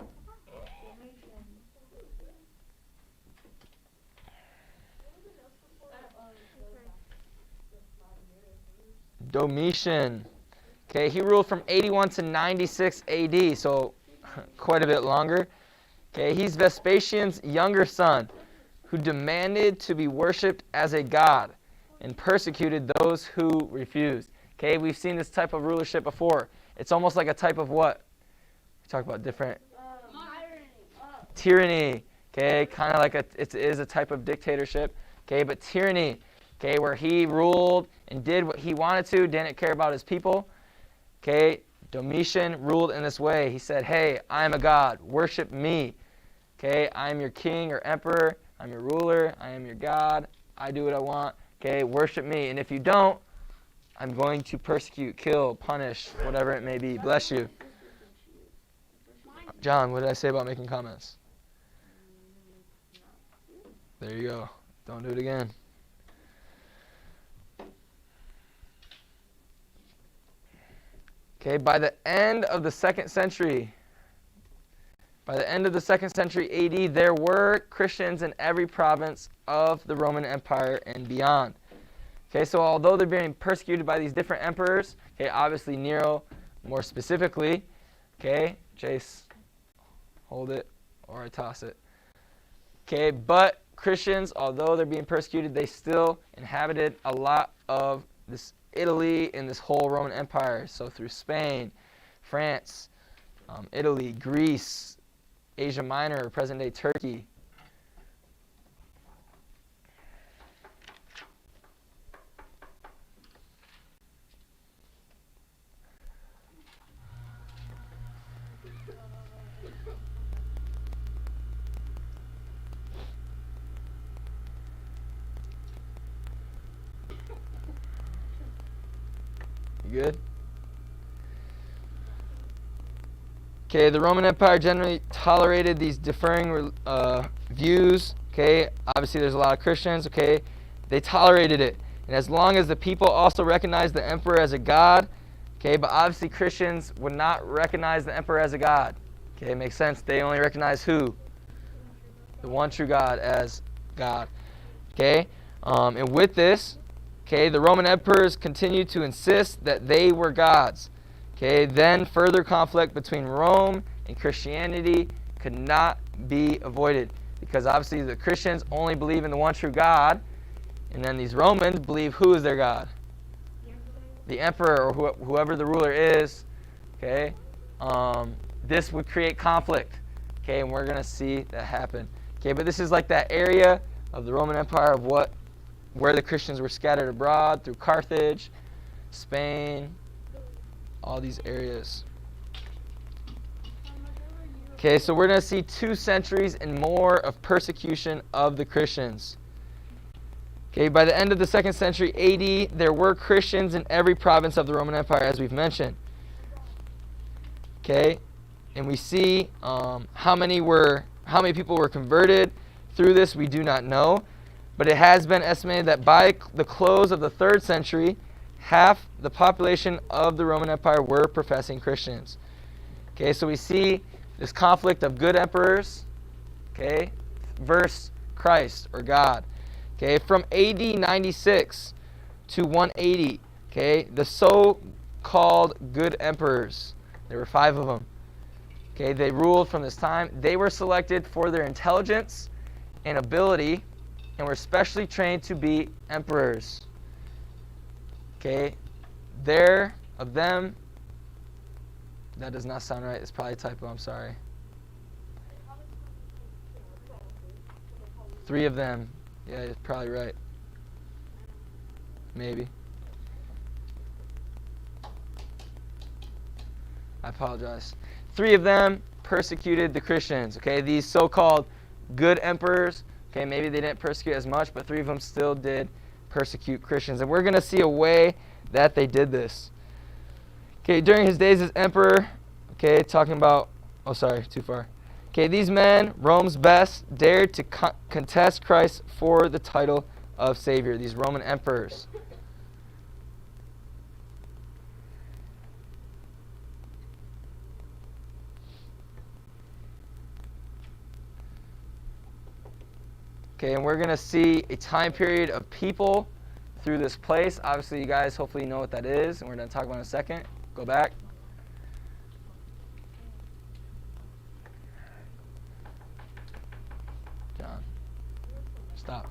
Domitian. Okay, he ruled from 81 to 96 AD, so quite a bit longer. Okay, he's Vespasian's younger son, who demanded to be worshipped as a god and persecuted those who refused. Okay, we've seen this type of rulership before. It's almost like a type of what? We talk about different tyranny. Okay, kind of like it is a type of dictatorship. Okay, but tyranny. Okay, where he ruled and did what he wanted to, didn't care about his people. Okay, Domitian ruled in this way. He said, hey, I am a god. Worship me. Okay, I am your king or emperor. I'm your ruler. I am your god. I do what I want. Okay, worship me. And if you don't, I'm going to persecute, kill, punish, whatever it may be. Bless you. John, what did I say about making comments? There you go. Don't do it again. Okay, by the end of the 2nd century, AD, there were Christians in every province of the Roman Empire and beyond. Okay, so although they're being persecuted by these different emperors, okay, obviously Nero more specifically, okay, Chase, hold it or I toss it. Okay, but Christians, although they're being persecuted, they still inhabited a lot of this Italy in this whole Roman Empire. So through Spain, France, Italy, Greece, Asia Minor, present-day Turkey. You good? Okay, the Roman Empire generally tolerated these differing views. Okay, obviously there's a lot of Christians. Okay, they tolerated it, and as long as the people also recognized the emperor as a god. Okay, but obviously Christians would not recognize the emperor as a god. Okay, it makes sense. They only recognize who? The one true God as God. Okay, and with this, okay, the Roman emperors continued to insist that they were gods. Okay, then further conflict between Rome and Christianity could not be avoided, because obviously the Christians only believe in the one true God, and then these Romans believe who is their God? The emperor or whoever the ruler is. Okay, this would create conflict. Okay, and we're going to see that happen. Okay, but this is like that area of the Roman Empire of where the Christians were scattered abroad through Carthage, Spain, all these areas. Okay, so we're going to see 2 centuries and more of persecution of the Christians. Okay, by the end of the 2nd century AD, there were Christians in every province of the Roman Empire, as we've mentioned. Okay, and we see how many people were converted through this, we do not know. But it has been estimated that by the close of the 3rd century, half the population of the Roman Empire were professing Christians. Okay, so we see this conflict of good emperors, okay, versus Christ or God. Okay, from AD 96 to 180, okay, the so-called good emperors, there were 5 of them. Okay, they ruled from this time. They were selected for their intelligence and ability, and were specially trained to be emperors. Okay, of them, that does not sound right. It's probably a typo, I'm sorry. 3 of them, yeah, you're probably right. Maybe. I apologize. 3 of them persecuted the Christians. Okay, these so-called good emperors. Okay, maybe they didn't persecute as much, but 3 of them still did persecute Christians. And we're going to see a way that they did this. Okay, during his days as emperor, okay, talking about, oh sorry, too far. Okay, these men, Rome's best, dared to contest Christ for the title of Savior, these Roman emperors. Okay, and we're going to see a time period of people through this place. Obviously, you guys hopefully know what that is, and we're going to talk about it in a second. Go back. John, stop.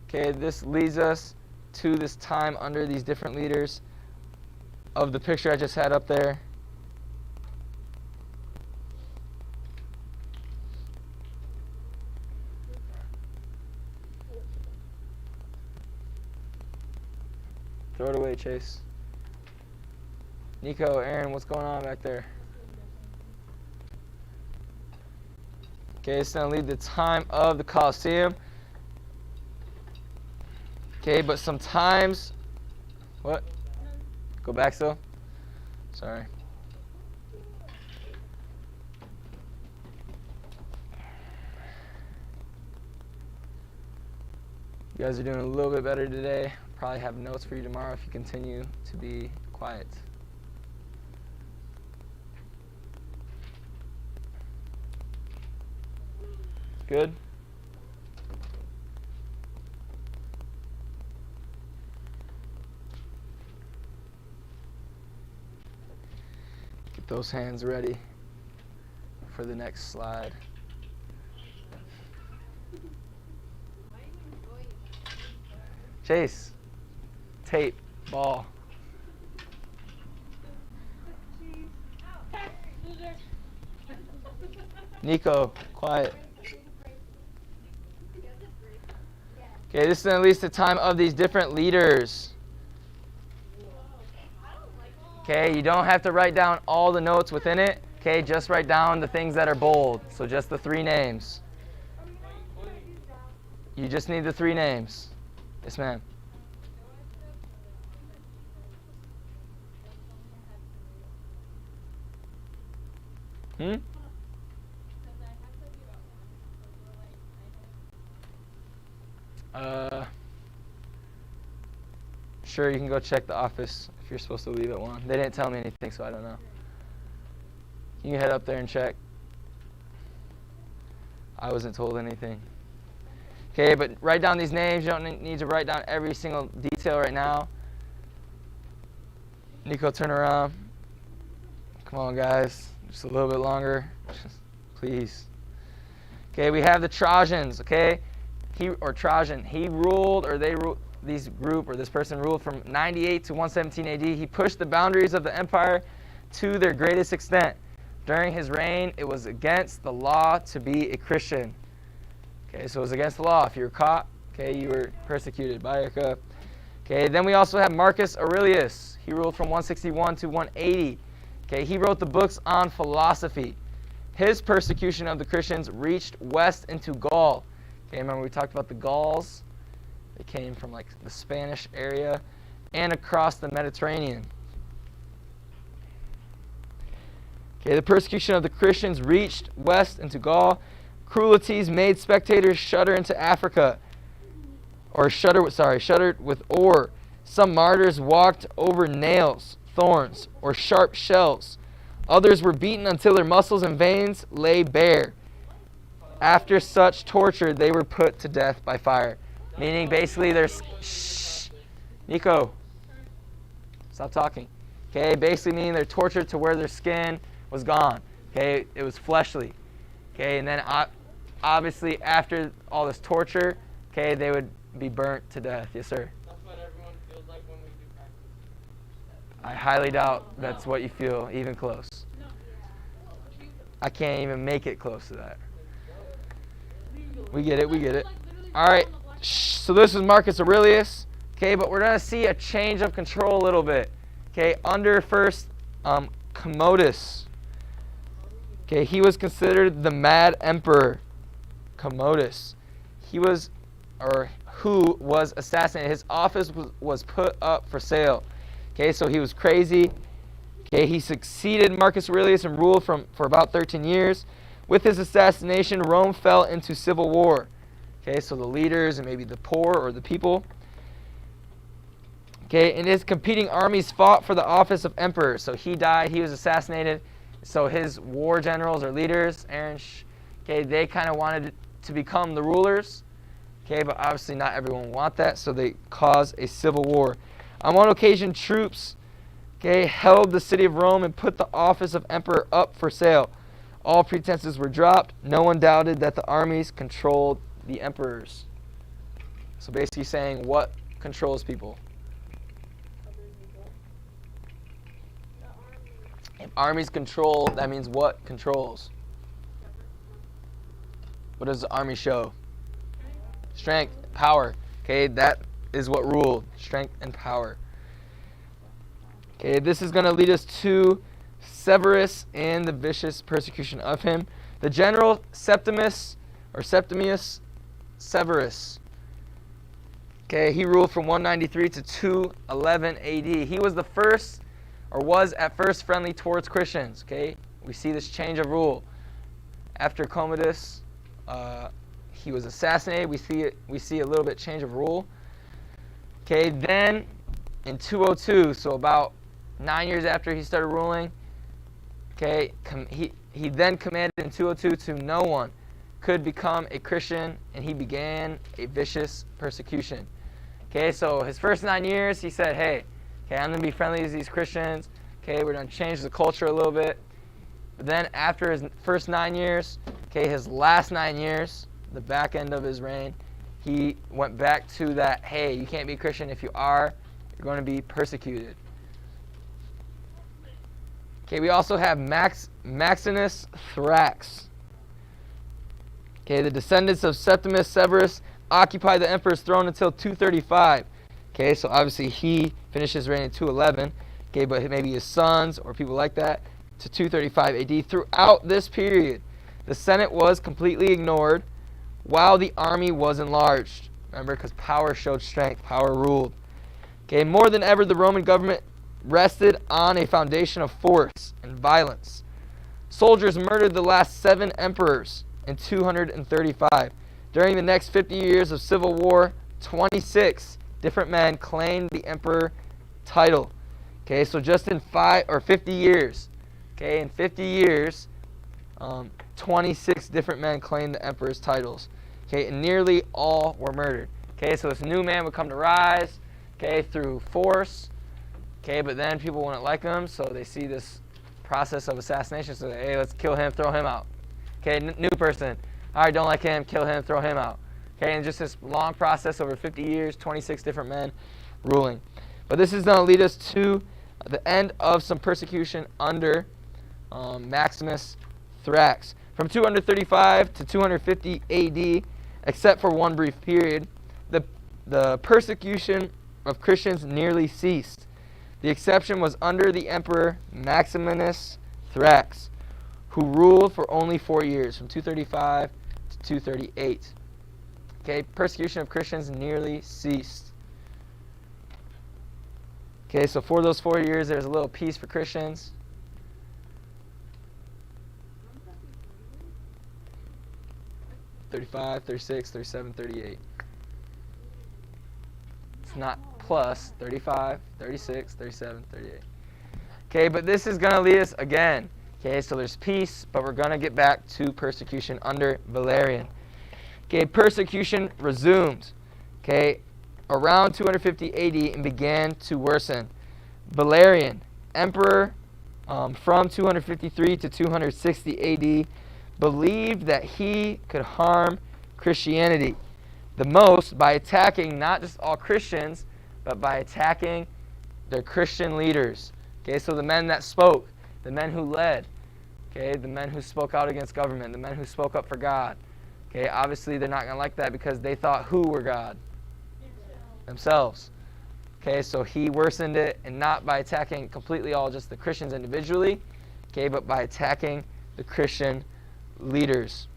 Okay, this leads us to this time under these different leaders of the picture I just had up there. Throw it away, Chase. Nico, Aaron, what's going on back there? Okay, it's going to lead the time of the Colosseum. Okay, but sometimes, what? Go back still? Sorry. You guys are doing a little bit better today. Probably have notes for you tomorrow if you continue to be quiet. Good? Get those hands ready for the next slide. Chase, tape, ball. Nico, quiet. Okay, this is at least the time of these different leaders. Okay, you don't have to write down all the notes within it. Okay, just write down the things that are bold. So just the 3 names. You just need the 3 names. Yes, ma'am. Sure, you can go check the office if you're supposed to leave at 1. They didn't tell me anything, so I don't know. You can head up there and check. I wasn't told anything. Okay, but write down these names. You don't need to write down every single detail right now. Nico, turn around. Come on, guys. Just a little bit longer. Please. Okay, we have the Trojans, okay? Trajan. He ruled, or they ruled, this person ruled from 98 to 117 AD. He pushed the boundaries of the empire to their greatest extent. During his reign, it was against the law to be a Christian. Okay, so it was against the law. If you were caught, okay, you were persecuted. Okay, then we also have Marcus Aurelius. He ruled from 161 to 180. Okay, he wrote the books on philosophy. His persecution of the Christians reached west into Gaul. Okay, remember we talked about the Gauls? They came from like the Spanish area and across the Mediterranean. Okay, the persecution of the Christians reached west into Gaul. Cruelties made spectators shudder into Africa, or shuddered with ore. Some martyrs walked over nails, thorns, or sharp shells. Others were beaten until their muscles and veins lay bare. After such torture, they were put to death by fire. Meaning, basically, shh, Nico, stop talking. Okay, basically meaning they're tortured to where their skin was gone. Okay, it was fleshly. Okay, and then obviously after all this torture, okay, they would be burnt to death. Yes, sir. That's what everyone feels like when we do practice. I highly doubt that's what you feel, even close. I can't even make it close to that. We get it. All right, so this is Marcus Aurelius. Okay, but we're going to see a change of control a little bit. Okay, under first Commodus. Okay, he was considered the mad emperor. Commodus. who was assassinated. His office was put up for sale. Okay, so he was crazy. Okay, he succeeded Marcus Aurelius and ruled for about 13 years. With his assassination, Rome fell into civil war. Okay, so the leaders and maybe the poor or the people. Okay, and his competing armies fought for the office of emperor. So he died, he was assassinated. So his war generals or leaders, okay, they kind of wanted to become the rulers. Okay, but obviously not everyone want that, so they caused a civil war. On one occasion, troops, okay, held the city of Rome and put the office of emperor up for sale. All pretenses were dropped. No one doubted that the armies controlled the emperors. So basically saying, what controls people? If armies control, that means what controls? What does the army show? Strength, power. Okay, that is what ruled. Strength and power. Okay, this is going to lead us to Severus and the vicious persecution of him. The general Septimius Severus. Okay, he ruled from 193 to 211 AD. He was the first, or was at first friendly towards Christians. Okay, we see this change of rule. After Commodus, he was assassinated. We see a little bit change of rule. Okay, then in 202, so about 9 years after he started ruling, okay, he then commanded in 202 to no one could become a Christian, and he began a vicious persecution. Okay, so his first 9 years, he said, hey, okay, I'm going to be friendly to these Christians. Okay, we're going to change the culture a little bit. But then after his first 9 years, okay, his last 9 years, the back end of his reign, he went back to that, hey, you can't be a Christian. If you are, you're going to be persecuted. Okay, we also have Maximus Thrax. Okay, the descendants of Septimius Severus occupied the emperor's throne until 235. Okay, so obviously he finished his reign in 211. Okay, but maybe his sons or people like that to 235 AD. Throughout this period, the Senate was completely ignored while the army was enlarged. Remember, because power showed strength, power ruled. Okay, more than ever, the Roman government rested on a foundation of force and violence. Soldiers murdered the last 7 emperors in 235. During the next 50 years of civil war, 26 different men claimed the emperor title. Okay, so just in 50 years, okay, in 50 years, 26 different men claimed the emperor's titles. Okay, and nearly all were murdered. Okay, so this new man would come to rise, okay, through force. Okay, but then people wouldn't like him, so they see this process of assassination. So, hey, let's kill him, throw him out. Okay, new person. All right, don't like him, kill him, throw him out. Okay, and just this long process over 50 years, 26 different men ruling. But this is going to lead us to the end of some persecution under Maximus Thrax. From 235 to 250 AD, except for one brief period, the persecution of Christians nearly ceased. The exception was under the emperor Maximinus Thrax, who ruled for only 4 years, from 235 to 238. Okay, persecution of Christians nearly ceased. Okay, so for those 4 years, there's a little peace for Christians. $35, $36, $37, $38. It's not plus $35, $36, $37, $38. Okay, but this is going to lead us again. Okay, so there's peace, but we're going to get back to persecution under Valerian. Okay, persecution resumed. Okay, around 250 AD and began to worsen. Valerian, emperor from 253 to 260 AD, believed that he could harm Christianity the most by attacking not just all Christians, but by attacking their Christian leaders. Okay, so the men that spoke, the men who led, okay, the men who spoke out against government, the men who spoke up for God. Okay, obviously they're not going to like that because they thought who were God? Themselves. Okay, so he worsened it, and not by attacking completely all just the Christians individually, okay, but by attacking the Christian leaders.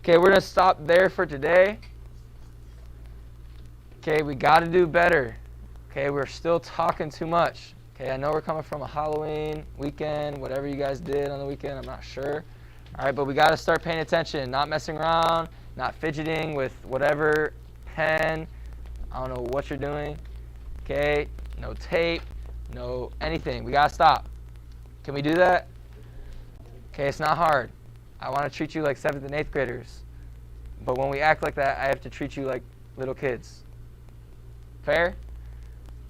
Okay, we're going to stop there for today. Okay, we got to do better. Okay, we're still talking too much. Okay, I know we're coming from a Halloween weekend, whatever you guys did on the weekend, I'm not sure. All right, but we got to start paying attention, not messing around, not fidgeting with whatever pen, I don't know what you're doing. Okay, no tape, no anything. We got to stop. Can we do that? Okay, it's not hard. I want to treat you like 7th and 8th graders. But when we act like that, I have to treat you like little kids. Fair?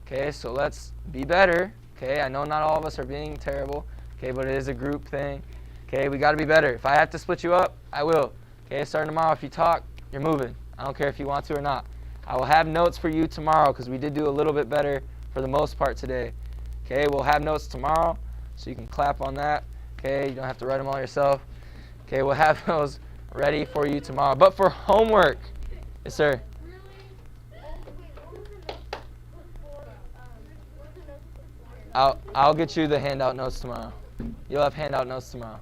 Okay, so let's be better. Okay, I know not all of us are being terrible. Okay, but it is a group thing. Okay, we got to be better. If I have to split you up, I will. Okay, starting tomorrow, if you talk, you're moving. I don't care if you want to or not. I will have notes for you tomorrow because we did do a little bit better for the most part today. Okay, we'll have notes tomorrow, so you can clap on that. Okay, you don't have to write them all yourself. Okay, we'll have those ready for you tomorrow. But for homework, yes, sir. I'll get you the handout notes tomorrow. You'll have handout notes tomorrow.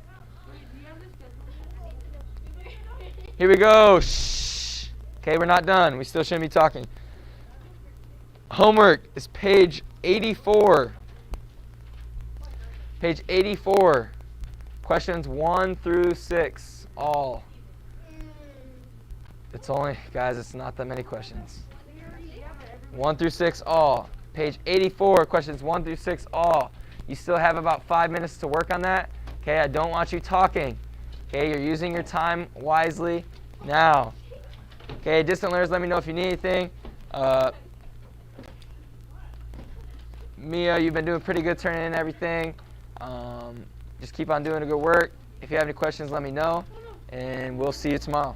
Here we go. Shh. Okay, we're not done. We still shouldn't be talking. Homework is page 84. Page 84. Questions 1 through 6. All. It's only, guys, it's not that many questions. 1 through 6, all. Page 84, questions 1 through 6, all. You still have about 5 minutes to work on that. Okay, I don't want you talking. Okay, you're using your time wisely now. Okay, distant learners, let me know if you need anything. Mia, you've been doing pretty good turning in everything. Just keep on doing the good work. If you have any questions, let me know, and we'll see you tomorrow.